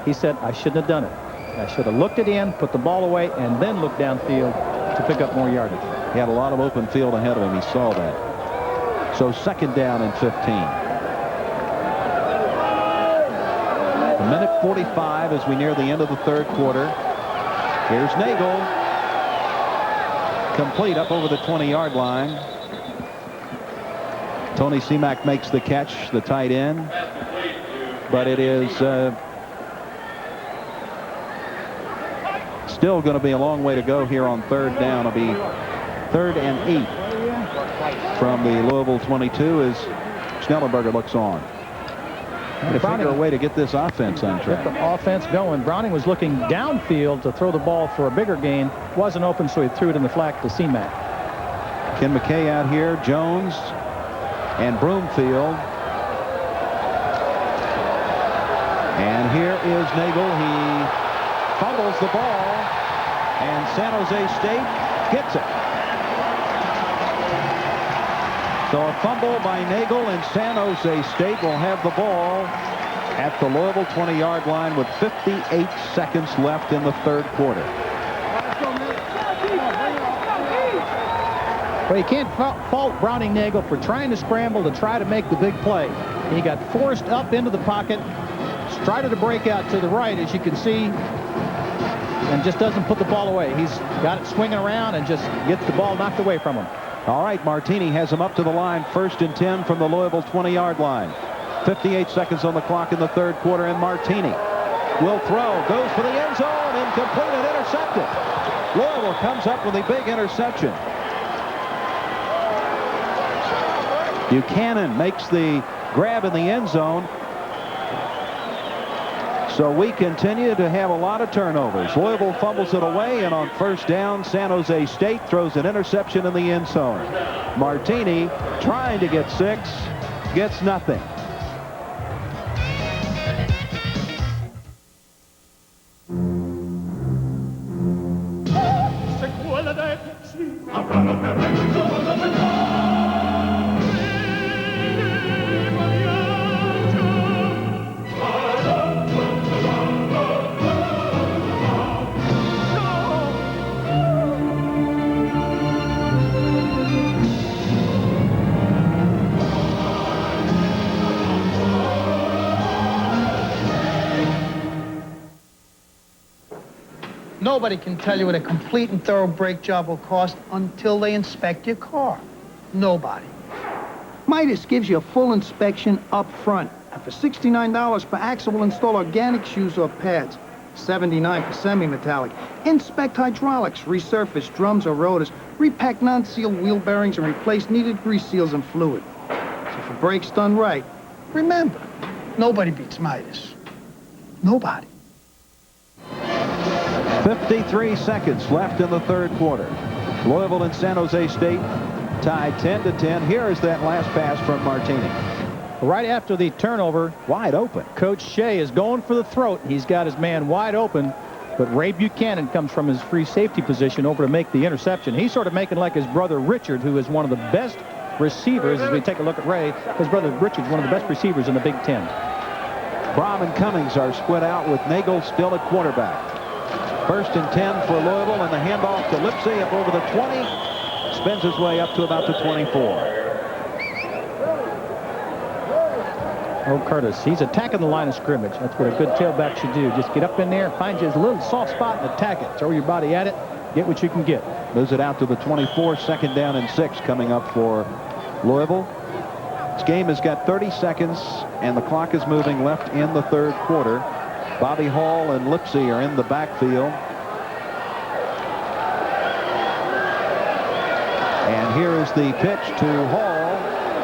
He said, I shouldn't have done it. I should have looked it in, put the ball away, and then looked downfield to pick up more yardage. He had a lot of open field ahead of him. He saw that. So 2nd down and 15. A minute 45 as we near the end of the 3rd quarter. Here's Nagel. Complete up over the 20-yard line. Tony Seamak makes the catch, the tight end. But it is still going to be a long way to go here on third down. It'll be 3rd and 8 from the Louisville 22 as Schnellenberger looks on. To figure a way to get this offense on track. Get the offense going. Browning was looking downfield to throw the ball for a bigger gain. Wasn't open, so he threw it in the flat to Seamak. Ken McKay out here, Jones and Broomfield. And here is Nagel. He fumbles the ball, and San Jose State gets it. So a fumble by Nagel, and San Jose State will have the ball at the Louisville 20-yard line with 58 seconds left in the third quarter. Well, you can't fault Browning Nagel for trying to scramble to try to make the big play. He got forced up into the pocket, started to break out to the right, as you can see, and just doesn't put the ball away. He's got it swinging around and just gets the ball knocked away from him. All right, Martini has him up to the line, 1st and 10 from the Louisville 20-yard line. 58 seconds on the clock in the third quarter, and Martini will throw, goes for the end zone, incomplete and intercepted. Louisville comes up with a big interception. Buchanan makes the grab in the end zone. So we continue to have a lot of turnovers. Louisville fumbles it away, and on first down, San Jose State throws an interception in the end zone. Martini trying to get 6, gets nothing. Nobody can tell you what a complete and thorough brake job will cost until they inspect your car. Nobody. Midas gives you a full inspection up front. And for $69 per axle, we'll install organic shoes or pads. $79 for semi-metallic. Inspect hydraulics, resurface drums or rotors, repack non-sealed wheel bearings, and replace needed grease seals and fluid. So for brakes done right, remember, nobody beats Midas. Nobody. 53 seconds left in the third quarter. Louisville and San Jose State tied 10-10. Here is that last pass from Martini. Right after the turnover, wide open. Coach Shea is going for the throat. He's got his man wide open, but Ray Buchanan comes from his free safety position over to make the interception. He's sort of making like his brother Richard, who is one of the best receivers. As we take a look at Ray, his brother Richard's one of the best receivers in the Big Ten. Brom and Cummings are split out with Nagel still at quarterback. 1st and 10 for Louisville, and the handoff to Lipsey up over the 20. Spins his way up to about the 24. Oh, Curtis, he's attacking the line of scrimmage. That's what a good tailback should do. Just get up in there, find you a little soft spot, and attack it. Throw your body at it, get what you can get. Moves it out to the 24, 2nd down and 6 coming up for Louisville. This game has got 30 seconds, and the clock is moving left in the third quarter. Bobby Hall and Lipsey are in the backfield. And here is the pitch to Hall.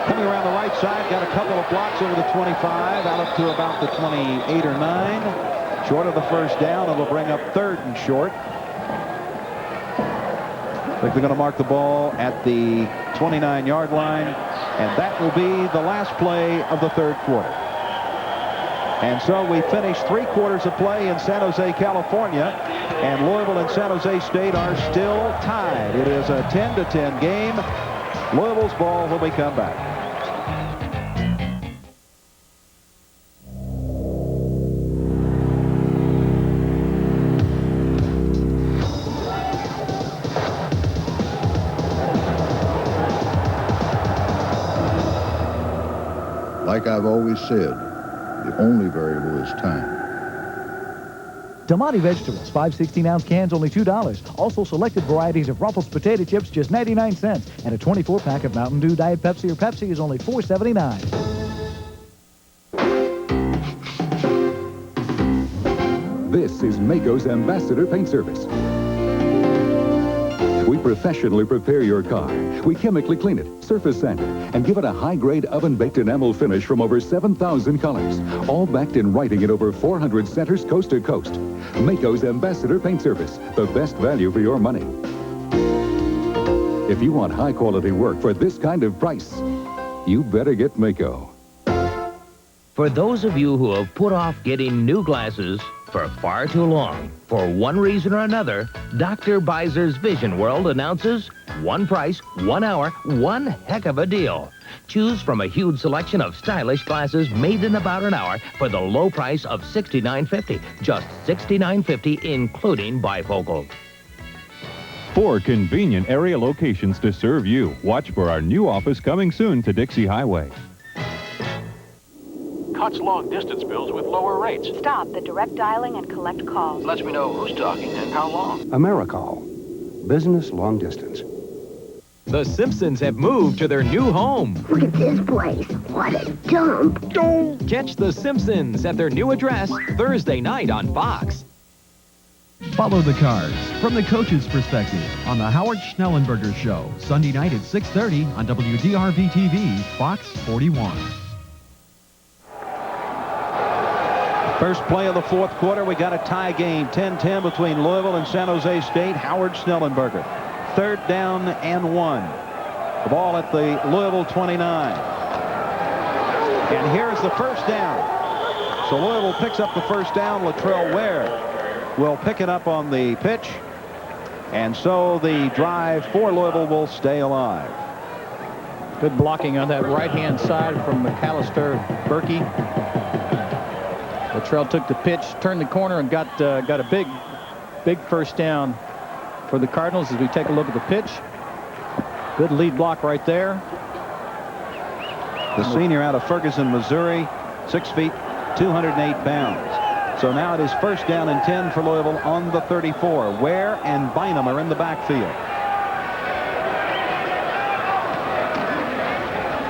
Coming around the right side, got a couple of blocks over the 25, out up to about the 28 or 9. Short of the first down, it'll bring up 3rd and short. I think they're going to mark the ball at the 29-yard line, and that will be the last play of the third quarter. And so we finish 3 quarters of play in San Jose, California, and Louisville and San Jose State are still tied. It is a 10-10 game. Louisville's ball when we come back. Like I've always said, the only variable is time. Tamati vegetables, 5 16-ounce cans, only $2. Also selected varieties of Ruffles potato chips, just 99 cents. And a 24-pack of Mountain Dew Diet Pepsi or Pepsi is only $4.79. This is Mako's Ambassador Paint Service. We professionally prepare your car. We chemically clean it, surface sand it, and give it a high-grade oven-baked enamel finish from over 7,000 colors, all backed in writing at over 400 centers coast to coast. Mako's Ambassador Paint Service, the best value for your money. If you want high-quality work for this kind of price, you better get Mako. For those of you who have put off getting new glasses for far too long, for one reason or another, Dr. Beiser's Vision World announces one price, 1 hour, one heck of a deal. Choose from a huge selection of stylish glasses made in about an hour for the low price of $69.50. Just $69.50, including bifocals. 4 convenient area locations to serve you. Watch for our new office coming soon to Dixie Highway. Cuts long-distance bills with lower rates. Stop the direct dialing and collect calls. Lets me know who's talking and how long. AmeriCall. Business long distance. The Simpsons have moved to their new home. Look at this place. What a dump. Catch The Simpsons at their new address Thursday night on Fox. Follow the Cards from the coach's perspective on the Howard Schnellenberger Show, Sunday night at 6:30 on WDRB TV, Fox 41. First play of the fourth quarter, we got a tie game, 10-10 between Louisville and San Jose State. Howard Schnellenberger, 3rd down and 1. The ball at the Louisville 29. And here's the first down. So Louisville picks up the first down. Latrell Ware will pick it up on the pitch. And so the drive for Louisville will stay alive. Good blocking on that right-hand side from McAllister Berkey. Latrell took the pitch, turned the corner, and got a big first down for the Cardinals as we take a look at the pitch. Good lead block right there. The senior out of Ferguson, Missouri, 6 feet, 208 pounds. So now it is first down and 10 for Louisville on the 34. Ware and Bynum are in the backfield.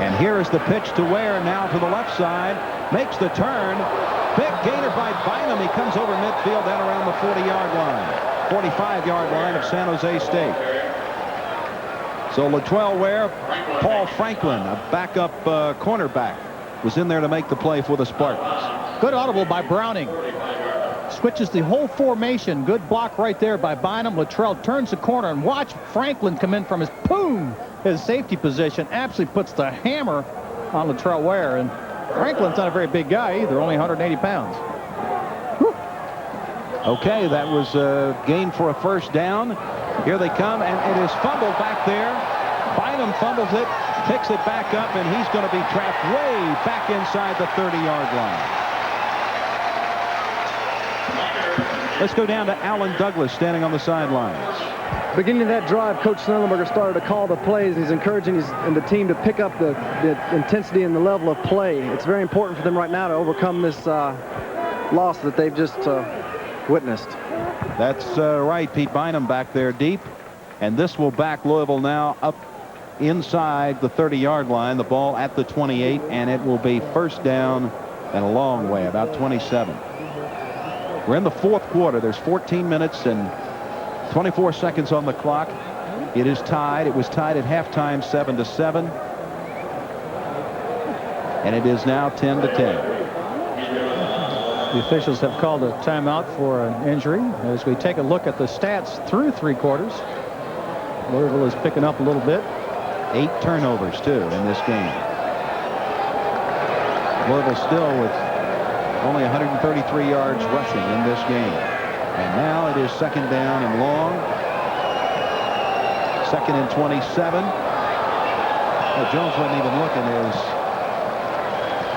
And here is the pitch to Ware, now to the left side. Makes the turn. Big gainer by Bynum. He comes over midfield down around the 40-yard line. 45-yard line of San Jose State. So Latrell Ware, Paul Franklin, a backup cornerback, was in there to make the play for the Spartans. Good audible by Browning. Switches the whole formation. Good block right there by Bynum. Latrell turns the corner, and watch Franklin come in from his safety position. Absolutely puts the hammer on Latrell Ware. And Franklin's not a very big guy either, only 180 pounds. Whew. Okay, that was a gain for a first down. Here they come, and it is fumbled back there. Bynum fumbles it, picks it back up, and he's going to be trapped way back inside the 30-yard line. Let's go down to Alan Douglas standing on the sidelines. Beginning of that drive, Coach Schnellenberger started to call the plays, and he's encouraging the team to pick up the intensity and the level of play. It's very important for them right now to overcome this loss that they've just witnessed. That's right. Pete Bynum back there deep, and this will back Louisville now up inside the 30-yard line. The ball at the 28, and it will be first down and a long way, about 27. We're in the fourth quarter. There's 14 minutes and 24 seconds on the clock. It is tied. It was tied at halftime, 7-7. And it is now 10-10. The officials have called a timeout for an injury. As we take a look at the stats through 3 quarters, Louisville is picking up a little bit. 8 turnovers, too, in this game. Louisville still with only 133 yards rushing in this game. And now it is second down and long. Second and 27. Well, Jones wasn't even looking as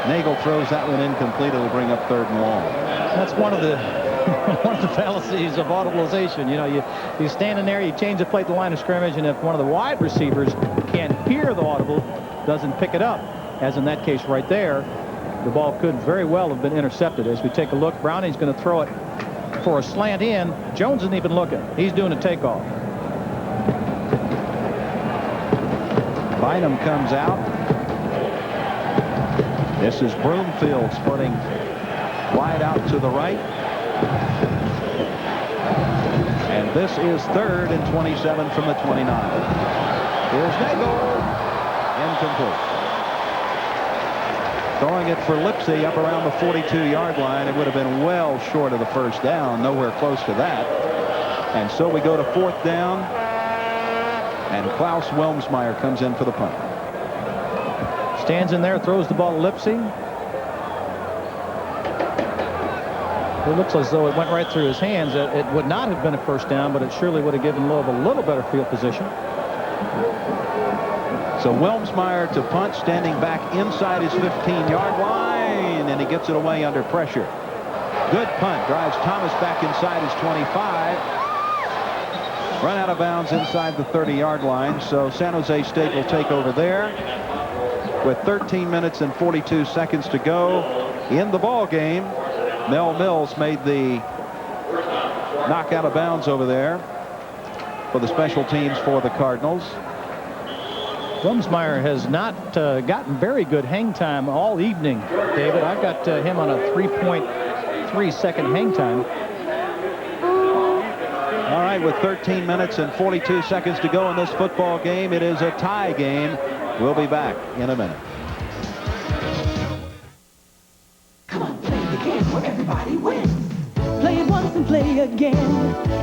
Nagel throws that one incomplete. It'll bring up 3rd and long. That's one of the fallacies of audibleization. You know, you stand in there, you change the play at the line of scrimmage, and if one of the wide receivers can't hear the audible, doesn't pick it up, as in that case right there, the ball could very well have been intercepted. As we take a look, Browning's going to throw it for a slant in. Jones isn't even looking. He's doing a takeoff. Bynum comes out. This is Broomfield splitting wide out to the right. And this is 3rd and 27 from the 29. Here's Nagel. Incomplete. Throwing it for Lipsy up around the 42-yard line. It would have been well short of the first down. Nowhere close to that. And so we go to 4th down. And Klaus Wilmsmeyer comes in for the punt. Stands in there, throws the ball to Lipsy. It looks as though it went right through his hands. It would not have been a first down, but it surely would have given Louisville a little better field position. So Wilmsmeyer to punt, standing back inside his 15-yard line, and he gets it away under pressure. Good punt. Drives Thomas back inside his 25. Run out of bounds inside the 30-yard line, so San Jose State will take over there with 13 minutes and 42 seconds to go in the ball game. Mel Mills made the knock out of bounds over there for the special teams for the Cardinals. Wilmsmeyer has not gotten very good hang time all evening, David. I've got him on a 3.3 second hang time. All right, with 13 minutes and 42 seconds to go in this football game, it is a tie game. We'll be back in a minute. Come on, play the game where everybody wins. Play it once and play again.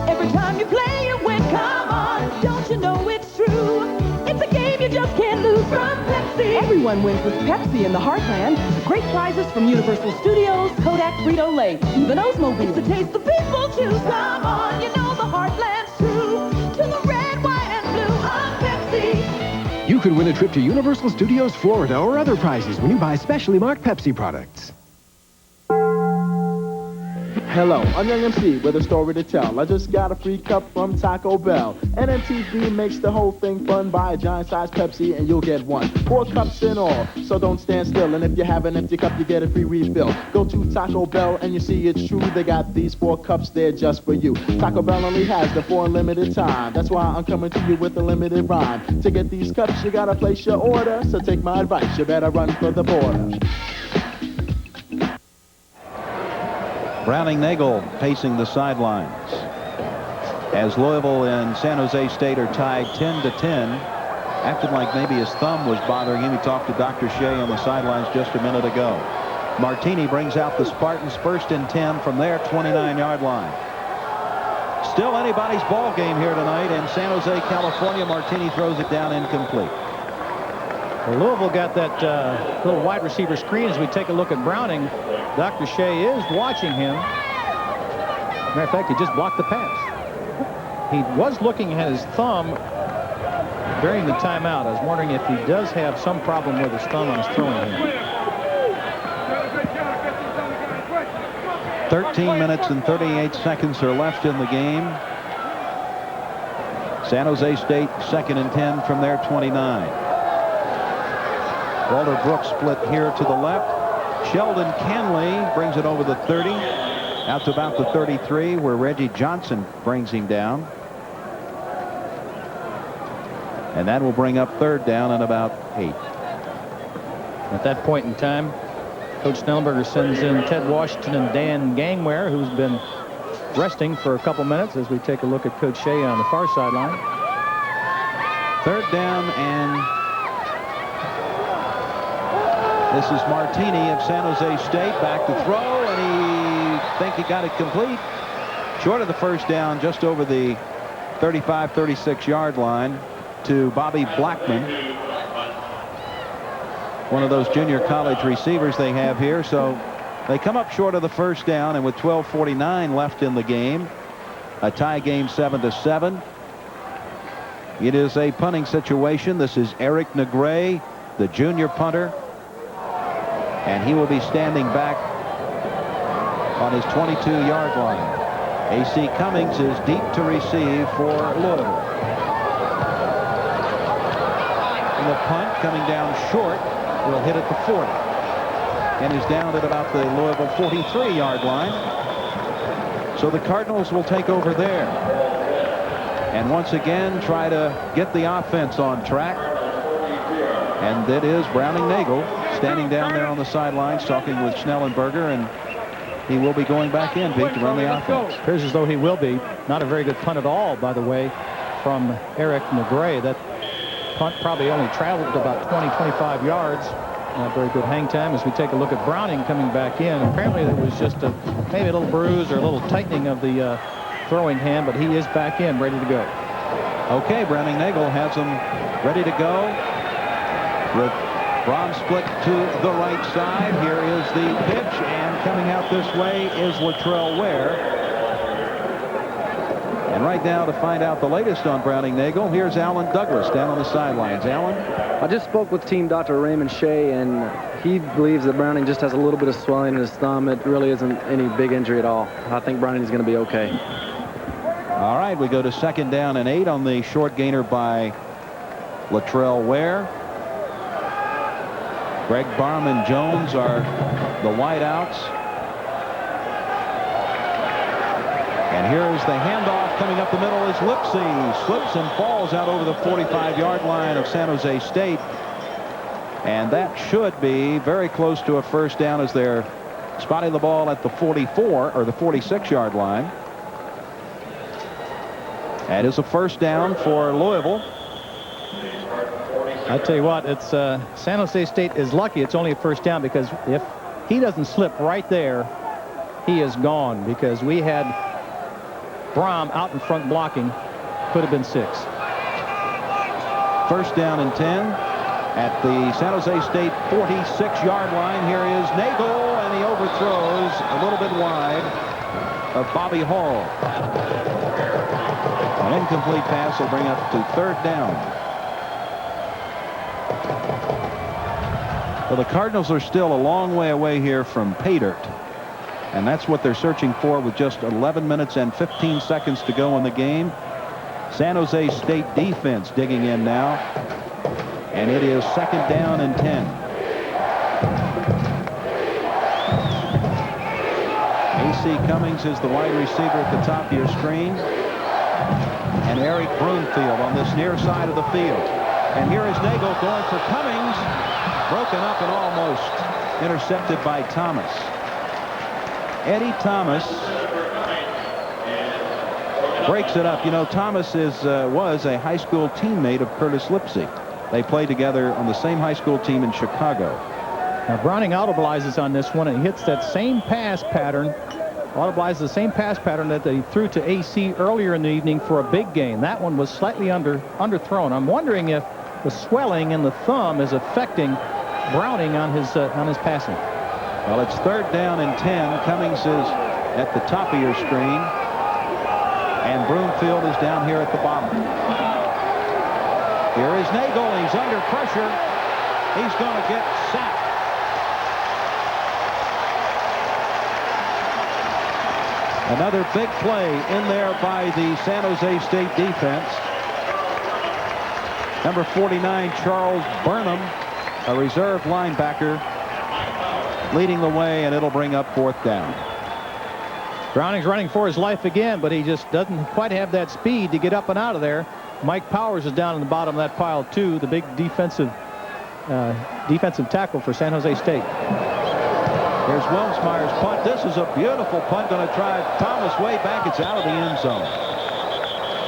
Every time you play, you win. Come on, don't you know it's true? It's a game you just can't lose from Pepsi. Everyone wins with Pepsi in the Heartland. Great prizes from Universal Studios, Kodak, Frito-Lay, even Oldsmobile. It's the taste the people choose. Come on, you know the Heartland's true. To the red, white, and blue of Pepsi. You could win a trip to Universal Studios Florida or other prizes when you buy specially marked Pepsi products. Hello, I'm Young MC with a story to tell. I just got a free cup from Taco Bell. NMTV makes the whole thing fun. Buy a giant-sized Pepsi and you'll get one. 4 cups in all, so don't stand still. And if you have an empty cup, you get a free refill. Go to Taco Bell and you see it's true. They got these 4 cups there just for you. Taco Bell only has them for a limited time. That's why I'm coming to you with a limited rhyme. To get these cups, you gotta place your order. So take my advice, you better run for the border. Browning Nagel pacing the sidelines as Louisville and San Jose State are tied 10-10. Acted like maybe his thumb was bothering him. He talked to Dr. Shea on the sidelines just a minute ago. Martini brings out the Spartans 1st and 10 from their 29-yard line. Still anybody's ball game here tonight in San Jose, California. Martini throws it down incomplete. Well, Louisville got that little wide receiver screen. As we take a look at Browning, Dr. Shea is watching him. Matter of fact, he just blocked the pass. He was looking at his thumb during the timeout. I was wondering if he does have some problem with his thumb on his throwing hand. 13 minutes and 38 seconds are left in the game. San Jose State 2nd and 10 from their 29. Walter Brooks split here to the left. Sheldon Kenley brings it over the 30, out to about the 33, where Reggie Johnson brings him down. And that will bring up 3rd down and about 8. At that point in time, Coach Snellenberger sends in Ted Washington and Dan Gangware, who's been resting for a couple minutes, as we take a look at Coach Shea on the far sideline. 3rd down, and this is Martini of San Jose State back to throw, and he think he got it complete. Short of the first down, just over the 35, 36-yard line to Bobby Blackman. One of those junior college receivers they have here. So they come up short of the first down, and with 12:49 left in the game, a tie game 7-7. It is a punting situation. This is Eric Negre, the junior punter. And he will be standing back on his 22-yard line. A.C. Cummings is deep to receive for Louisville. And the punt coming down short will hit at the 40. And is down at about the Louisville 43-yard line. So the Cardinals will take over there. And once again, try to get the offense on track. And it is Browning Nagel standing down there on the sidelines talking with Schnellenberger, and he will be going back in, Pete, to run the offense. Appears as though he will be. Not a very good punt at all, by the way, from Eric McGray. That punt probably only traveled about 20-25 yards. Not very good hang time as we take a look at Browning coming back in. Apparently it was just maybe a little bruise or a little tightening of the throwing hand, but he is back in, ready to go. Okay, Browning Nagel has him ready to go. With Braun split to the right side. Here is the pitch, and coming out this way is Latrell Ware. And right now, to find out the latest on Browning Nagel, here's Alan Douglas down on the sidelines. Alan? I just spoke with team Dr. Raymond Shea, and he believes that Browning just has a little bit of swelling in his thumb. It really isn't any big injury at all. I think Browning's going to be okay. All right, we go to 2nd down and 8 on the short gainer by Latrell Ware. Greg Barham and Jones are the wideouts. And here is the handoff coming up the middle is Lipsy. Slips and falls out over the 45-yard line of San Jose State. And that should be very close to a first down as they're spotting the ball at the 44 or the 46-yard line. That is a first down for Louisville. I tell you what, it's San Jose State is lucky it's only a first down, because if he doesn't slip right there, he is gone, because we had Brom out in front blocking. Could have been 6. First down and 10 at the San Jose State 46-yard line. Here is Nagel, and he overthrows a little bit wide of Bobby Hall. An incomplete pass will bring up to 3rd down. Well, the Cardinals are still a long way away here from pay dirt. And that's what they're searching for with just 11 minutes and 15 seconds to go in the game. San Jose State defense digging in now. And it is 2nd down and 10. A.C. Cummings is the wide receiver at the top of your screen. And Eric Broomfield on this near side of the field. And here is Nagel going for Cummings. Broken up and almost intercepted by Thomas. Eddie Thomas breaks it up. You know, Thomas was a high school teammate of Curtis Lipsy. They played together on the same high school team in Chicago. Now Browning audibilizes on this one and hits that same pass pattern. Audibilizes the same pass pattern that they threw to AC earlier in the evening for a big gain. That one was slightly underthrown. I'm wondering if the swelling in the thumb is affecting Browning on his passing. Well, it's 3rd down and 10. Cummings is at the top of your screen, and Broomfield is down here at the bottom. Here is Nagel. He's under pressure. He's going to get sacked. Another big play in there by the San Jose State defense. Number 49, Charles Burnham, a reserve linebacker, leading the way, and it'll bring up 4th down. Browning's running for his life again, but he just doesn't quite have that speed to get up and out of there. Mike Powers is down in the bottom of that pile, too, the big defensive tackle for San Jose State. Here's Wilmsmeyer's punt. This is a beautiful punt, going to drive Thomas way back. It's out of the end zone.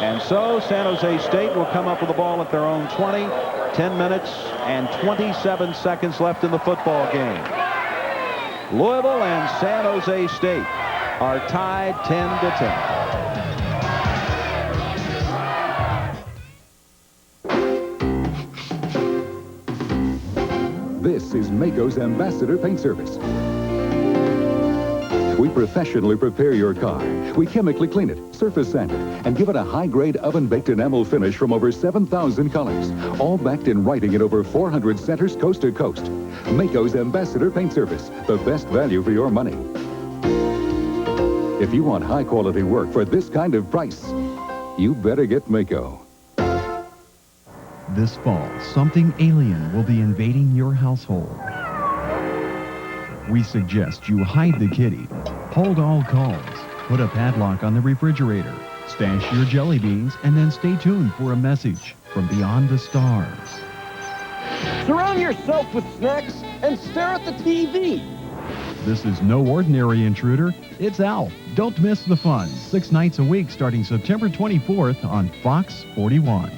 And so San Jose State will come up with the ball at their own 20. 10 minutes and 27 seconds left in the football game. Louisville and San Jose State are tied 10-10. This is Mako's Ambassador Paint Service. We professionally prepare your car. We chemically clean it, surface sand it, and give it a high-grade oven-baked enamel finish from over 7,000 colors, all backed in writing in over 400 centers coast to coast. Mako's Ambassador Paint Service, the best value for your money. If you want high-quality work for this kind of price, you better get Mako. This fall, something alien will be invading your household. We suggest you hide the kitty, hold all calls, Put a padlock on the refrigerator. Stash your jelly beans and then stay tuned for a message from beyond the stars. Surround yourself with snacks and stare at the TV. This is no ordinary intruder. It's Alf. Don't miss the fun. 6 nights a week starting September 24th on Fox 41.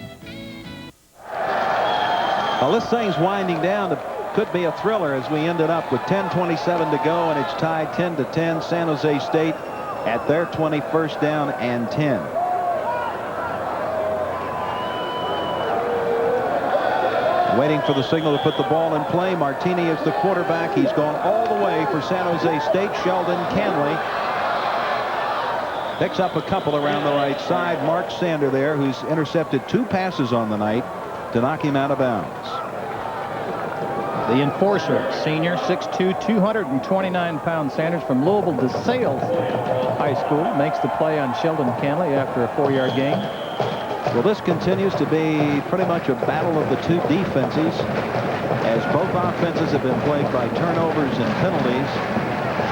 Well, this thing's winding down. It could be a thriller as we ended up with 10:27 to go, and it's tied 10-10. San Jose State at their 21st down and 10. Waiting for the signal to put the ball in play. Martini is the quarterback. He's gone all the way for San Jose State. Sheldon Canley picks up a couple around the right side. Mark Sander there, who's intercepted 2 passes on the night to knock him out of bounds. The enforcer, senior, 6'2", 229-pound Sanders from Louisville DeSales High School, makes the play on Sheldon Canley after a 4-yard gain. Well, this continues to be pretty much a battle of the 2 defenses, as both offenses have been plagued by turnovers and penalties.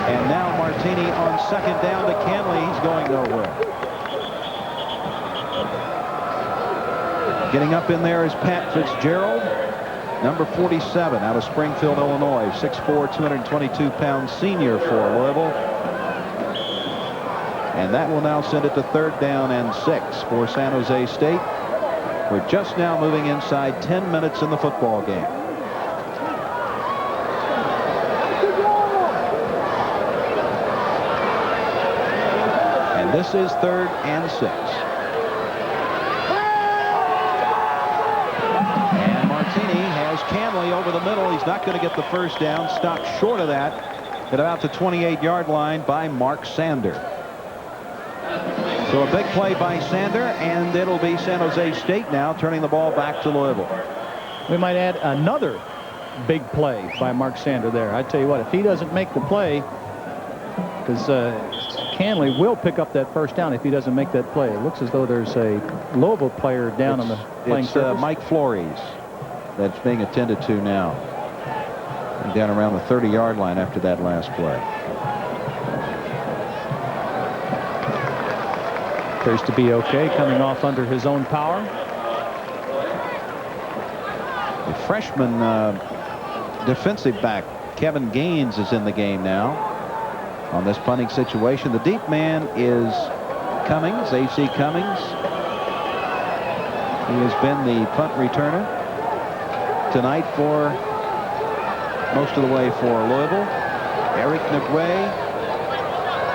And now Martini on 2nd down to Canley. He's going nowhere. Getting up in there is Pat Fitzgerald, number 47, out of Springfield, Illinois, 6'4", 222-pound senior for Louisville. And that will now send it to 3rd down and 6 for San Jose State. We're just now moving inside 10 minutes in the football game. And this is 3rd and 6. And Martini has Canley over the middle. He's not going to get the first down. Stopped short of that at about the 28-yard line by Mark Sander. So a big play by Sander, and it'll be San Jose State now turning the ball back to Louisville. We might add another big play by Mark Sander there. I tell you what, if he doesn't make the play, because Canley will pick up that first down if he doesn't make that play. It looks as though there's a Louisville player down on the playing surface. Mike Flores that's being attended to now. Down around the 30-yard line after that last play. Appears to be okay, coming off under his own power. The freshman defensive back, Kevin Gaines, is in the game now on this punting situation. The deep man is Cummings, A.C. Cummings. He has been the punt returner tonight for most of the way for Louisville. Eric Negre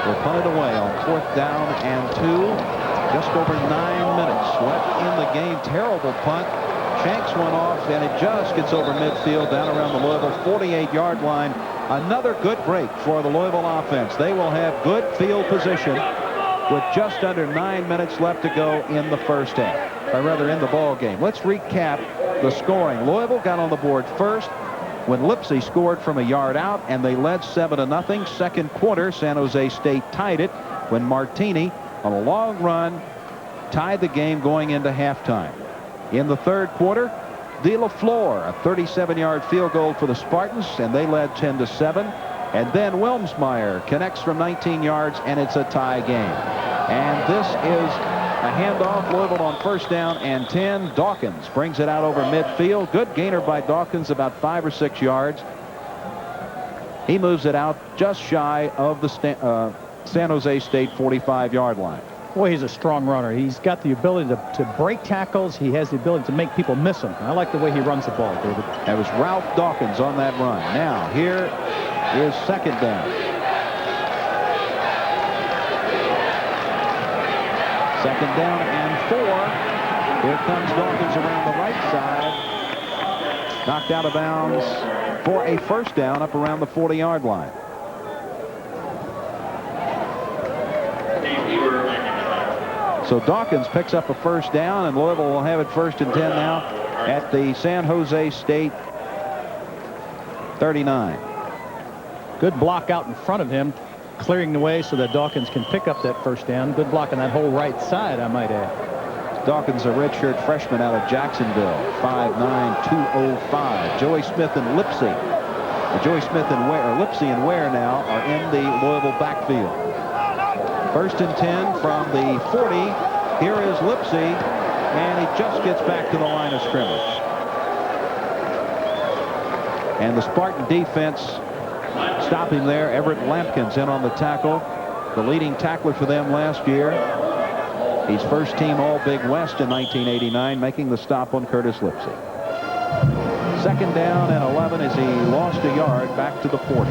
will punt it away on 4th down and 2. Just over 9 minutes left in the game. Terrible punt. Shanks went off, and it just gets over midfield down around the Louisville 48-yard line. Another good break for the Louisville offense. They will have good field position with just under 9 minutes left to go in the first half, or rather in the ball game. Let's recap the scoring. Louisville got on the board first when Lipsy scored from a yard out, and they led 7-0. Second quarter, San Jose State tied it when Martini, on a long run, tied the game going into halftime. In the third quarter, De La Flor, a 37-yard field goal for the Spartans, and they led 10-7. And then Wilmsmeyer connects from 19 yards, and it's a tie game. And this is a handoff. Louisville on 1st down and 10. Dawkins brings it out over midfield. Good gainer by Dawkins, about 5 or 6 yards. He moves it out just shy of the San Jose State 45-yard line. Boy, he's a strong runner. He's got the ability to break tackles. He has the ability to make people miss him. I like the way he runs the ball, David. That was Ralph Dawkins on that run. Now, here is 2nd down. 2nd down and 4. Here comes Dawkins around the right side. Knocked out of bounds for a 1st down up around the 40-yard line. So Dawkins picks up a 1st down, and Louisville will have it 1st and 10 now at the San Jose State 39. Good block out in front of him, clearing the way so that Dawkins can pick up that 1st down. Good block on that whole right side, I might add. Dawkins, a redshirt freshman out of Jacksonville, 5'9", 205. Joey Smith and Lipsy. Joey Smith and Ware, Lipsy and Ware now are in the Louisville backfield. First and 10 from the 40. Here is Lipsy, and he just gets back to the line of scrimmage. And the Spartan defense stop him there. Everett Lampkins in on the tackle, the leading tackler for them last year. He's first team All-Big West in 1989, making the stop on Curtis Lipsy. Second down and 11 as he lost a yard back to the 40.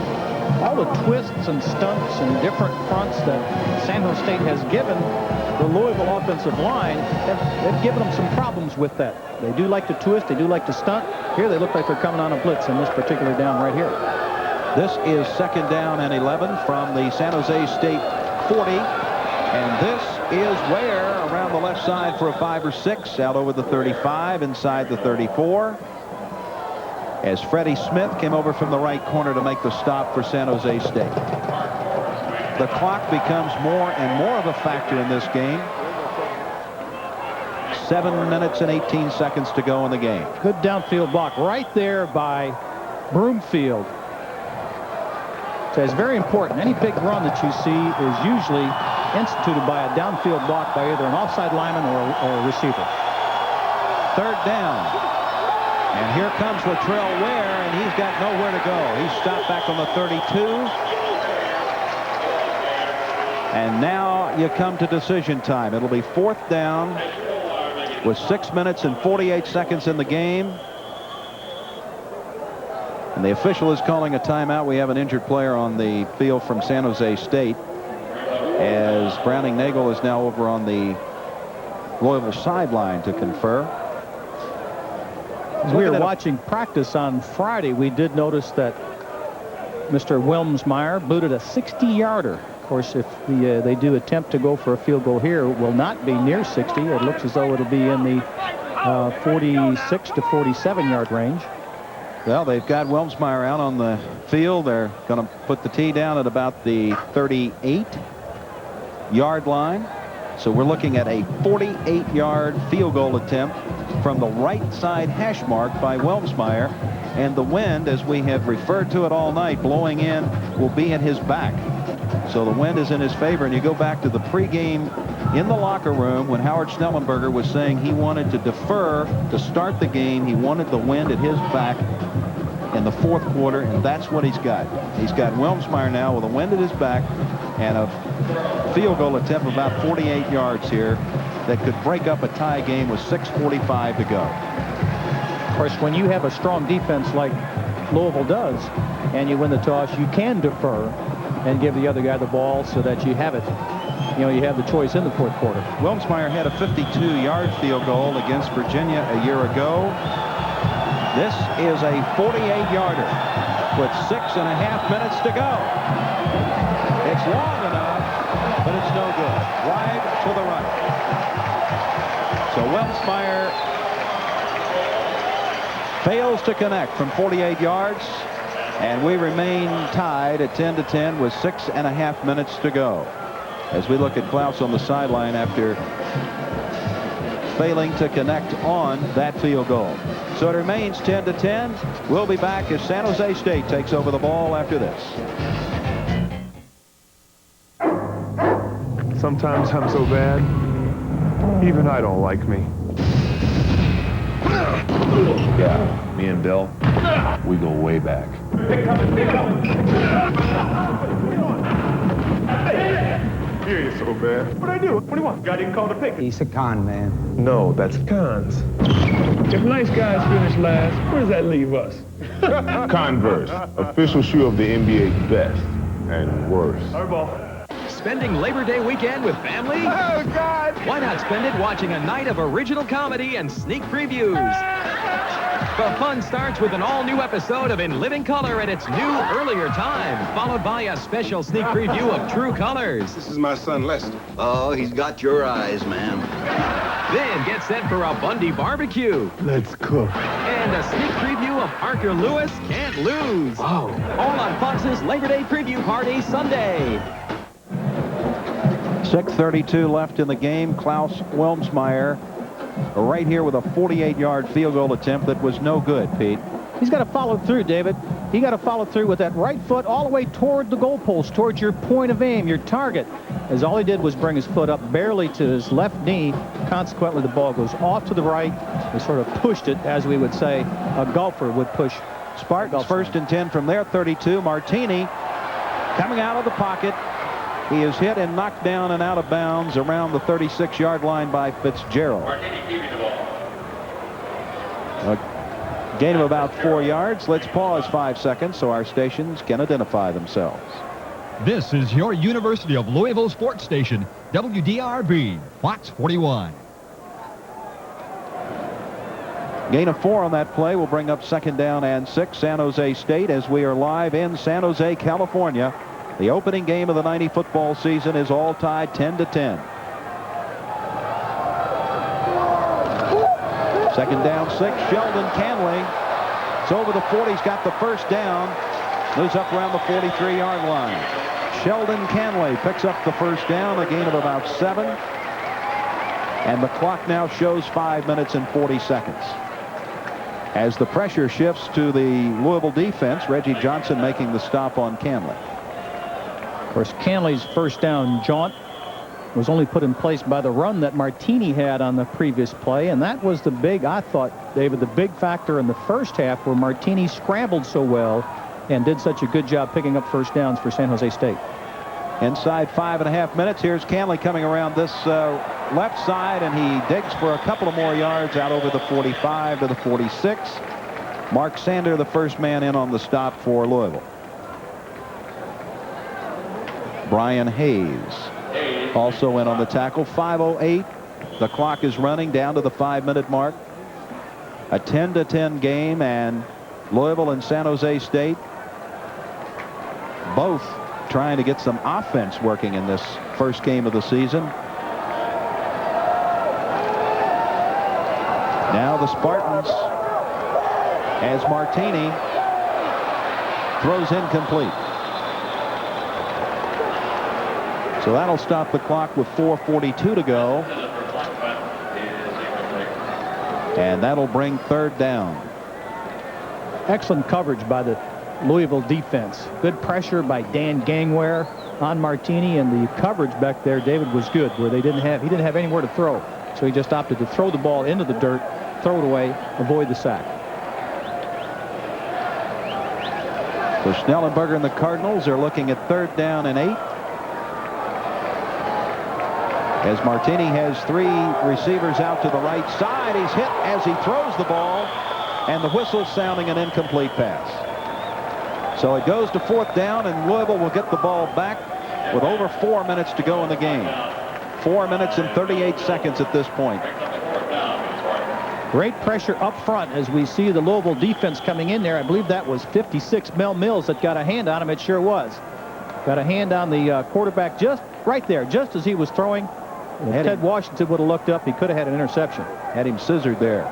All the twists and stunts and different fronts that San Jose State has given the Louisville offensive line have given them some problems with that. They do like to twist. They do like to stunt. Here they look like they're coming on a blitz in this particular down right here. This is second down and 11 from the San Jose State 40. And this is where around the left side for a 5 or 6 out over the 35 inside the 34. As Freddie Smith came over from the right corner to make the stop for San Jose State. The clock becomes more and more of a factor in this game. 7 minutes and 18 seconds to go in the game. Good downfield block right there by Broomfield. So it's very important. Any big run that you see is usually instituted by a downfield block by either an offside lineman or a receiver. Third down. And here comes Latrell Ware, and he's got nowhere to go. He's stopped back on the 32. And now you come to decision time. It'll be fourth down with 6 minutes and 48 seconds in the game. And the official is calling a timeout. We have an injured player on the field from San Jose State, as Browning Nagel is now over on the Louisville sideline to confer. As we were watching practice on Friday, we did notice that Mr. Wilmsmeyer booted a 60-yarder. Of course, if they do attempt to go for a field goal here, it will not be near 60. It looks as though it'll be in the 46 to 47-yard range. Well, they've got Wilmsmeyer out on the field. They're going to put the tee down at about the 38-yard line. So we're looking at a 48-yard field goal attempt from the right side hash mark by Wilmsmeyer. And the wind, as we have referred to it all night, blowing in, will be at his back. So the wind is in his favor. And you go back to the pregame in the locker room when Howard Schnellenberger was saying he wanted to defer to start the game. He wanted the wind at his back in the fourth quarter, and that's what he's got. He's got Wilmsmeyer now with a wind at his back and a field goal attempt of about 48 yards here that could break up a tie game with 6:45 to go. Of course, when you have a strong defense like Louisville does and you win the toss, you can defer and give the other guy the ball so that you have it. You know, you have the choice in the fourth quarter. Wilmsmeyer had a 52-yard field goal against Virginia a year ago. This is a 48-yarder with 6.5 minutes to go. It's long enough, but it's no good. Wide to the right. So Wilmsmeyer fails to connect from 48 yards, and we remain tied at 10-10 with 6.5 minutes to go. As we look at Klaus on the sideline after failing to connect on that field goal. So it remains 10-10. We'll be back as San Jose State takes over the ball after this. Sometimes I'm so bad, even I don't like me. Yeah, me and Bill, we go way back. Here you're so bad. What'd I do? What do you want? Guy didn't call the pick. He's a con man. No, that's cons. If nice guys finish last, where does that leave us? Converse, official shoe of the NBA's best and worst. Spending Labor Day weekend with family? Oh, God! Why not spend it watching a night of original comedy and sneak previews? The fun starts with an all-new episode of In Living Color at its new earlier time, followed by a special sneak preview of True Colors. This is my son, Lester. Oh, he's got your eyes, man. Then get set for a Bundy barbecue. Let's cook. And a sneak preview of Parker Lewis Can't Lose. Wow. All on Fox's Labor Day preview party Sunday. 6:32 left in the game. Klaus Wilmsmeyer right here with a 48-yard field goal attempt that was no good, Pete. He's got to follow through, David. You got to follow through with that right foot all the way toward the goalpost, towards your point of aim, your target. As all he did was bring his foot up barely to his left knee. Consequently, the ball goes off to the right. He sort of pushed it, as we would say a golfer would push. Spartans first and 10 from their 32. Martini coming out of the pocket. He is hit and knocked down and out of bounds around the 36-yard line by Fitzgerald. A gain of about 4 yards. Let's pause 5 seconds so our stations can identify themselves. This is your University of Louisville sports station, WDRB, Fox 41. Gain of 4 on that play will bring up 2nd down and 6. San Jose State, as we are live in San Jose, California. The opening game of the 90 football season is all tied 10-10. 2nd down, 6. Sheldon Canley. It's over the 40. He's got the first down. Moves up around the 43-yard line. Sheldon Canley picks up the first down, a gain of about 7. And the clock now shows 5 minutes and 40 seconds. As the pressure shifts to the Louisville defense, Reggie Johnson making the stop on Canley. Of course, Canley's first down jaunt was only put in place by the run that Martini had on the previous play, and that was the big, I thought, David, the big factor in the first half where Martini scrambled so well and did such a good job picking up first downs for San Jose State. Inside 5.5 minutes, here's Canley coming around this left side, and he digs for a couple of more yards out over the 45 to the 46. Mark Sander, the first man in on the stop for Louisville. Brian Hayes also in on the tackle. 5:08. The clock is running down to the 5-minute mark. A 10-10 game, and Louisville and San Jose State both trying to get some offense working in this first game of the season. Now the Spartans, as Martini throws incomplete. So that'll stop the clock with 4:42 to go. And that'll bring 3rd down. Excellent coverage by the Louisville defense. Good pressure by Dan Gangware on Martini, and the coverage back there, David, was good, where he didn't have anywhere to throw. So he just opted to throw the ball into the dirt, throw it away, avoid the sack. So Schnellenberger and the Cardinals are looking at 3rd down and 8. As Martini has 3 receivers out to the right side. He's hit as he throws the ball, and the whistle sounding an incomplete pass. So it goes to 4th down, and Louisville will get the ball back with over 4 minutes to go in the game. 4 minutes and 38 seconds at this point. Great pressure up front as we see the Louisville defense coming in there. I believe that was 56 Mel Mills that got a hand on him. It sure was. Got a hand on the quarterback just right there, just as he was throwing. If Ted Washington would have looked up, he could have had an interception. Had him scissored there.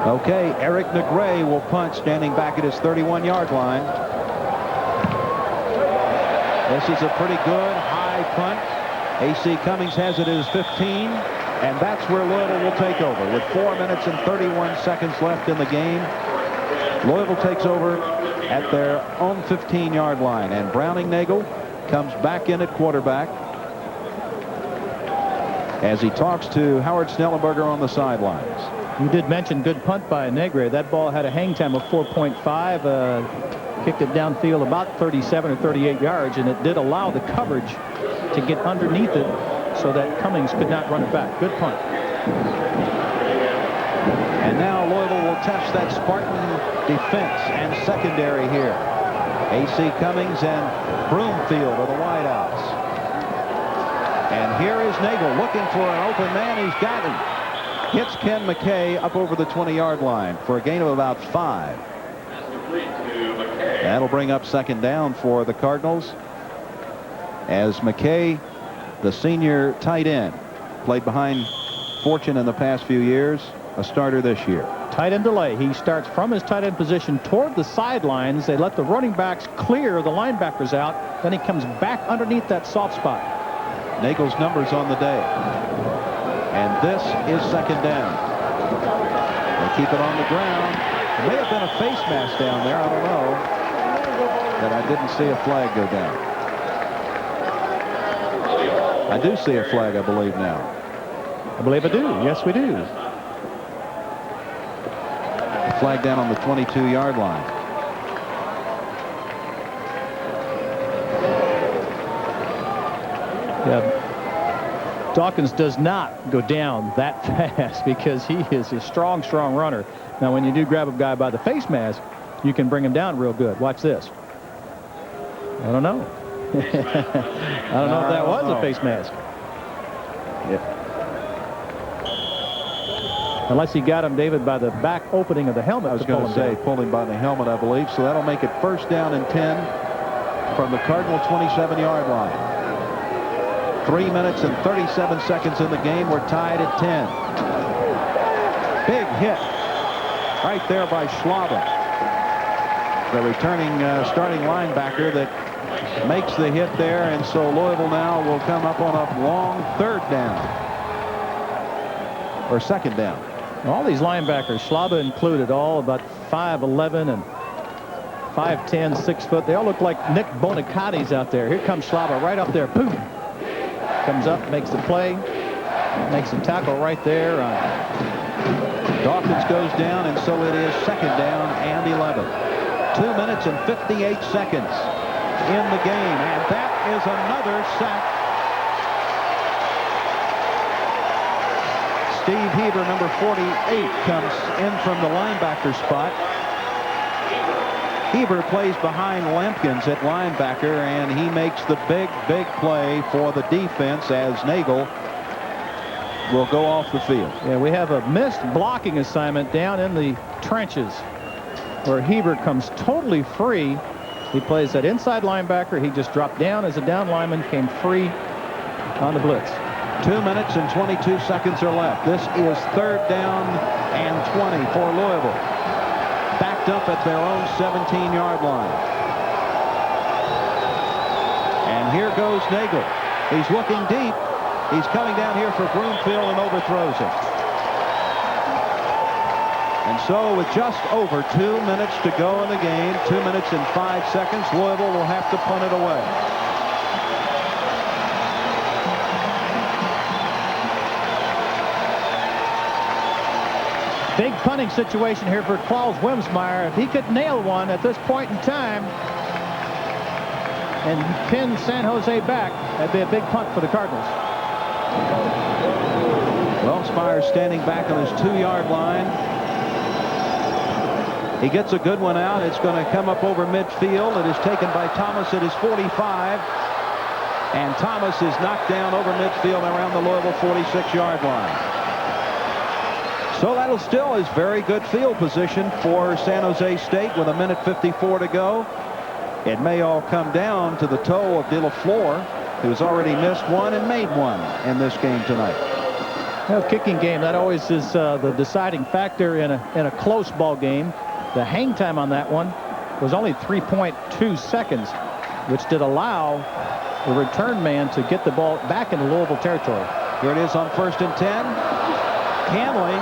Okay, Eric Negre will punt, standing back at his 31-yard line. This is a pretty good high punt. A.C. Cummings has it at his 15, and that's where Louisville will take over. With 4 minutes and 31 seconds left in the game, Louisville takes over at their own 15-yard line, and Browning Nagel comes back in at quarterback as he talks to Howard Schnellenberger on the sidelines. You did mention good punt by Negre. That ball had a hang time of 4.5. Kicked it downfield about 37 or 38 yards, and it did allow the coverage to get underneath it so that Cummings could not run it back. Good punt. And now Louisville will test that Spartan defense and secondary here. A.C. Cummings and Broomfield are the wideouts. And here is Nagel looking for an open man. He's got him. Hits Ken McKay up over the 20-yard line for a gain of about 5. That'll bring up 2nd down for the Cardinals, as McKay, the senior tight end, played behind Fortune in the past few years, a starter this year. Tight end delay. He starts from his tight end position toward the sidelines. They let the running backs clear the linebackers out. Then he comes back underneath that soft spot. Nagel's numbers on the day. And this is 2nd down. They keep it on the ground. There may have been a face mask down there. I don't know. But I didn't see a flag go down. I do see a flag, I believe, now. I believe I do. Yes, we do. A flag down on the 22-yard line. Yeah. Dawkins does not go down that fast because he is a strong runner. Now, when you do grab a guy by the face mask, you can bring him down real good. Watch this. I don't know. I don't know if that was a face mask. Yeah. Unless he got him, David, by the back opening of the helmet. I was going to say, pulled him by the helmet, I believe. So that'll make it first down and 10 from the Cardinal 27-yard line. 3 minutes and 37 seconds in the game. We're tied at 10. Big hit right there by Schlaba, the returning starting linebacker that makes the hit there. And so Louisville now will come up on a long third down. Or second down. All these linebackers, Schlaba included, all about 5'11" and 5'10", 6 foot. They all look like Nick Bonicatis out there. Here comes Schlaba right up there. Boom. Comes up, makes the play, makes a tackle right there. Dawkins goes down, and so it is second down and 11. 2 minutes and 58 seconds in the game, and that is another sack. Steve Heber, number 48, comes in from the linebacker spot. Heber plays behind Lampkins at linebacker, and he makes the big play for the defense as Nagel will go off the field. Yeah, we have a missed blocking assignment down in the trenches where Heber comes totally free. He plays that inside linebacker. He just dropped down as a down lineman, came free on the blitz. 2 minutes and 22 seconds are left. This is third down and 20 for Louisville. Backed up at their own 17-yard line. And here goes Nagel. He's looking deep. He's coming down here for Broomfield and overthrows it. And so with just over 2 minutes to go in the game, 2 minutes and 5 seconds, Louisville will have to punt it away. Big punting situation here for Klaus Wimsmeyer. If he could nail one at this point in time and pin San Jose back, that'd be a big punt for the Cardinals. Wimsmeyer standing back on his 2-yard line. He gets a good one out. It's going to come up over midfield. It is taken by Thomas at his 45. And Thomas is knocked down over midfield around the Louisville 46-yard line. So that'll still is very good field position for San Jose State with 1:54 to go. It may all come down to the toe of De La Flor, who's already missed one and made one in this game tonight. Well, kicking game, that always is the deciding factor in a close ball game. The hang time on that one was only 3.2 seconds, which did allow the return man to get the ball back into Louisville territory. Here it is on 1st and 10. Canley,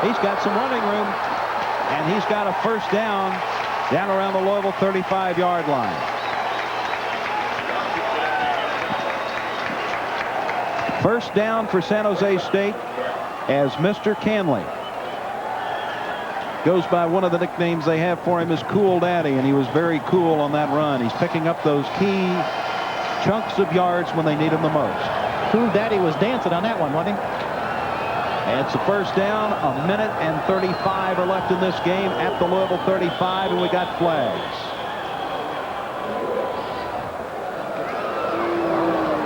he's got some running room, and he's got a first down around the Louisville 35-yard line. First down for San Jose State as Mr. Canley goes by one of the nicknames they have for him is Cool Daddy, and he was very cool on that run. He's picking up those key chunks of yards when they need him the most. Cool Daddy was dancing on that one, wasn't he? And it's a first down. 1:35 are left in this game at the Louisville 35, and we got flags.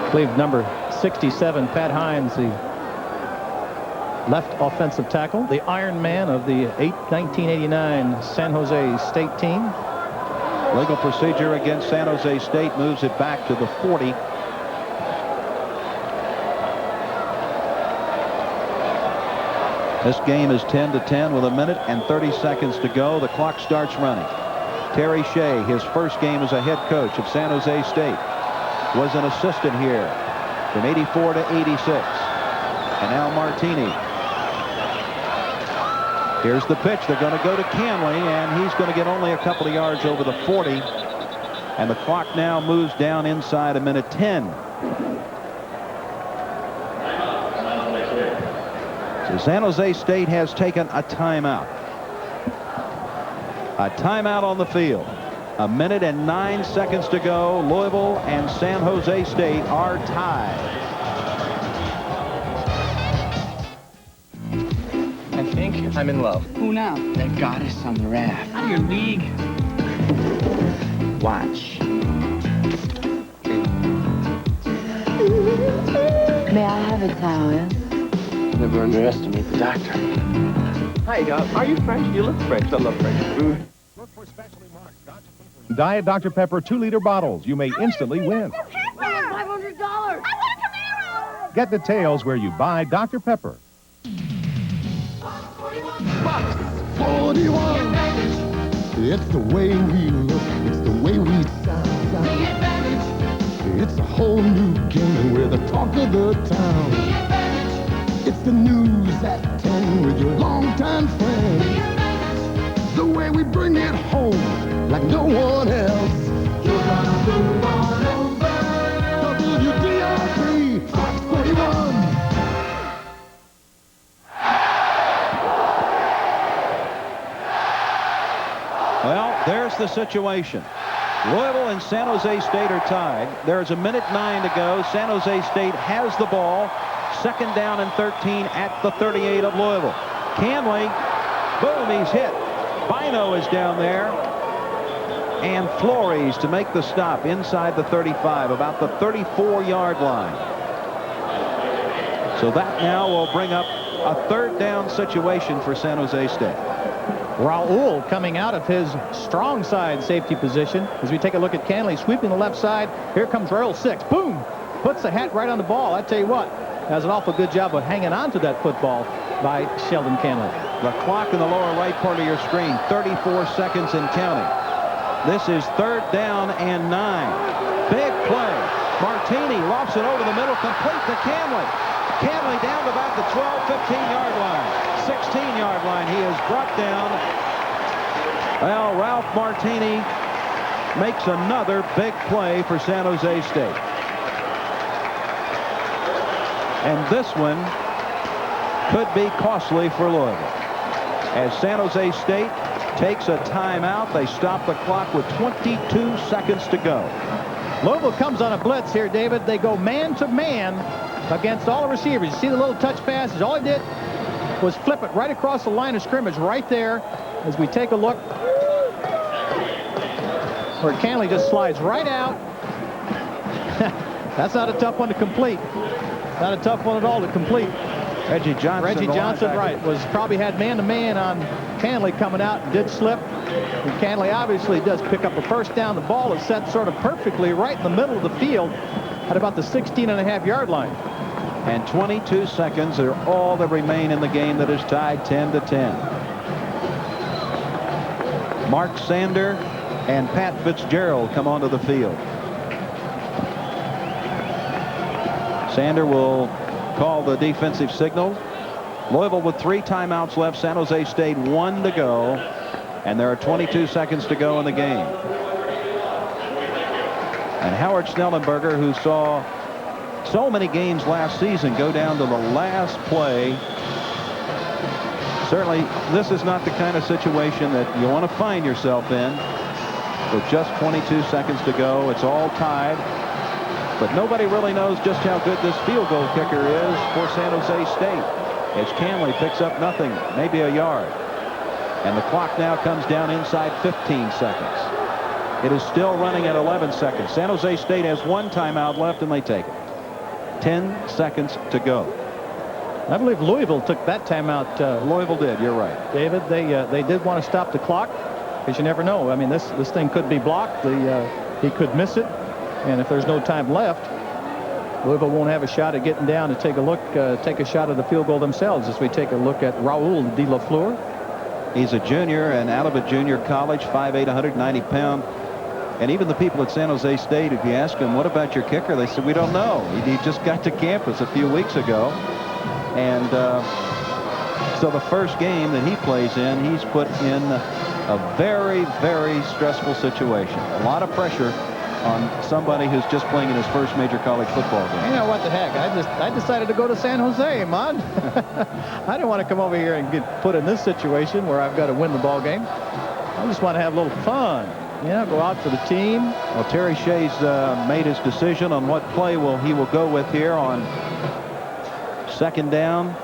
I believe number 67, Pat Hines, the left offensive tackle, the Iron Man of the 1989 San Jose State team. Legal procedure against San Jose State moves it back to the 40. This game is 10-10 with 1:30 seconds to go. The clock starts running. Terry Shea, his first game as a head coach of San Jose State, was an assistant here from 84 to 86. And now Martini Here's the pitch. They're going to go to Canley, and he's going to get only a couple of yards over the 40. And the clock now moves down inside a minute 10. So San Jose State has taken a timeout. A timeout on the field. A minute and 9 seconds to go. Louisville and San Jose State are tied. I think I'm in love. Who now? That goddess on the raft. Out of your league. Watch. May I have a towel? Never underestimate the doctor. Hi, are you French? You look French. I love French food. Diet Dr. Pepper 2-liter bottles. You may instantly win. $500. Get details where you buy Dr. Pepper. 41. It's the way we look. It's the way we sound. It's a whole new game, and we're the talk of the town. It's the news at 10 with your longtime friend. The way we bring it home like no one else. You're gonna move on over. WDRB, Fox 41. Well, there's the situation. Louisville and San Jose State are tied. There's a minute 9 to go. San Jose State has the ball. Second down and 13 at the 38 of Louisville. Canley, boom, he's hit. Bino is down there. And Flores to make the stop inside the 35, about the 34-yard line. So that now will bring up a third down situation for San Jose State. Raul coming out of his strong side safety position. As we take a look at Canley sweeping the left side. Here comes Raul 6. Boom! Puts the hat right on the ball. I tell you what, does an awful good job of hanging on to that football by Sheldon Canley. The clock in the lower right part of your screen, 34 seconds and counting. This is third down and 9. Big play. Martini lofts it over the middle, complete to Canley. Canley down to about the 12, 15-yard line. 16-yard line. He is brought down. Well, Ralph Martini makes another big play for San Jose State. And this one could be costly for Louisville. As San Jose State takes a timeout, they stop the clock with 22 seconds to go. Louisville comes on a blitz here, David. They go man-to-man against all the receivers. You see the little touch passes? All he did was flip it right across the line of scrimmage right there. As we take a look where Canley just slides right out. That's not a tough one to complete. Not a tough one at all to complete. Reggie Johnson, right, was probably had man-to-man on Canley coming out and did slip. And Canley obviously does pick up a first down. The ball is set sort of perfectly right in the middle of the field at about the 16.5-yard line. And 22 seconds are all that remain in the game that is tied 10-10. Mark Sander and Pat Fitzgerald come onto the field. Sander will call the defensive signal. Louisville with 3 timeouts left. San Jose State 1 to go. And there are 22 seconds to go in the game. And Howard Schnellenberger, who saw so many games last season go down to the last play. Certainly, this is not the kind of situation that you want to find yourself in. With just 22 seconds to go, it's all tied. But nobody really knows just how good this field goal kicker is for San Jose State. As Canley picks up nothing, maybe a yard. And the clock now comes down inside 15 seconds. It is still running at 11 seconds. San Jose State has 1 timeout left, and they take it. 10 seconds to go. I believe Louisville took that timeout. Louisville did, you're right. David, they did want to stop the clock, because you never know. I mean, this thing could be blocked. He could miss it. And if there's no time left, Louisville won't have a shot at getting down to take a look, take a shot at the field goal themselves as we take a look at Raul de la Fleur. He's a junior and out of a junior college, 5'8", 190 pound. And even the people at San Jose State, if you ask them, what about your kicker? They said, we don't know. He just got to campus a few weeks ago. And So the first game that he plays in, he's put in a very, very stressful situation. A lot of pressure on somebody who's just playing in his first major college football game. You know what the heck? I decided to go to San Jose, man. I didn't want to come over here and get put in this situation where I've got to win the ball game. I just want to have a little fun. Yeah, go out for the team. Well, Terry Shea's made his decision on what play he will go with here on second down.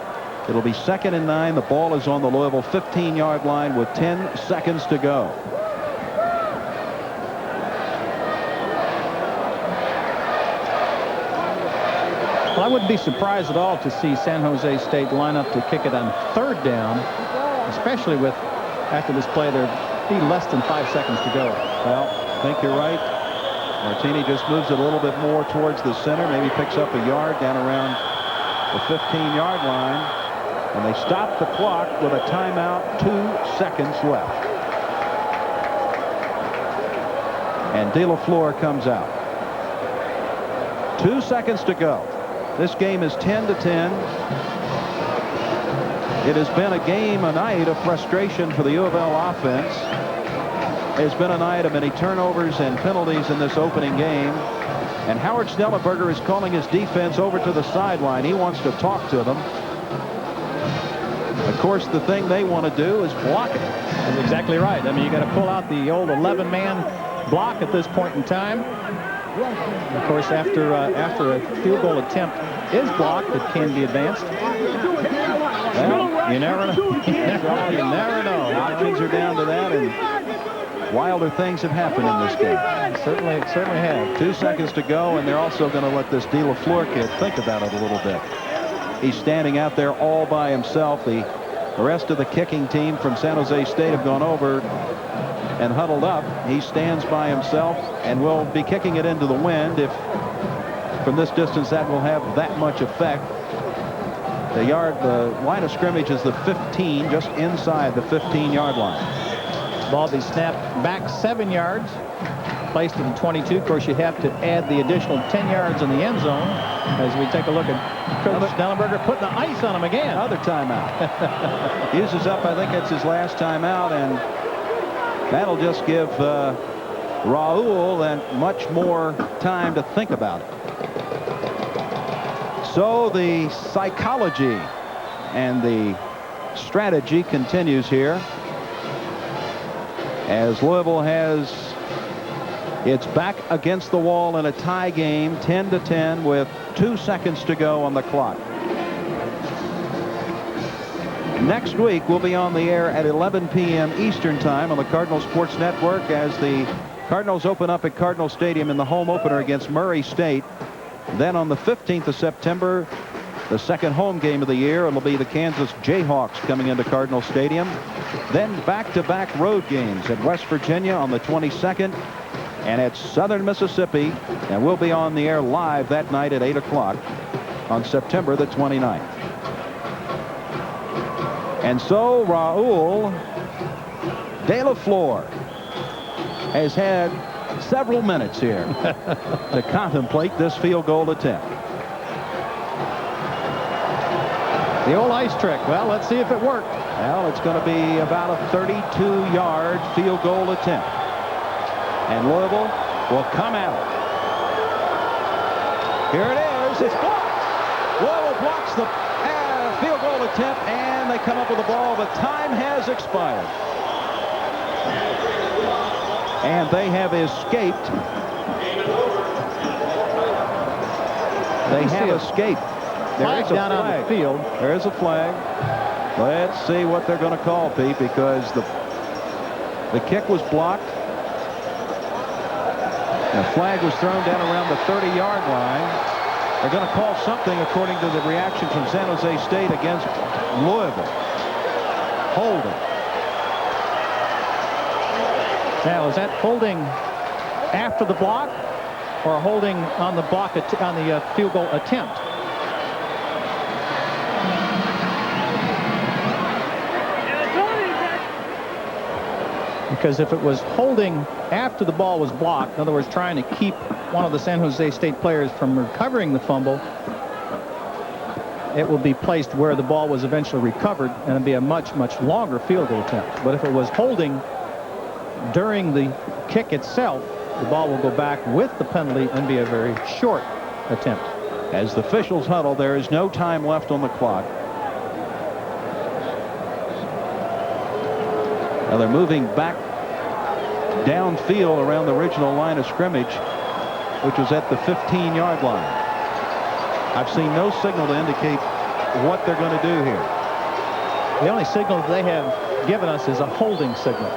It'll be 2nd and 9. The ball is on the Louisville 15-yard line with 10 seconds to go. Well, I wouldn't be surprised at all to see San Jose State line up to kick it on 3rd down, especially with, after this play, there'd be less than 5 seconds to go. Well, I think you're right. Martini just moves it a little bit more towards the center, maybe picks up a yard down around the 15-yard line, and they stop the clock with a timeout, 2 seconds left. And De La Fleur comes out. 2 seconds to go. This game is 10-10. It has been a night of frustration for the U of L offense. It's been a night of many turnovers and penalties in this opening game. And Howard Schnellenberger is calling his defense over to the sideline. He wants to talk to them. Of course, the thing they want to do is block it. That's exactly right. I mean, you got to pull out the old 11-man block at this point in time. Of course, after a field goal attempt is blocked, it can be advanced. Well, you never know. You never know. A lot of kids are down to that, and wilder things have happened in this game. Certainly have. 2 seconds to go, and they're also going to let this De La Fleur kid think about it a little bit. He's standing out there all by himself. The rest of the kicking team from San Jose State have gone over and huddled up. He stands by himself and will be kicking it into the wind. If from this distance that will have that much effect. The line of scrimmage is the 15, just inside the 15-yard line. Ball be snapped back 7 yards, placed at the 22. Of course, you have to add the additional 10 yards in the end zone as we take a look at Coach Schnellenberger putting the ice on him again. Another timeout. Uses up, I think that's his last timeout, and that'll just give Raul that much more time to think about it. So the psychology and the strategy continues here as Louisville has its back against the wall in a tie game, 10-10 with 2 seconds to go on the clock. Next week we'll be on the air at 11 p.m. Eastern Time on the Cardinal Sports Network as the Cardinals open up at Cardinal Stadium in the home opener against Murray State. Then on the 15th of September, the second home game of the year, it'll be the Kansas Jayhawks coming into Cardinal Stadium. Then back-to-back road games at West Virginia on the 22nd and at Southern Mississippi. And we'll be on the air live that night at 8 o'clock on September the 29th. And so Raul De La Fleur has had several minutes here to contemplate this field goal attempt. The old ice trick. Well, let's see if it worked. Well, it's going to be about a 32-yard field goal attempt. And Louisville will come out. Here it is. It's blocked. Louisville blocks the field goal attempt, and they come up with the ball, but time has expired. And they have escaped. They have escaped. There is a down flag. On the field. There is a flag. Let's see what they're going to call, Pete, because the kick was blocked. The flag was thrown down around the 30-yard line. They're going to call something according to the reaction from San Jose State against Louisville. Holding. Now, is that holding after the block or holding on the block on the field goal attempt? Because if it was holding after the ball was blocked, in other words, trying to keep one of the San Jose State players from recovering the fumble, it will be placed where the ball was eventually recovered, and it'll be a much, much longer field goal attempt. But if it was holding during the kick itself, the ball will go back with the penalty and be a very short attempt. As the officials huddle, there is no time left on the clock. Now they're moving back downfield around the original line of scrimmage, which was at the 15-yard line. I've seen no signal to indicate what they're going to do here. The only signal that they have given us is a holding signal.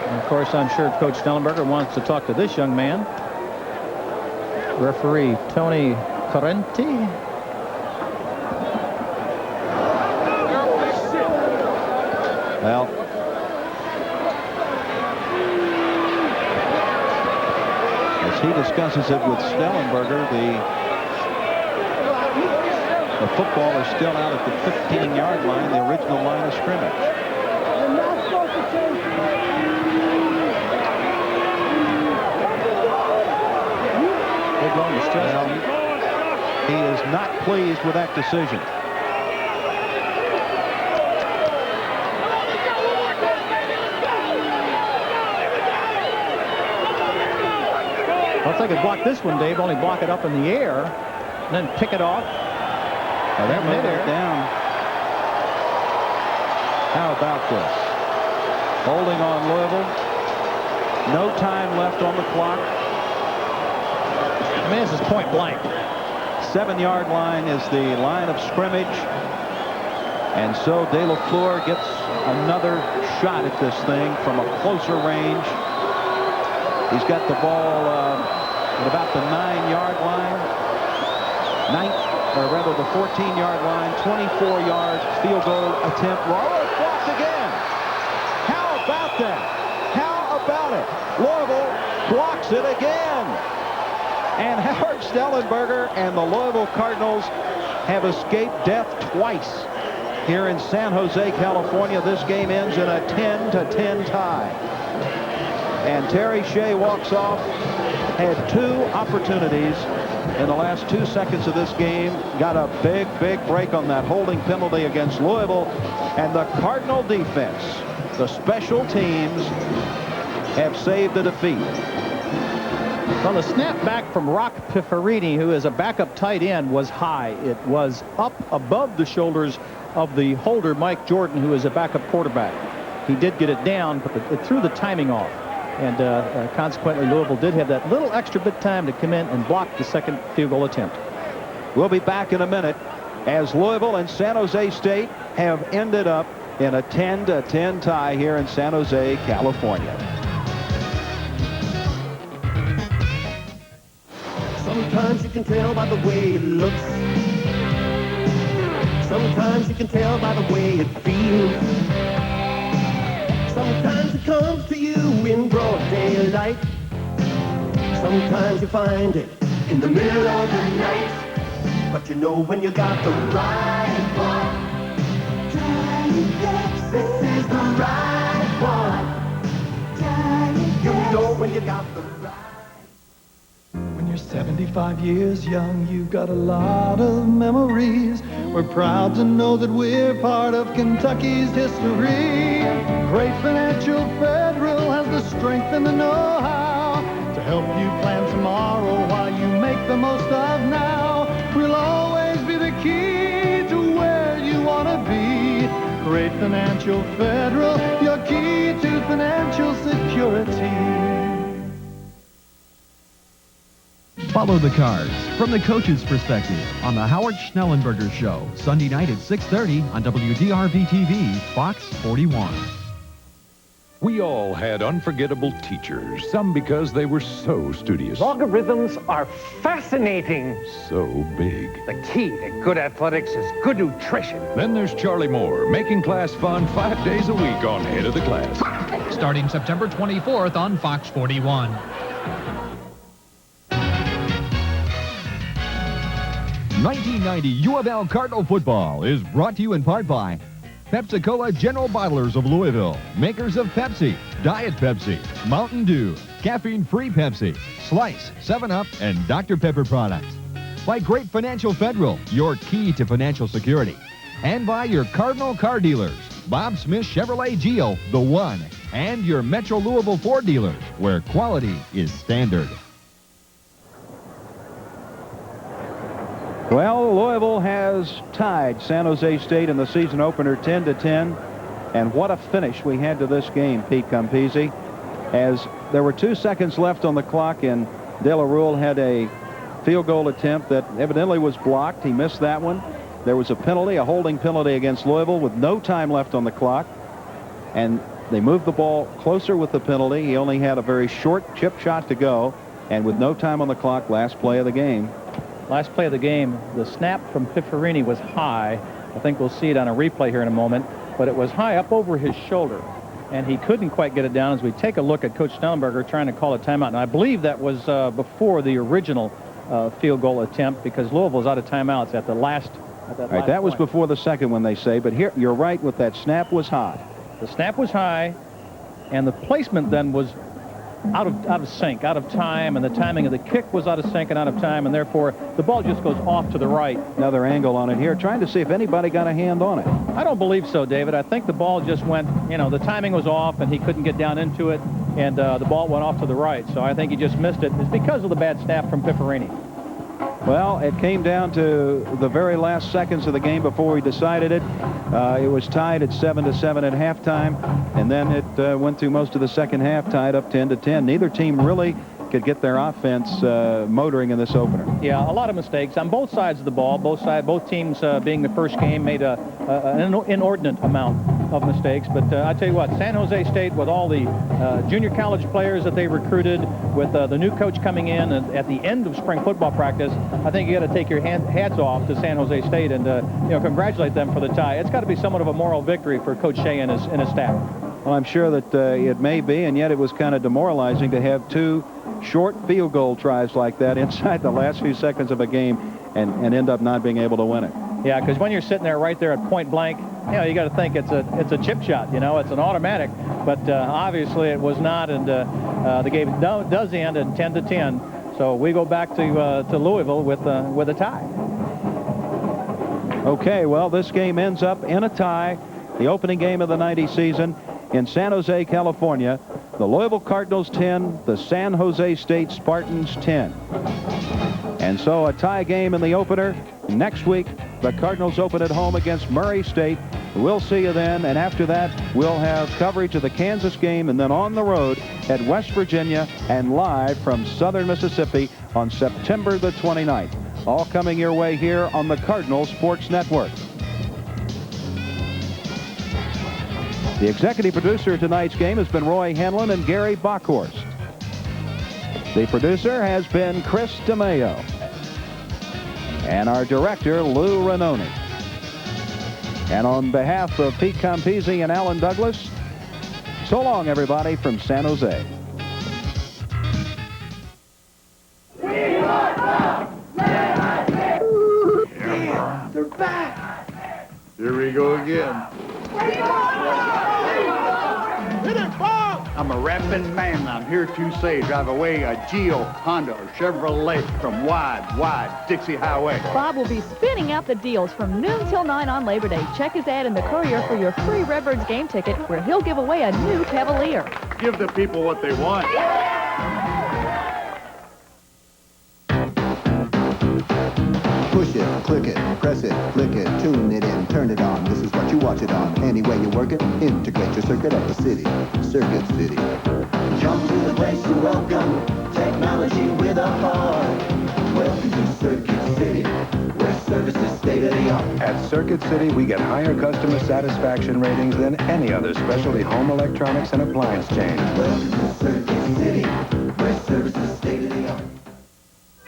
And of course, I'm sure Coach Schnellenberger wants to talk to this young man. Referee Tony Correnti. Well, as he discusses it with Schnellenberger, the football is still out at the 15-yard line, the original line of scrimmage. Well, he is not pleased with that decision. Well, if they could block this one, Dave, only block it up in the air, and then pick it off. Now they're moving it down. How about this? Holding on Louisville. No time left on the clock. I mean, this is point blank. 7-yard line is the line of scrimmage. And so De La Fleur gets another shot at this thing from a closer range. He's got the ball at about the 9-yard line. Or rather the 14-yard line. 24-yard field goal attempt. Roller blocked again. How about that? How about it? Louisville blocks it again. And Howard Schnellenberger and the Louisville Cardinals have escaped death twice here in San Jose, California. This game ends in a 10-10 tie. And Terry Shea walks off, had 2 opportunities in the last 2 seconds of this game, got a big break on that holding penalty against Louisville, and the Cardinal defense, the special teams, have saved the defeat. Well, the snap back from Rock Pifferini, who is a backup tight end, was high. It was up above the shoulders of the holder, Mike Jordan, who is a backup quarterback. He did get it down, but it threw the timing off. And consequently, Louisville did have that little extra bit time to come in and block the second field goal attempt. We'll be back in a minute as Louisville and San Jose State have ended up in a 10-10 tie here in San Jose, California. Sometimes you can tell by the way it looks. Sometimes you can tell by the way it feels. Sometimes it comes to you in broad daylight. Sometimes you find it in the middle of the night. But you know when you got the right one. This is the right one. You know when you got the right. When you're 75 years young, you've got a lot of memories. We're proud to know that we're part of Kentucky's history. Great Financial Federal has the strength and the know-how to help you plan tomorrow while you make the most of now. We'll always be the key to where you want to be. Great Financial Federal, your key to financial security. Follow the Cards from the coach's perspective on the Howard Schnellenberger Show, Sunday night at 6:30 on WDRB TV, Fox 41. We all had unforgettable teachers, some because they were so studious. Logarithms are fascinating. So big. The key to good athletics is good nutrition. Then there's Charlie Moore, making class fun 5 days a week on Head of the Class. Starting September 24th on Fox 41. 1990 U of L Cardinal football is brought to you in part by Pepsi-Cola General Bottlers of Louisville, makers of Pepsi, Diet Pepsi, Mountain Dew, caffeine-free Pepsi, Slice, 7-Up, and Dr. Pepper products. By Great Financial Federal, your key to financial security. And by your Cardinal car dealers, Bob Smith Chevrolet Geo, the one, and your Metro Louisville Ford dealers, where quality is standard. Well, Louisville has tied San Jose State in the season opener 10-10. And what a finish we had to this game, Pete Campisi, as there were 2 seconds left on the clock, and De La Rule had a field goal attempt that evidently was blocked. He missed that one. There was a penalty, a holding penalty against Louisville with no time left on the clock. And they moved the ball closer with the penalty. He only had a very short chip shot to go. And with no time on the clock, last play of the game. Last play of the game, the snap from Pifferini was high. I think we'll see it on a replay here in a moment. But it was high up over his shoulder. And he couldn't quite get it down as we take a look at Coach Schnellenberger trying to call a timeout. And I believe that was before the original field goal attempt, because Louisville's out of timeouts at the last. All right, that was before the second one, they say. But here, you're right with that snap was high. The snap was high, and the placement then was out of sync, out of time, and the timing of the kick was out of sync and out of time, and therefore the ball just goes off to the right. Another angle on it here, trying to see if anybody got a hand on it. I don't believe so, David. I think the ball just went, the timing was off, and he couldn't get down into it, and the ball went off to the right. So I think he just missed it. It's because of the bad snap from Pifferini. Well, it came down to the very last seconds of the game before we decided it. It was tied at 7-7 at halftime, and then it went through most of the second half, tied up 10-10. Neither team really could get their offense motoring in this opener. Yeah, a lot of mistakes on both sides of the ball. Both teams, being the first game, made an inordinate amount of mistakes. But I tell you what, San Jose State, with all the junior college players that they recruited, with the new coach coming in at the end of spring football practice, I think you got to take your hats off to San Jose State and congratulate them for the tie. It's got to be somewhat of a moral victory for Coach Shea and his staff. Well, I'm sure that it may be, and yet it was kind of demoralizing to have 2 short field goal tries like that inside the last few seconds of a game and end up not being able to win it. Yeah, because when you're sitting there right there at point blank, you got to think it's a chip shot. It's an automatic, but obviously it was not, and the game does end at 10-10. So we go back to Louisville with a tie. Okay, well, this game ends up in a tie. The opening game of the 90 season in San Jose, California. The Louisville Cardinals 10, the San Jose State Spartans 10. And so a tie game in the opener. Next week, the Cardinals open at home against Murray State. We'll see you then, and after that, we'll have coverage of the Kansas game, and then on the road at West Virginia and live from Southern Mississippi on September the 29th. All coming your way here on the Cardinal Sports Network. The executive producer of tonight's game has been Roy Henlon and Gary Bockhorst. The producer has been Chris DeMayo. And our director, Lou Ranoni. And on behalf of Pete Campisi and Alan Douglas, so long, everybody, from San Jose. They're back. Here we go again. I'm a rapping man. I'm here to say drive away a Geo, Honda, or Chevrolet from wide Dixie Highway. Bob will be spinning out the deals from noon till 9 on Labor Day. Check his ad in the Courier for your free Redbirds game ticket, where he'll give away a new Cavalier. Give the people what they want. Push it, click it, press it, flick it, tune it in, turn it on. This is what you watch it on. Any way you work it, integrate your circuit at the city. Circuit City. Come to the place you're welcome. Technology with a heart. Welcome to Circuit City, where service is state-of-the-art. At Circuit City, we get higher customer satisfaction ratings than any other specialty home electronics and appliance chain. Welcome to Circuit City, where service is state-of-the-art.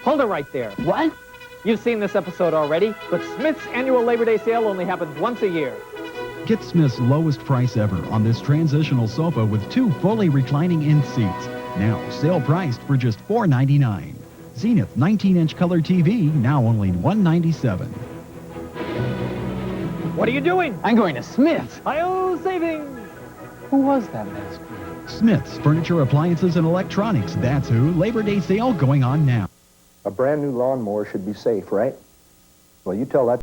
Hold it right there. What? You've seen this episode already, but Smith's annual Labor Day sale only happens once a year. Get Smith's lowest price ever on this transitional sofa with 2 fully reclining end seats. Now sale priced for just $4.99. Zenith 19-inch color TV, now only $197. What are you doing? I'm going to Smith's. Hi-oh, savings! Who was that mask? Smith's Furniture, Appliances, and Electronics. That's who. Labor Day sale going on now. A brand new lawnmower should be safe, right? Well, you tell that